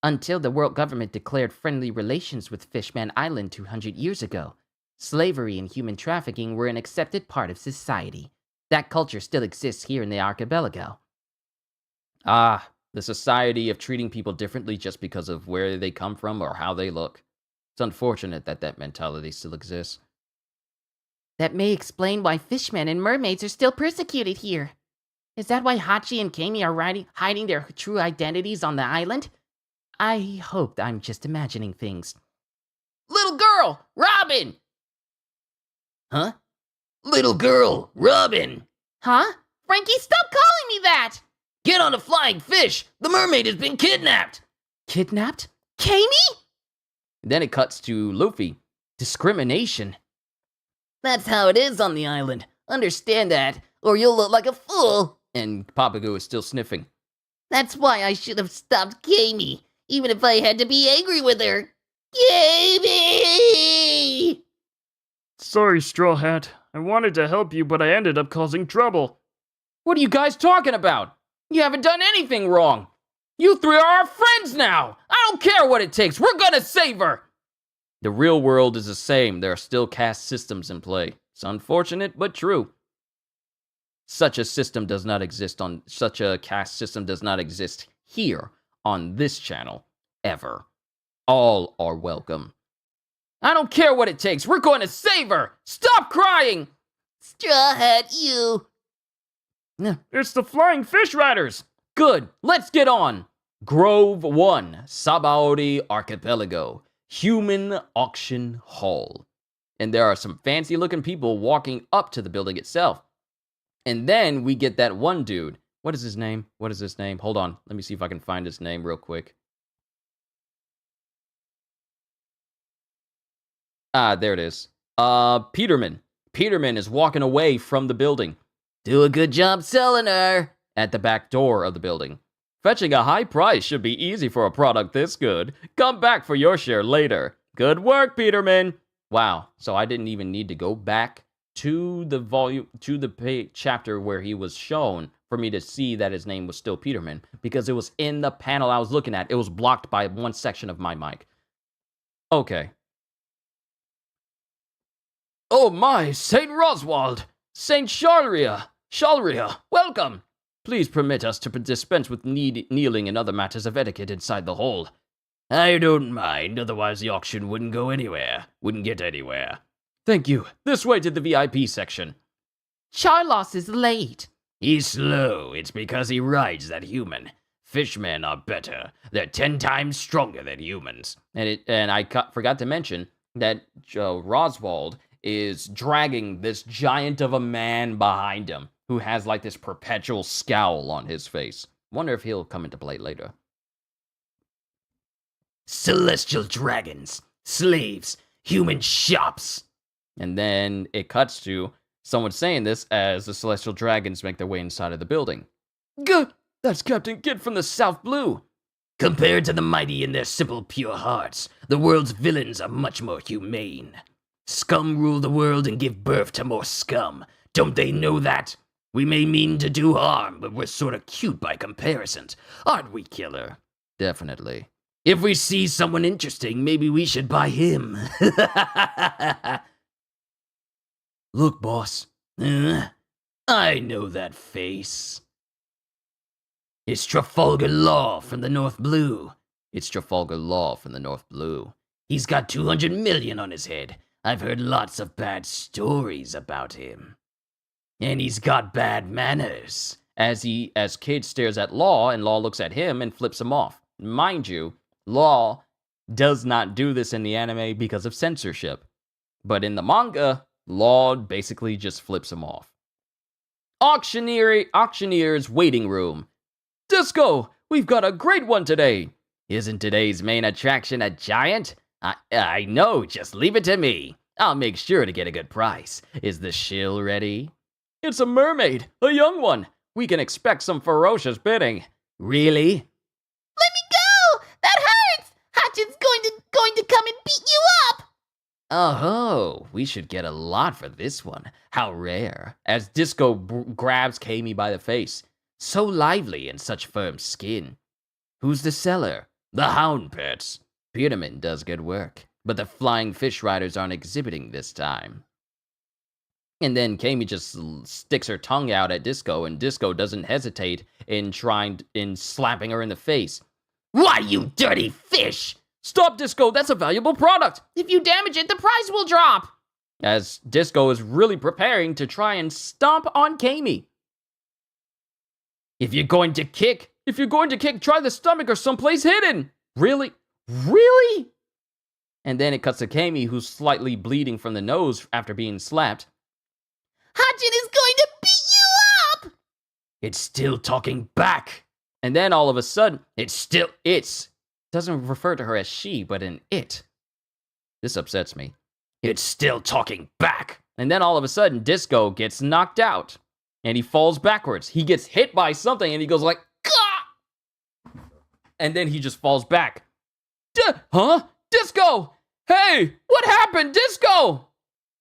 Until the world government declared friendly relations with Fishman Island 200 years ago, slavery and human trafficking were an accepted part of society. That culture still exists here in the archipelago. Ah, the society of treating people differently just because of where they come from or how they look. It's unfortunate that mentality still exists. That may explain why fishmen and mermaids are still persecuted here. Is that why Hachi and Kami are hiding their true identities on the island? I hope I'm just imagining things. Little girl, Robin! Huh? Little girl, Robin! Huh? Frankie, stop calling me that! Get on a flying fish! The mermaid has been kidnapped! Kidnapped? Kami? Then it cuts to Luffy. Discrimination. That's how it is on the island. Understand that, or you'll look like a fool. And Papago is still sniffing. That's why I should have stopped Kami, even if I had to be angry with her. Kami! Sorry, Straw Hat. I wanted to help you, but I ended up causing trouble. What are you guys talking about? You haven't done anything wrong. You three are our friends now. I don't care what it takes. We're gonna save her. The real world is the same. There are still caste systems in play. It's unfortunate, but true. Such a caste system does not exist here on this channel ever. All are welcome. I don't care what it takes. We're going to save her. Stop crying. Straw Hat, you. It's the Flying Fish Riders. Good. Let's get on. Grove 1, Sabaody Archipelago, Human Auction Hall. And there are some fancy looking people walking up to the building itself. And then we get that one dude. What is his name? Hold on. Let me see if I can find his name real quick. There it is. Peterman. Peterman is walking away from the building. Do a good job selling her. At the back door of the building. Fetching a high price should be easy for a product this good. Come back for your share later. Good work, Peterman. Wow. So I didn't even need to go back to the chapter where he was shown for me to see that his name was still Peterman, because it was in the panel I was looking at. It was blocked by one section of my mic. Okay. Oh my, Saint Roswald! Saint Shalria, welcome! Please permit us to dispense with kneeling and other matters of etiquette inside the hall. I don't mind, otherwise the auction wouldn't get anywhere. Thank you. This way to the VIP section. Charlos is late. He's slow. It's because he rides that human. Fishmen are better. They're 10 times stronger than humans. And I forgot to mention that Roswald is dragging this giant of a man behind him, who has like this perpetual scowl on his face. Wonder if he'll come into play later. Celestial dragons, slaves, human shops. And then it cuts to someone saying this as the celestial dragons make their way inside of the building. Good. That's Captain Kidd from the South Blue. Compared to the mighty in their simple, pure hearts, the world's villains are much more humane. Scum rule the world and give birth to more scum. Don't they know that? We may mean to do harm, but we're sort of cute by comparison. Aren't we, Killer? Definitely. If we see someone interesting, maybe we should buy him. Look, boss. I know that face. It's Trafalgar Law from the North Blue. It's Trafalgar Law from the North Blue. He's got 200 million on his head. I've heard lots of bad stories about him. And he's got bad manners. As Kidd stares at Law, and Law looks at him and flips him off. Mind you, Law does not do this in the anime because of censorship. But in the manga, Law basically just flips him off. Auctioneer's waiting room. Disco, we've got a great one today. Isn't today's main attraction a giant? I know, just leave it to me. I'll make sure to get a good price. Is the shill ready? It's a mermaid, a young one. We can expect some ferocious bidding. Really? Let me go! That hurts! Hachin's going to come and beat you up! Oh, we should get a lot for this one. How rare. As Disco grabs Kami by the face. So lively and such firm skin. Who's the seller? The Hound Pets. Peterman does good work, but the Flying Fish Riders aren't exhibiting this time. And then Kami just sticks her tongue out at Disco, and Disco doesn't hesitate in slapping her in the face. Why, you dirty fish! Stop, Disco, that's a valuable product! If you damage it, the price will drop! As Disco is really preparing to try and stomp on Kami. If you're going to kick, try the stomach or someplace hidden! Really? Really? And then it cuts to Kami, who's slightly bleeding from the nose after being slapped. Hachin is going to beat you up! It's still talking back. And then all of a sudden, doesn't refer to her as she, but an it. This upsets me. It's still talking back. And then all of a sudden, Disco gets knocked out. And he falls backwards. He gets hit by something and he goes like, Gah! And then he just falls back. Huh? Disco! Hey, what happened, Disco?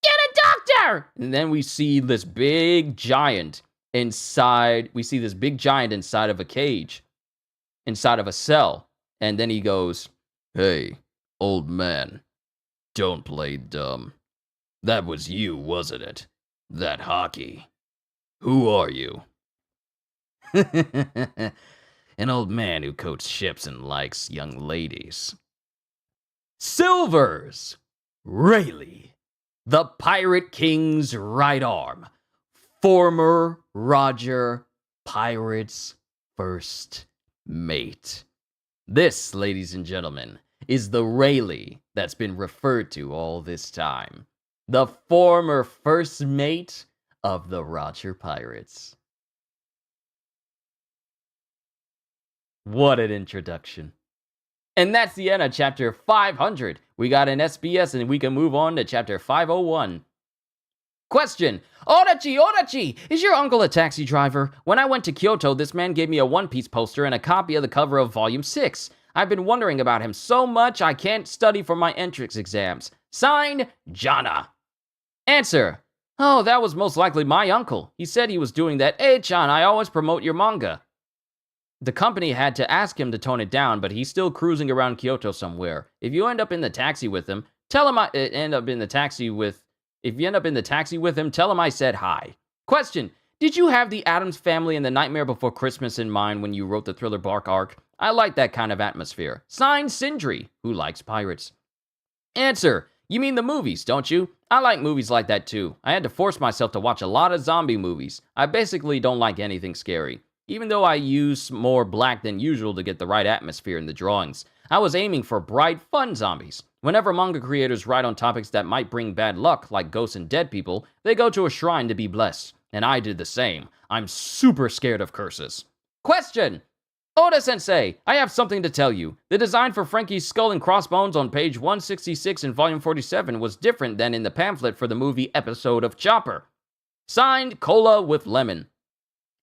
Get a doctor! And then we see this big giant inside. We see this big giant inside of a cage, inside of a cell. And then he goes, Hey, old man, don't play dumb. That was you, wasn't it? That hockey. Who are you? An old man who coats ships and likes young ladies. Silvers! Rayleigh, the Pirate King's right arm. Former Roger Pirate's first mate. This, ladies and gentlemen, is the Rayleigh that's been referred to all this time. The former first mate of the Roger Pirates. What an introduction. And that's the end of chapter 500. We got an SBS and we can move on to chapter 501. Question. Orachi, is your uncle a taxi driver? When I went to Kyoto, this man gave me a One Piece poster and a copy of the cover of Volume 6. I've been wondering about him so much I can't study for my entrance exams. Signed, Jana. Answer. Oh, that was most likely my uncle. He said he was doing that. Hey, Chan, I always promote your manga. The company had to ask him to tone it down, but he's still cruising around Kyoto somewhere. If you end up in the taxi with him, tell him If you end up in the taxi with him, tell him I said hi. Question. Did you have the Addams Family and the Nightmare Before Christmas in mind when you wrote the Thriller Bark arc? I like that kind of atmosphere. Signed, Sindri, who likes pirates. Answer. You mean the movies, don't you? I like movies like that too. I had to force myself to watch a lot of zombie movies. I basically don't like anything scary. Even though I use more black than usual to get the right atmosphere in the drawings, I was aiming for bright, fun zombies. Whenever manga creators write on topics that might bring bad luck, like ghosts and dead people, they go to a shrine to be blessed. And I did the same. I'm super scared of curses. Question! Oda-sensei, I have something to tell you. The design for Frankie's skull and crossbones on page 166 in volume 47 was different than in the pamphlet for the movie episode of Chopper. Signed, Cola with Lemon.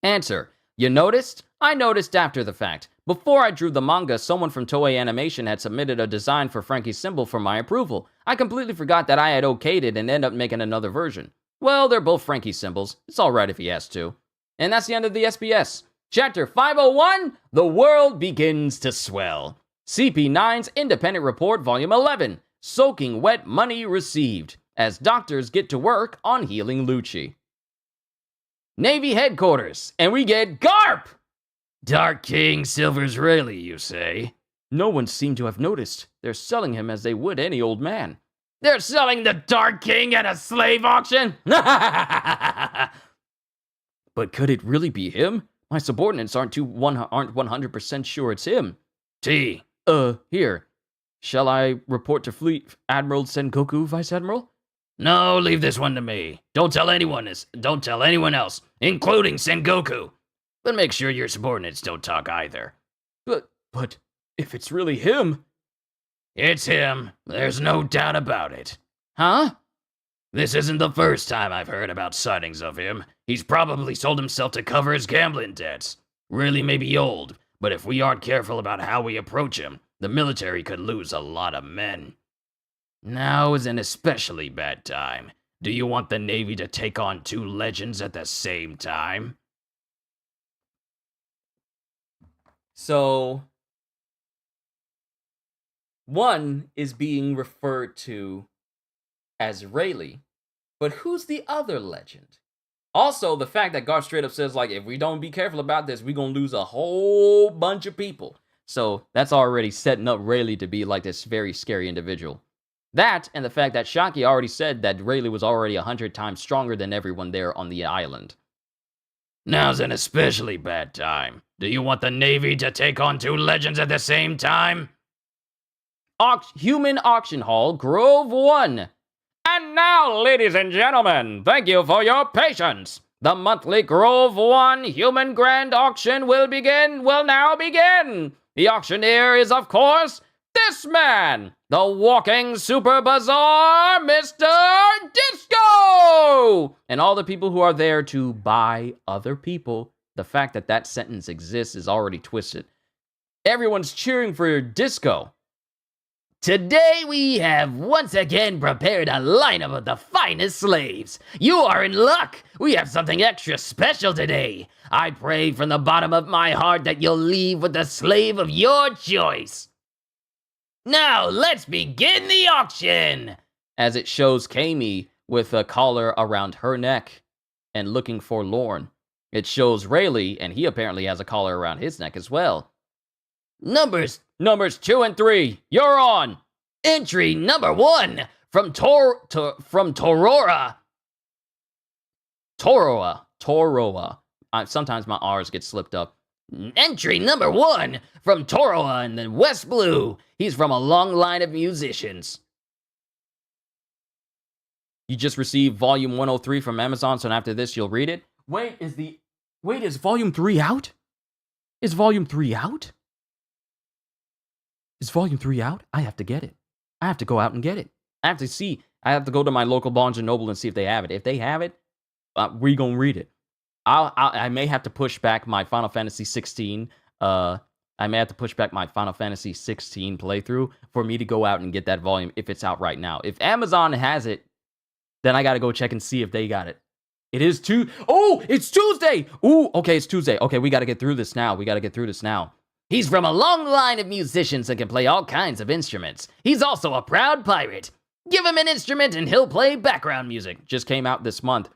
Answer. You noticed? I noticed after the fact. Before I drew the manga, someone from Toei Animation had submitted a design for Frankie's symbol for my approval. I completely forgot that I had okayed it and ended up making another version. Well, they're both Frankie's symbols. It's alright if he has to. And that's the end of the SBS. Chapter 501, The World Begins to Swell. CP9's Independent Report, Volume 11, Soaking Wet Money Received, as doctors get to work on healing Lucci. Navy Headquarters, and we get Garp! Dark King Silver's Rayleigh, you say? No one seemed to have noticed. They're selling him as they would any old man. They're selling the Dark King at a slave auction? But could it really be him? My subordinates aren't 100% sure it's him. T. Here. Shall I report to Fleet Admiral Sengoku, Vice Admiral? No, leave this one to me. Don't tell anyone else, including Sengoku. But make sure your subordinates don't talk either. But if it's really him... It's him. There's no doubt about it. Huh? This isn't the first time I've heard about sightings of him. He's probably sold himself to cover his gambling debts. Really may be old, but if we aren't careful about how we approach him, the military could lose a lot of men. Now is an especially bad time. Do you want the Navy to take on two legends at the same time? So, one is being referred to as Rayleigh, but who's the other legend? Also, the fact that Garth straight up says, like, if we don't be careful about this, we're gonna lose a whole bunch of people. So, that's already setting up Rayleigh to be, like, this very scary individual. That, and the fact that Shaki already said that Rayleigh was already 100 times stronger than everyone there on the island. Now's an especially bad time. Do you want the Navy to take on two legends at the same time? Human Auction Hall, Grove 1. And now, ladies and gentlemen, thank you for your patience. The monthly Grove 1 Human Grand Auction will now begin. The auctioneer is, of course, this man. the walking super bazaar, Mr. Disco! And all the people who are there to buy other people. The fact that that sentence exists is already twisted. Everyone's cheering for Disco. Today we have once again prepared a lineup of the finest slaves. You are in luck. We have something extra special today. I pray from the bottom of my heart that you'll leave with the slave of your choice. Now let's begin the auction. As it shows Kami with a collar around her neck and looking forlorn. It shows Rayleigh, and he apparently has a collar around his neck as well. Numbers 2 and 3, you're on. Entry number 1 from Torora. Toroa. Sometimes my R's get slipped up. Entry number 1 from Toroa in the West Blue. He's from a long line of musicians. You just received volume 103 from Amazon, so after this you'll read it. Wait, is volume 3 out? Is volume 3 out? Is volume 3 out? I have to get it. I have to go out and get it. I have to see. I have to go to my local Barnes & Noble and see if they have it. If they have it, we're going to read it. I may have to push back my Final Fantasy 16. I may have to push back my Final Fantasy 16 playthrough for me to go out and get that volume if it's out right now. If Amazon has it, then I got to go check and see if they got it. It is it's Tuesday. Ooh, okay, it's Tuesday. Okay, we got to get through this now. He's from a long line of musicians and can play all kinds of instruments. He's also a proud pirate. Give him an instrument and he'll play background music. Just came out this month.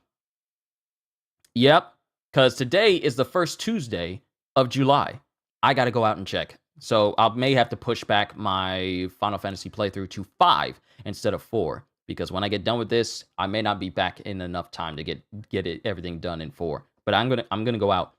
Yep, because today is the first Tuesday of July. I got to go out and check. So I may have to push back my Final Fantasy playthrough to 5 instead of 4. Because when I get done with this, I may not be back in enough time to get everything done in 4. But I'm gonna go out.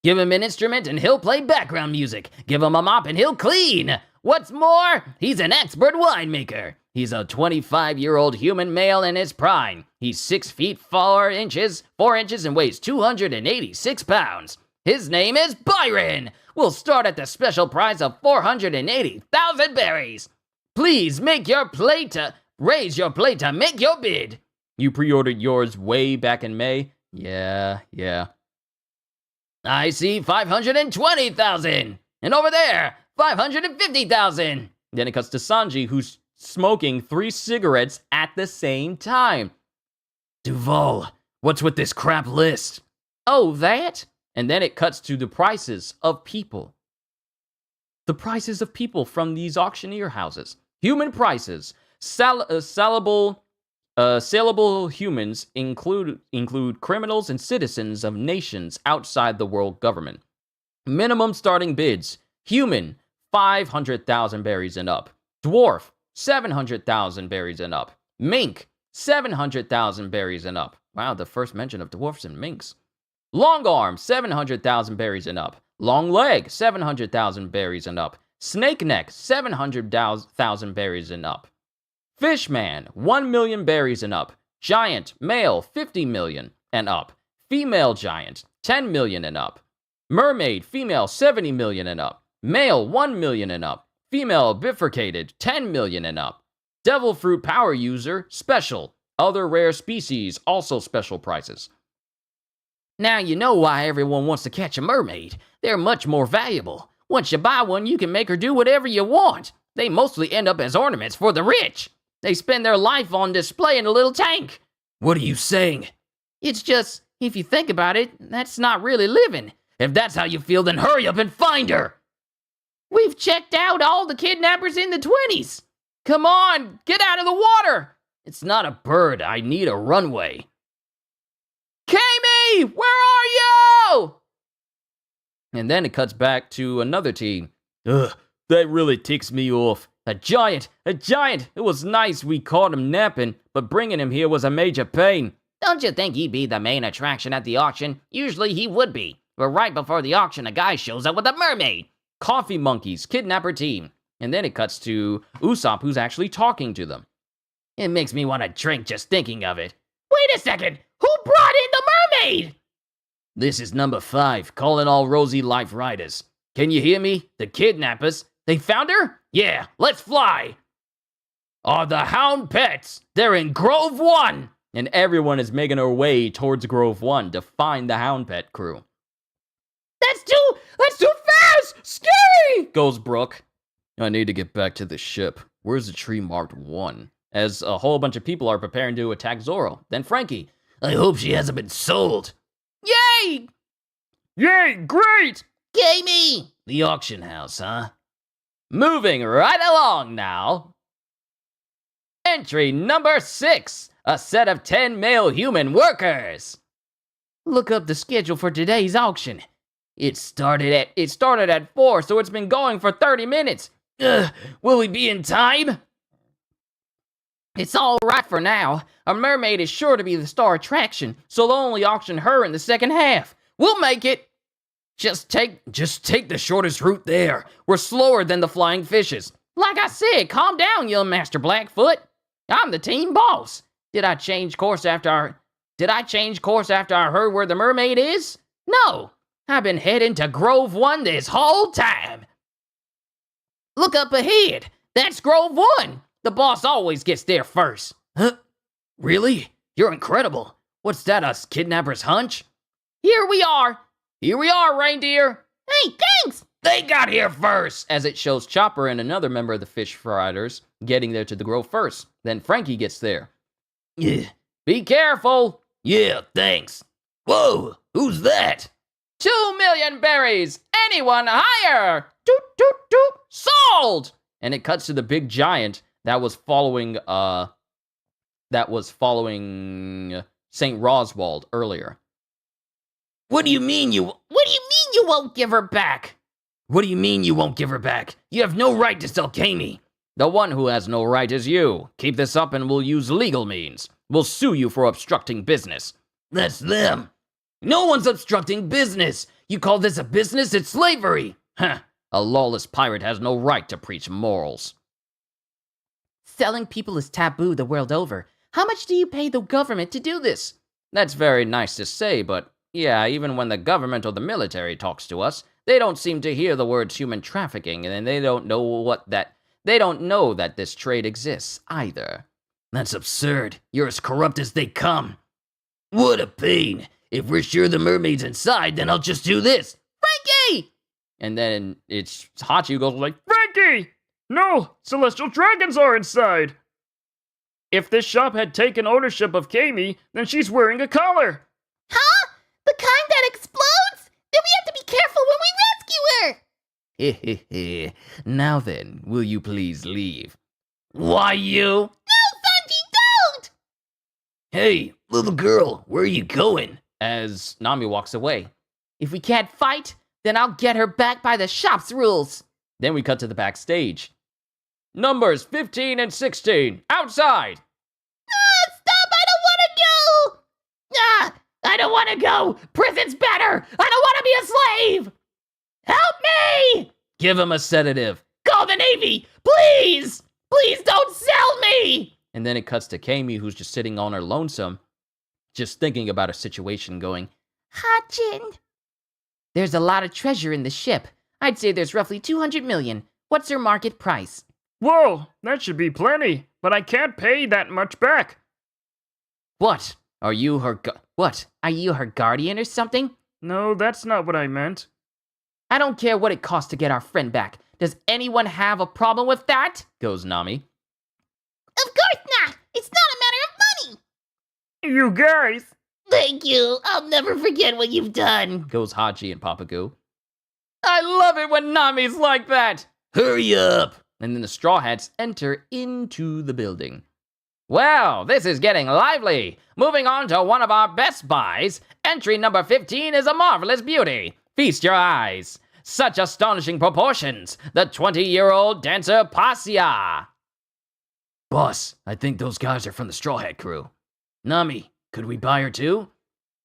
Give him an instrument and he'll play background music. Give him a mop and he'll clean. What's more, he's an expert winemaker. He's a 25-year-old human male in his prime. He's 6 feet 4 inches and weighs 286 pounds. His name is Byron. We'll start at the special price of 480,000 berries. Please raise your plate to make your bid. You pre-ordered yours way back in May? Yeah. I see 520,000. And over there, 550,000. Then it cuts to Sanji, who's smoking 3 cigarettes at the same time. Duval, what's with this crap list? Oh, that? And then it cuts to the prices of people. The prices of people from these auctioneer houses. Human prices. Saleable humans include criminals and citizens of nations outside the world government. Minimum starting bids. Human, 500,000 berries and up. Dwarf, 700,000 berries and up. Mink, 700,000 berries and up. Wow, the first mention of dwarfs and minks. Long arm, 700,000 berries and up. Long leg, 700,000 berries and up. Snake neck, 700,000 berries and up. Fishman, 1 million berries and up. Giant, male, 50 million and up. Female giant, 10 million and up. Mermaid, female, 70 million and up. Male, 1 million and up. Female bifurcated, 10 million and up. Devil fruit power user, special. Other rare species, also special prices. Now you know why everyone wants to catch a mermaid. They're much more valuable. Once you buy one, you can make her do whatever you want. They mostly end up as ornaments for the rich. They spend their life on display in a little tank. What are you saying? It's just, if you think about it, that's not really living. If that's how you feel, then hurry up and find her. We've checked out all the kidnappers in the 20s. Come on, get out of the water. It's not a bird. I need a runway. Kami, where are you? And then it cuts back to another team. Ugh, that really ticks me off. A giant! It was nice we caught him napping, but bringing him here was a major pain. Don't you think he'd be the main attraction at the auction? Usually he would be. But right before the auction, a guy shows up with a mermaid. Coffee monkeys, kidnapper team. And then it cuts to Usopp, who's actually talking to them. It makes me want to drink just thinking of it. Wait a second! Who brought in the mermaid? This is number 5, calling all Rosy Life Riders. Can you hear me? The kidnappers. They found her? Yeah, let's fly! are the Hound Pets. They're in Grove 1. And everyone is making their way towards Grove 1 to find the Hound Pet crew. That's too fast! Scary! Goes Brooke. I need to get back to the ship. Where's the tree marked 1? As a whole bunch of people are preparing to attack Zoro. Then Frankie. I hope she hasn't been sold. Yay! Yay, great! Gamey! The auction house, huh? Moving right along now. Entry number 6. A set of 10 male human workers. Look up the schedule for today's auction. It started at 4, so it's been going for 30 minutes. Will we be in time? It's all right for now. A mermaid is sure to be the star attraction, so they'll only auction her in the second half. We'll make it. Just take the shortest route there. We're slower than the flying fishes. Like I said, calm down, young Master Blackfoot. I'm the team boss. Did I change course after I heard where the mermaid is? No. I've been heading to Grove 1 this whole time. Look up ahead. That's Grove 1. The boss always gets there first. Huh? Really? You're incredible. What's that, us kidnapper's hunch? Here we are. Here we are, reindeer. Hey, thanks! They got here first. As it shows Chopper and another member of the Fish Riders getting there to the grove first. Then Frankie gets there. Yeah. Be careful. Yeah, thanks. Whoa, who's that? 2 million berries. Anyone higher? Doot, doot, doot. Sold. And it cuts to the big giant that was following St. Roswald earlier. What do you mean you won't give her back? What do you mean you won't give her back? You have no right to sell Kami. The one who has no right is you. Keep this up and we'll use legal means. We'll sue you for obstructing business. That's them. No one's obstructing business. You call this a business? It's slavery. Huh. A lawless pirate has no right to preach morals. Selling people is taboo the world over. How much do you pay the government to do this? That's very nice to say, but yeah, even when the government or the military talks to us, they don't seem to hear the words human trafficking, and they don't know that this trade exists either. That's absurd. You're as corrupt as they come. What a pain. If we're sure the mermaid's inside, then I'll just do this. Frankie! And then it's Hachi who goes like, Frankie! No, celestial dragons are inside! If this shop had taken ownership of Kami, then she's wearing a collar! Huh? The kind that explodes? Then we have to be careful when we rescue her! Hehehe. Now then, will you please leave? Why you? No, Sanji, don't! Hey, little girl, where are you going? as Nami walks away. If we can't fight, then I'll get her back by the shop's rules. Then we cut to the backstage. Numbers 15 and 16, outside! Stop! I don't want to go! Prison's better! I don't want to be a slave! Help me! Give him a sedative. Call the Navy! Please! Please don't sell me! And then it cuts to Kami, who's just sitting on her lonesome, just thinking about her situation, going, Hachin. There's a lot of treasure in the ship. I'd say there's roughly 200 million. What's her market price? Whoa, that should be plenty, but I can't pay that much back. What? Are you her What? Are you her guardian or something? No, that's not what I meant. I don't care what it costs to get our friend back. Does anyone have a problem with that? goes Nami. Of course not. It's not a matter of money. You guys! Thank you. I'll never forget what you've done. Goes Hachi and Papagu. I love it when Nami's like that! Hurry up! And then the Straw Hats enter into the building. Well, this is getting lively. Moving on to one of our best buys. Entry number 15 is a marvelous beauty. Feast your eyes. Such astonishing proportions. The 20-year-old dancer Passia. Boss, I think those guys are from the Straw Hat crew. Nami, could we buy her too?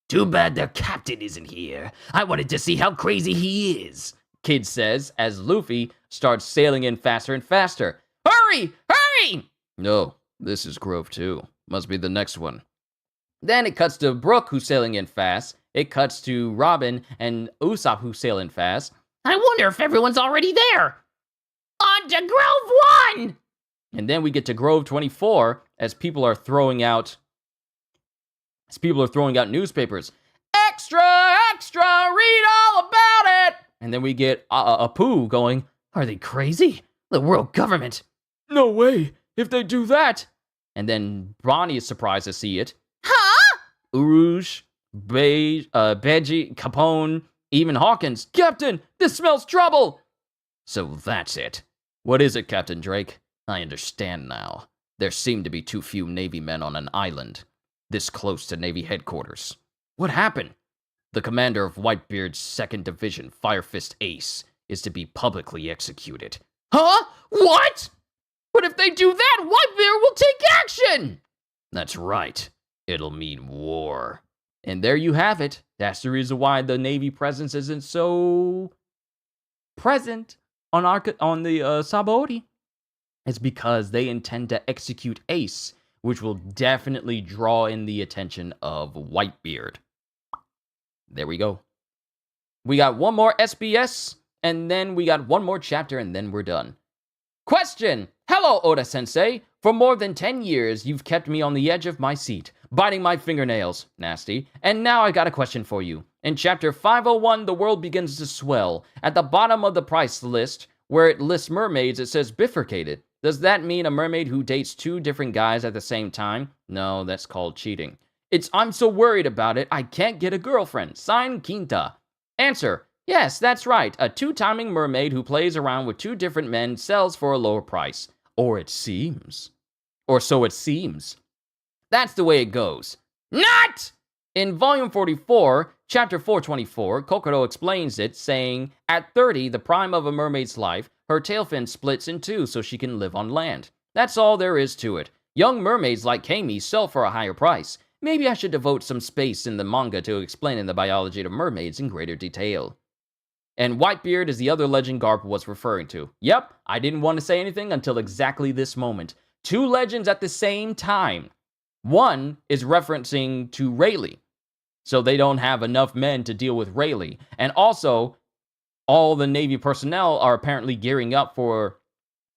Too bad their captain isn't here. I wanted to see how crazy he is. Kid says as Luffy starts sailing in faster and faster. Hurry! Hurry! No, this is Grove 2. Must be the next one. Then it cuts to Brook, who's sailing in fast. It cuts to Robin and Usopp, who sail in fast. I wonder if everyone's already there. On to Grove 1! And then we get to Grove 24 as people are throwing out newspapers. Extra, extra, read all about it. And then we get Apu going, are they crazy? The world government. No way, if they do that. And then Bonnie is surprised to see it. Huh? Urush, Beji, Capone, even Hawkins. Captain, this smells trouble. So that's it. What is it, Captain Drake? I understand now. There seem to be too few Navy men on an island, this close to Navy headquarters. What happened? The commander of Whitebeard's 2nd Division, Firefist Ace, is to be publicly executed. Huh? What? But if they do that, Whitebeard will take action! That's right. It'll mean war. And there you have it. That's the reason why the Navy presence isn't so present on the Sabaody. It's because they intend to execute Ace, which will definitely draw in the attention of Whitebeard. There we go. We got one more SBS, and then we got one more chapter, and then we're done. Question! Hello, Oda-sensei. For more than 10 years, you've kept me on the edge of my seat, biting my fingernails. Nasty. And now I got a question for you. In chapter 501, the world begins to swell. At the bottom of the price list, where it lists mermaids, it says bifurcated. Does that mean a mermaid who dates 2 different guys at the same time? No, that's called cheating. I'm so worried about it, I can't get a girlfriend. Sign Quinta. Answer. Yes, that's right. A 2-timing mermaid who plays around with 2 different men sells for a lower price. Or it seems. Or so it seems. That's the way it goes. Not! In volume 44, chapter 424, Kokoro explains it, saying, at 30, the prime of a mermaid's life, her tail fin splits in 2 so she can live on land. That's all there is to it. Young mermaids like Kami sell for a higher price. Maybe I should devote some space in the manga to explaining the biology of mermaids in greater detail. And Whitebeard is the other legend Garp was referring to. Yep, I didn't want to say anything until exactly this moment. 2 legends at the same time. One is referencing to Rayleigh, so they don't have enough men to deal with Rayleigh. And also, all the Navy personnel are apparently gearing up for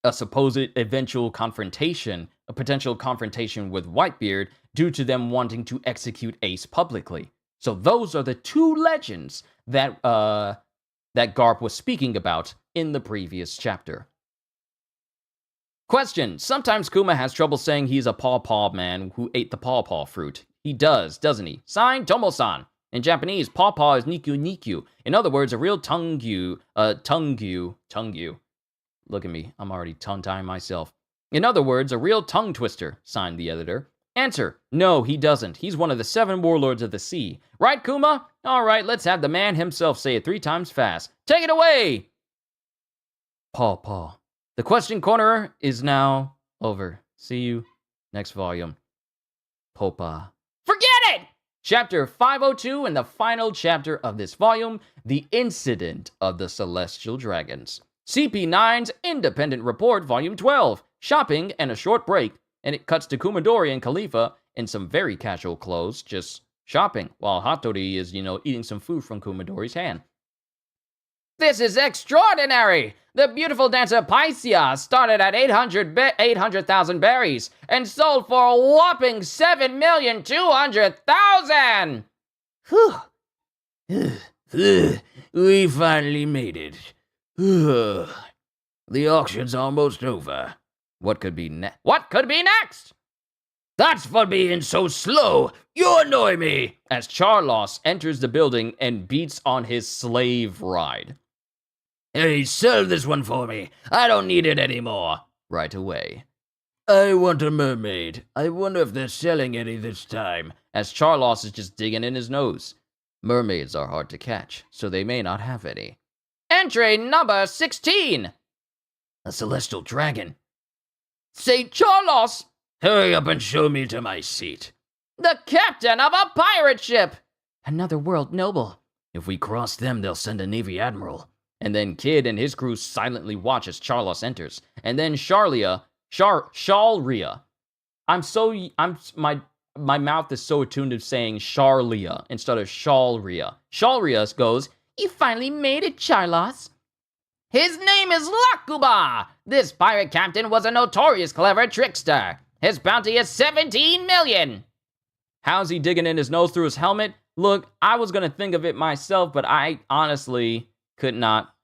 a supposed eventual confrontation, a potential confrontation with Whitebeard, due to them wanting to execute Ace publicly. So those are the 2 legends that Garp was speaking about in the previous chapter. Question. Sometimes Kuma has trouble saying he's a pawpaw man who ate the pawpaw fruit. He does, doesn't he? Signed, Tomo-san. In Japanese, pawpaw is niku niku. In other words, a real tongue-gyu. Look at me, I'm already tongue-tying myself. In other words, a real tongue twister, signed the editor. Answer. No, he doesn't. He's one of the 7 warlords of the sea. Right, Kuma? All right, let's have the man himself say it 3 times fast. Take it away! Paw. The question corner is now over. See you next volume. Popa. Forget it! Chapter 502 and the final chapter of this volume, The Incident of the Celestial Dragons. CP9's Independent Report, Volume 12. Shopping and a short break. And it cuts to Kumadori and Khalifa in some very casual clothes, just shopping, while Hattori is, eating some food from Kumadori's hand. This is extraordinary! The beautiful dancer Paisia started at 800,000 berries and sold for a whopping 7,200,000! Whew. We finally made it. The auction's almost over. What could be next? That's for being so slow. You annoy me. As Charlos enters the building and beats on his slave ride. Hey, sell this one for me. I don't need it anymore. Right away. I want a mermaid. I wonder if they're selling any this time. As Charlos is just digging in his nose. Mermaids are hard to catch, so they may not have any. Entry number 16. A celestial dragon. St. Charlos! Hurry up and show me to my seat. The captain of a pirate ship! Another world noble. If we cross them, they'll send a Navy admiral. And then Kid and his crew silently watch as Charlos enters. And then Shalria. My mouth is so attuned to saying Charlia instead of Shalria. Shalria goes, You finally made it, Charlos. His name is Lakuba. This pirate captain was a notorious clever trickster. His bounty is 17 million. How's he digging in his nose through his helmet? Look, I was gonna think of it myself, but I honestly could not.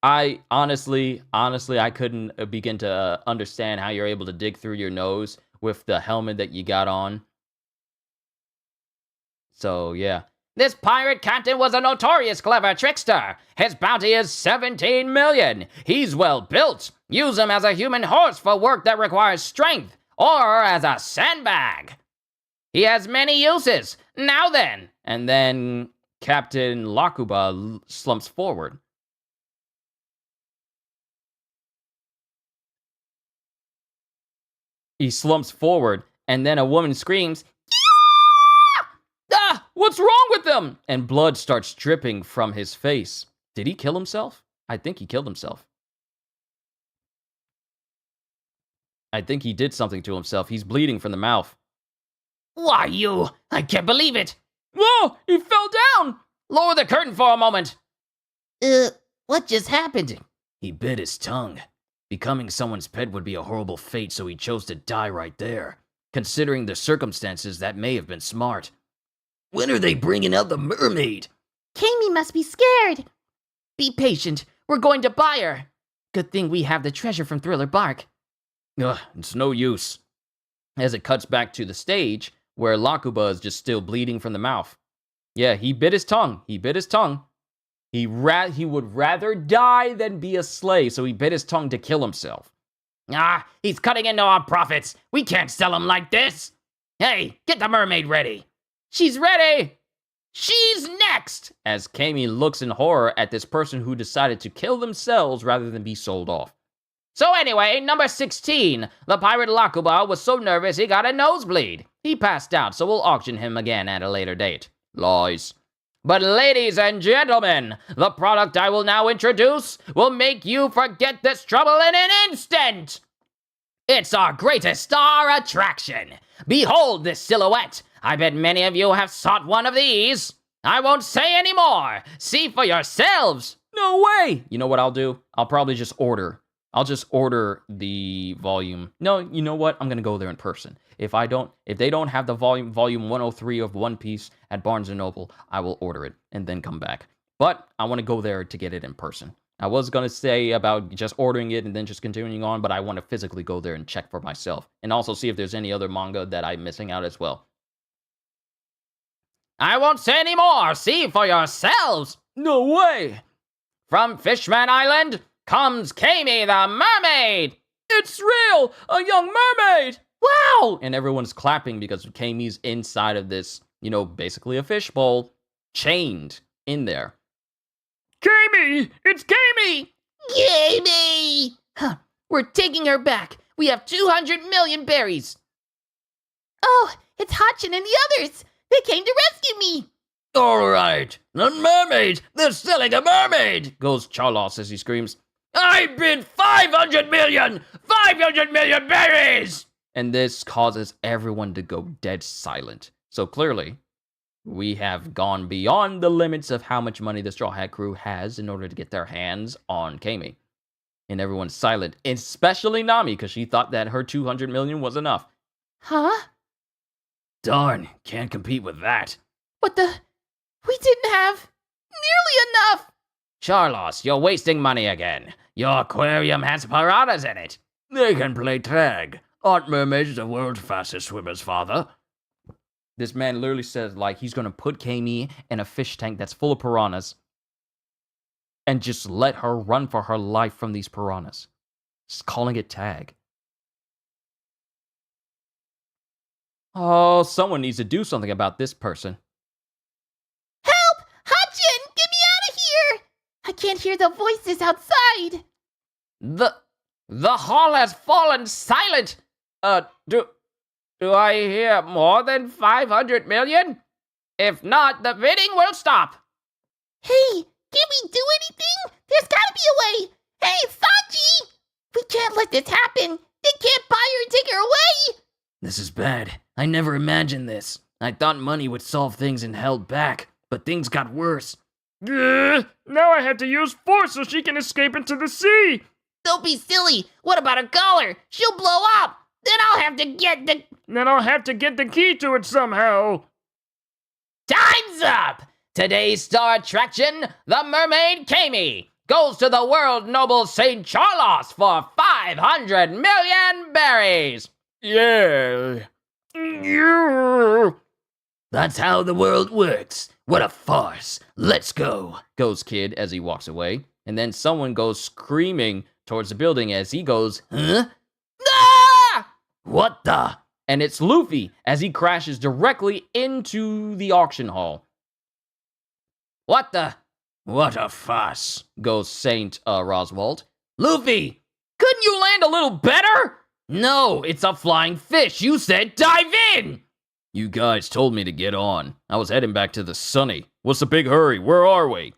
I honestly, I couldn't begin to understand how you're able to dig through your nose with the helmet that you got on. So, yeah. This pirate captain was a notorious clever trickster. His bounty is 17 million. He's well built. Use him as a human horse for work that requires strength, or as a sandbag. He has many uses. Now then. And then Captain Lakuba slumps forward. He slumps forward, and then a woman screams, "Ah! What's wrong with him?" And blood starts dripping from his face. Did he kill himself? I think he killed himself. I think he did something to himself. He's bleeding from the mouth. Why, you? I can't believe it. Whoa! He fell down! Lower the curtain for a moment. What just happened? He bit his tongue. Becoming someone's pet would be a horrible fate, so he chose to die right there. Considering the circumstances, that may have been smart. When are they bringing out the mermaid? Kami must be scared. Be patient. We're going to buy her. Good thing we have the treasure from Thriller Bark. Ugh, it's no use. As it cuts back to the stage, where Lakuba is just still bleeding from the mouth. Yeah, he bit his tongue. He bit his tongue. He would rather die than be a slave, so he bit his tongue to kill himself. Ah, he's cutting into our profits. We can't sell him like this. Hey, get the mermaid ready. She's ready. She's next. As Kami looks in horror at this person who decided to kill themselves rather than be sold off. So anyway, number 16. The pirate Lakuba was so nervous he got a nosebleed. He passed out, so we'll auction him again at a later date. Lies. But ladies and gentlemen, the product I will now introduce will make you forget this trouble in an instant. It's our greatest star attraction. Behold this silhouette. I bet many of you have sought one of these. I won't say any more. See for yourselves. No way! You know what I'll do? I'll probably just order. I'll just order the volume. No, you know what? I'm gonna go there in person. If they don't have the volume 103 of One Piece at Barnes & Noble, I will order it and then come back. But I want to go there to get it in person. I was going to say about just ordering it and then just continuing on, but I want to physically go there and check for myself. And also see if there's any other manga that I'm missing out as well. I won't say any more. See for yourselves. No way! From Fishman Island comes Kami the mermaid. It's real! A young mermaid! Wow! And everyone's clapping because Kami's inside of this, basically a fishbowl, chained in there. Kami! It's Kami! Kami! Huh. We're taking her back. We have 200 million berries. Oh, it's Hachin and the others. They came to rescue me. All right. The mermaid! They're selling a mermaid! Goes Charlos as he screams, I bid 500 million! 500 million berries! and this causes everyone to go dead silent. So clearly, we have gone beyond the limits of how much money the Straw Hat Crew has in order to get their hands on Kami. And everyone's silent, especially Nami, because she thought that her 200 million was enough. Huh? Darn, can't compete with that. What the? We didn't have nearly enough. Charlos, you're wasting money again. Your aquarium has piranhas in it. They can play tag. Aren't mermaids the world's fastest swimmers, father? This man literally says, he's going to put Kami in a fish tank that's full of piranhas and just let her run for her life from these piranhas. Just calling it tag. Oh, someone needs to do something about this person. Help! Hachin, get me out of here! I can't hear the voices outside. The hall has fallen silent. Do I hear more than 500 million? If not, the bidding will stop. Hey, can we do anything? There's gotta be a way. Hey, Sanji! We can't let this happen. They can't buy her and take her away. This is bad. I never imagined this. I thought money would solve things and held back, but things got worse. Now I have to use force so she can escape into the sea. Don't be silly. What about a collar? She'll blow up. Then I'll have to get the key to it somehow. Time's up! Today's star attraction, the mermaid Kami, goes to the world noble St. Charlos for 500 million berries. Yeah. That's how the world works. What a farce. Let's go, goes Kid as he walks away. And then someone goes screaming towards the building as he goes, huh? Ah! What the? And it's Luffy as he crashes directly into the auction hall. What the? What a fuss, goes Saint Roswald. Luffy, Couldn't you land a little better? no, it's a flying fish. You said dive in. You guys told me to get on. I was heading back to the Sunny. What's the big hurry? Where are we?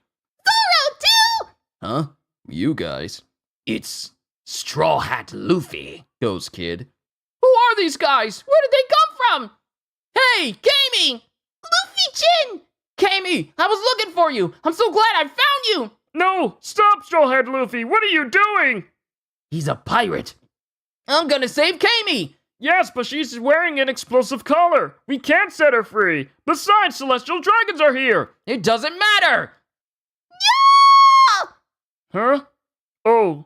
Zoro, too! Huh? You guys? It's Straw Hat Luffy, goes Kid. Who are these guys? Where did they come from? Hey, Kami! Luffy-chin! Kami, I was looking for you. I'm so glad I found you. No, stop, Strawhead Luffy. What are you doing? He's a pirate. I'm gonna save Kami. Yes, but she's wearing an explosive collar. We can't set her free. Besides, celestial dragons are here. It doesn't matter. Huh? Oh.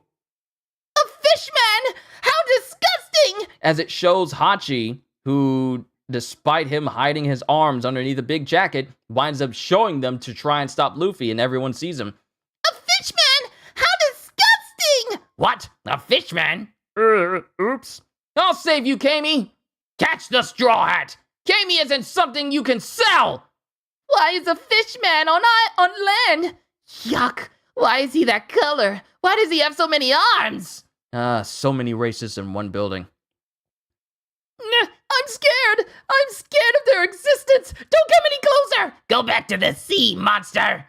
A fishman! How disgusting! As it shows Hachi, who, despite him hiding his arms underneath a big jacket, winds up showing them to try and stop Luffy, and everyone sees him. A fishman! How disgusting! What? A fishman? Oops. I'll save you, Kami. Catch the Straw Hat. Kami isn't something you can sell. Why is a fishman on land? Yuck! Why is he that color? Why does he have so many arms? So many races in one building. I'm scared! I'm scared of their existence! Don't come any closer! Go back to the sea, monster.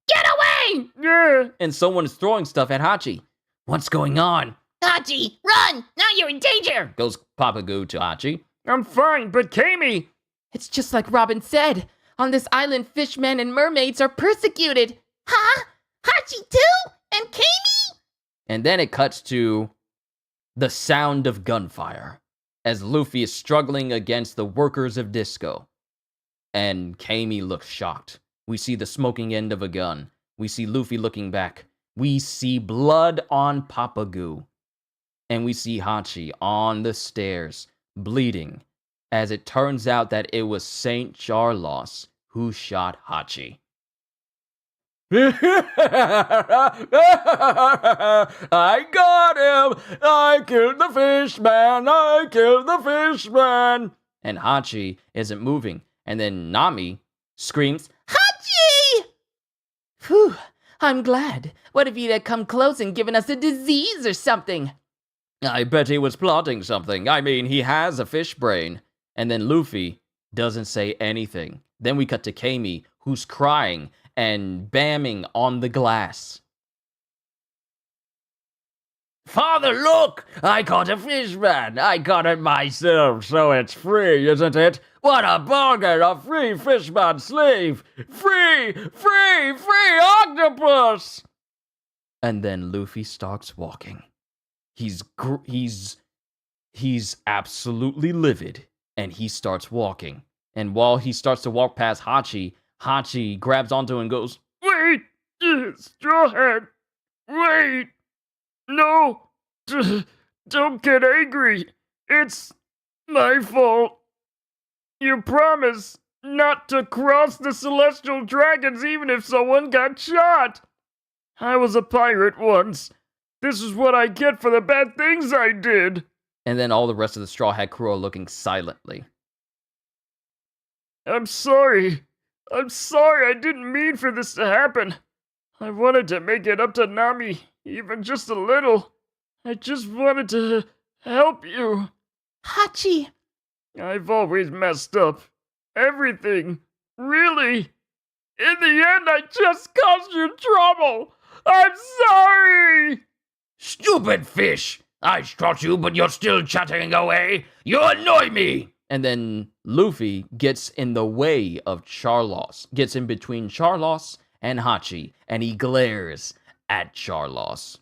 Get away! Yeah. And someone is throwing stuff at Hachi. What's going on? Hachi, run! Now you're in danger! Goes Papa Goo to Hachi. I'm fine, but Kami. It's just like Robin said. On this island, fishmen and mermaids are persecuted. Huh? Hachi too? And Kami? And then it cuts to the sound of gunfire as Luffy is struggling against the workers of Disco. And Kami looks shocked. We see the smoking end of a gun. We see Luffy looking back. We see blood on Papa Goo. And we see Hachi on the stairs, bleeding, as it turns out that it was St. Charlos who shot Hachi. I got him! I killed the fishman! I killed the fishman! And Hachi isn't moving. And then Nami screams, Hachi! Phew, I'm glad. What if he'd had come close and given us a disease or something? I bet he was plotting something. I mean, he has a fish brain. And then Luffy doesn't say anything. Then we cut to Kami, who's crying and bamming on the glass. Father, look! I caught a fishman. I caught it myself, so it's free, isn't it? What a bargain! A free fishman slave! Free! Free! Free octopus! And then Luffy starts walking. He's absolutely livid, and he starts walking. And while he starts to walk past Hachi, Hachi grabs onto him and goes, Wait! Strawhead! Wait! No! Don't get angry! It's my fault! You promise not to cross the celestial dragons even if someone got shot! I was a pirate once. This is what I get for the bad things I did! and then all the rest of the Straw Hat crew are looking silently. I'm sorry. I'm sorry. I didn't mean for this to happen. I wanted to make it up to Nami, even just a little. I just wanted to help you. Hachi! I've always messed up. Everything. Really. In the end, I just caused you trouble. I'm sorry. Stupid fish! I shot you, but you're still chattering away. You annoy me! And then Luffy gets in the way of Charlos, gets in between Charlos and Hachi, and he glares at Charlos.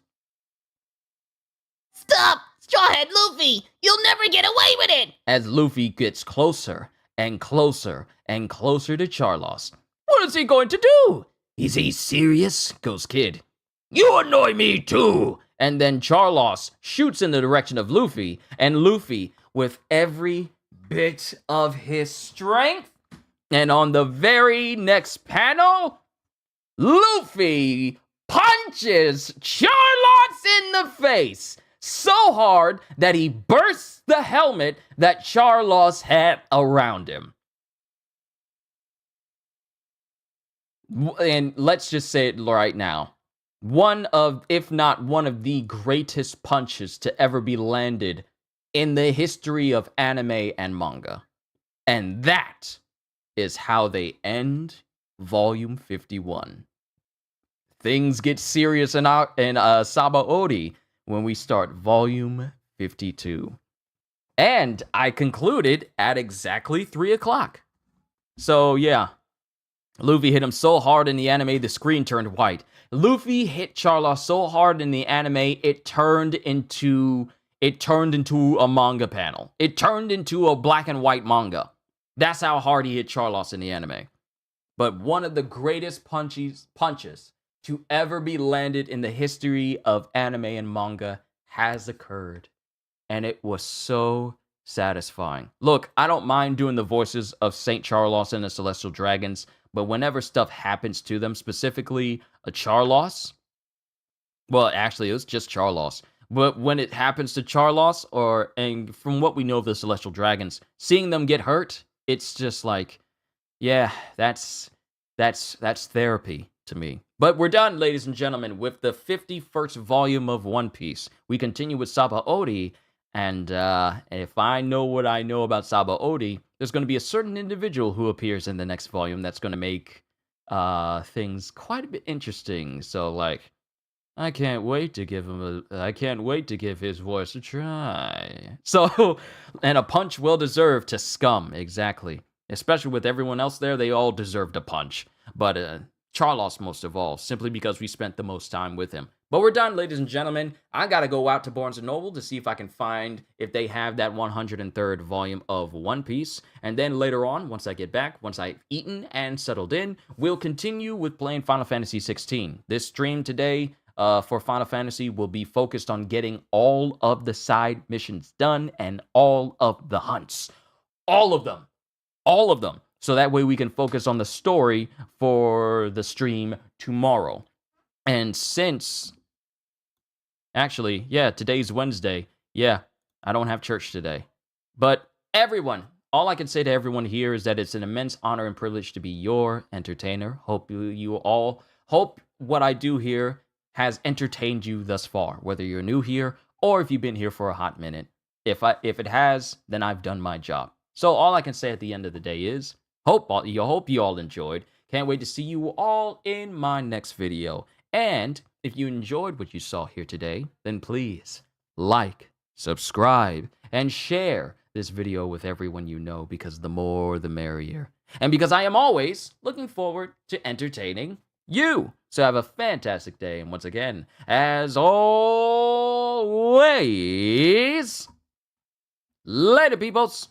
Stop! Strawhead Luffy! You'll never get away with it! As Luffy gets closer and closer and closer to Charlos. What is he going to do? Is he serious? Goes Kid. You annoy me too! And then Charlos shoots in the direction of Luffy, and Luffy, with every bit of his strength, and on the very next panel, Luffy punches Charlos in the face so hard that he bursts the helmet that Charlos had around him. And let's just say it right now. One of, if not one of the greatest punches to ever be landed in the history of anime and manga. And that is how they end Volume 51. Things get serious in Sabaody when we start Volume 52. And I concluded at exactly 3 o'clock. So yeah, Luffy hit him so hard in the anime, the screen turned white. Luffy hit Charlos so hard in the anime, it turned into a manga panel. It turned into a black and white manga. That's how hard he hit Charlos in the anime. But one of the greatest punches to ever be landed in the history of anime and manga has occurred. And it was so satisfying. Look, I don't mind doing the voices of Saint Charlos and the Celestial Dragons, but whenever stuff happens to them, specifically a Charlos, well, actually, it was just Charlos. But when it happens to Charlos, and from what we know of the Celestial Dragons, seeing them get hurt, it's just like, yeah, that's therapy to me. But we're done, ladies and gentlemen, with the 51st volume of One Piece. We continue with Sabaody, and if I know what I know about Sabaody, there's going to be a certain individual who appears in the next volume that's going to make things quite a bit interesting. So, like, I can't wait to give his voice a try. So, and a punch well deserved to Scum, exactly. Especially with everyone else there, they all deserved a punch. But Charlos most of all, simply because we spent the most time with him. But we're done, ladies and gentlemen. I gotta go out to Barnes & Noble to see if I can find if they have that 103rd volume of One Piece. And then later on, once I get back, once I've eaten and settled in, we'll continue with playing Final Fantasy 16. This stream today for Final Fantasy will be focused on getting all of the side missions done and all of the hunts. All of them. All of them. So that way we can focus on the story for the stream tomorrow. And since, actually, yeah, today's Wednesday. Yeah, I don't have church today. But everyone, all I can say to everyone here is that it's an immense honor and privilege to be your entertainer. Hope hope what I do here has entertained you thus far, whether you're new here or if you've been here for a hot minute. If it has, then I've done my job. So all I can say at the end of the day is, hope you all enjoyed. Can't wait to see you all in my next video. And if you enjoyed what you saw here today, then please like, subscribe, and share this video with everyone you know, because the more the merrier. And because I am always looking forward to entertaining you. So have a fantastic day. And once again, as always, later, peoples.